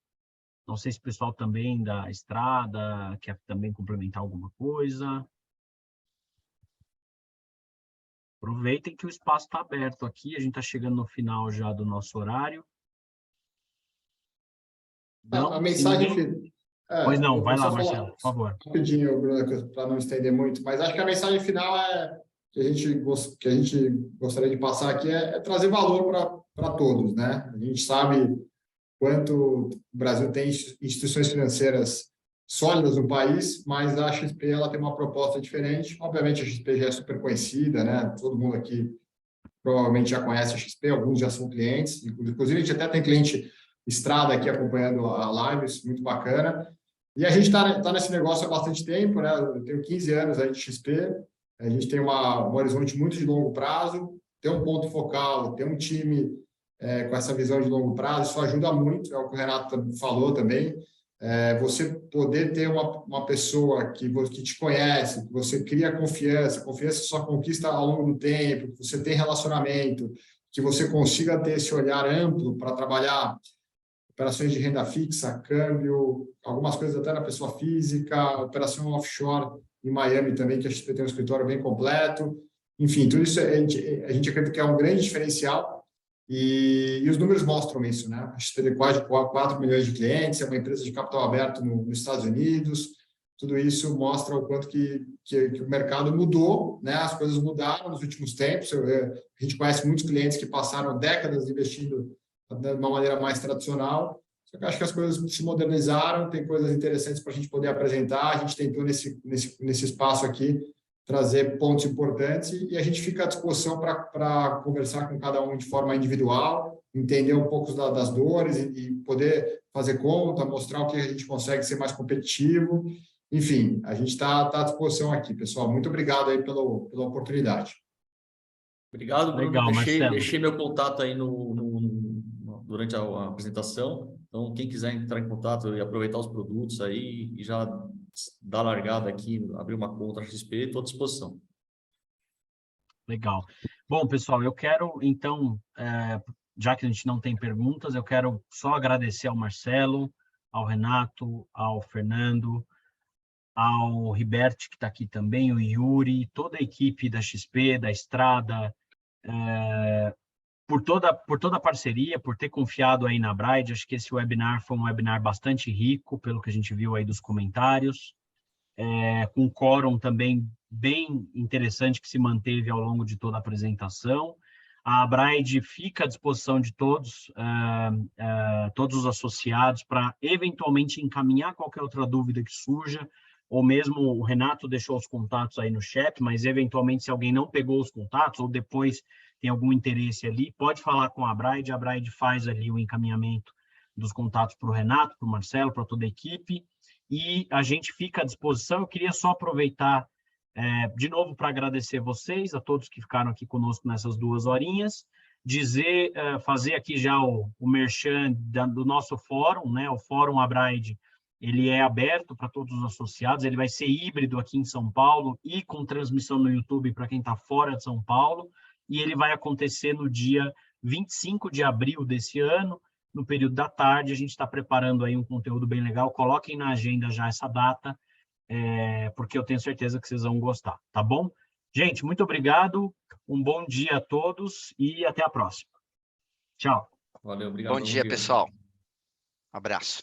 Não sei se o pessoal também da estrada quer também complementar alguma coisa. Aproveitem que o espaço está aberto aqui. A gente está chegando no final já do nosso horário. Então, a mensagem ninguém... Pois não, vai lá, Marcelo, por favor. Rapidinho, Bruno, para não estender muito, mas acho que a mensagem final que a gente gostaria de passar aqui é trazer valor para todos, né? A gente sabe quanto o Brasil tem instituições financeiras sólidas no país, mas a XP ela tem uma proposta diferente. Obviamente, a XP já é super conhecida, né? Todo mundo aqui provavelmente já conhece a XP, alguns já são clientes. Inclusive, a gente até tem cliente Estrada aqui acompanhando a live, isso é muito bacana. E a gente está nesse negócio há bastante tempo, né? Eu tenho 15 anos aí de XP, a gente tem um horizonte muito de longo prazo, ter um ponto focal, ter um time com essa visão de longo prazo, isso ajuda muito, é o que o Renato falou também. Você poder ter uma pessoa que te conhece, que você cria confiança só conquista ao longo do tempo, que você tem relacionamento, que você consiga ter esse olhar amplo para trabalhar operações de renda fixa, câmbio, algumas coisas até na pessoa física, operação offshore em Miami também, que a XP tem um escritório bem completo. Enfim, tudo isso a gente acredita que é um grande diferencial e os números mostram isso, né? A XP tem quase 4 milhões de clientes, é uma empresa de capital aberto nos Estados Unidos. Tudo isso mostra o quanto que o mercado mudou, né? As coisas mudaram nos últimos tempos. A gente conhece muitos clientes que passaram décadas investindo de uma maneira mais tradicional. Só que acho que as coisas se modernizaram, tem coisas interessantes para a gente poder apresentar. A gente tentou, nesse espaço aqui, trazer pontos importantes e a gente fica à disposição para conversar com cada um de forma individual, entender um pouco das dores e poder fazer conta, mostrar o que a gente consegue ser mais competitivo. Enfim, a gente está à disposição aqui, pessoal. Muito obrigado aí pela oportunidade. Obrigado, Bruno. Legal, deixei meu contato aí durante a apresentação. Então, quem quiser entrar em contato e aproveitar os produtos aí e já dar largada aqui, abrir uma conta XP, estou à disposição. Legal. Bom, pessoal, eu quero, então, já que a gente não tem perguntas, eu quero só agradecer ao Marcelo, ao Renato, ao Fernando, ao Ribert, que está aqui também, o Yuri, toda a equipe da XP, da Estrada, por toda a parceria, por ter confiado aí na Abraid. Acho que esse webinar foi um webinar bastante rico, pelo que a gente viu aí dos comentários, com um quórum também bem interessante que se manteve ao longo de toda a apresentação. A Abraid fica à disposição de todos os associados para eventualmente encaminhar qualquer outra dúvida que surja, ou mesmo o Renato deixou os contatos aí no chat, mas eventualmente se alguém não pegou os contatos ou depois tem algum interesse ali, pode falar com a Abraid faz ali o encaminhamento dos contatos para o Renato, para o Marcelo, para toda a equipe, e a gente fica à disposição. Eu queria só aproveitar de novo para agradecer vocês, a todos que ficaram aqui conosco nessas 2 horinhas, fazer aqui já o merchan do nosso fórum, né? O Fórum Abraid, ele é aberto para todos os associados, ele vai ser híbrido aqui em São Paulo e com transmissão no YouTube para quem está fora de São Paulo, e ele vai acontecer no dia 25 de abril desse ano, no período da tarde. A gente está preparando aí um conteúdo bem legal, coloquem na agenda já essa data, porque eu tenho certeza que vocês vão gostar, tá bom? Gente, muito obrigado, um bom dia a todos e até a próxima. Tchau. Valeu, obrigado. Bom dia, pessoal. Abraço.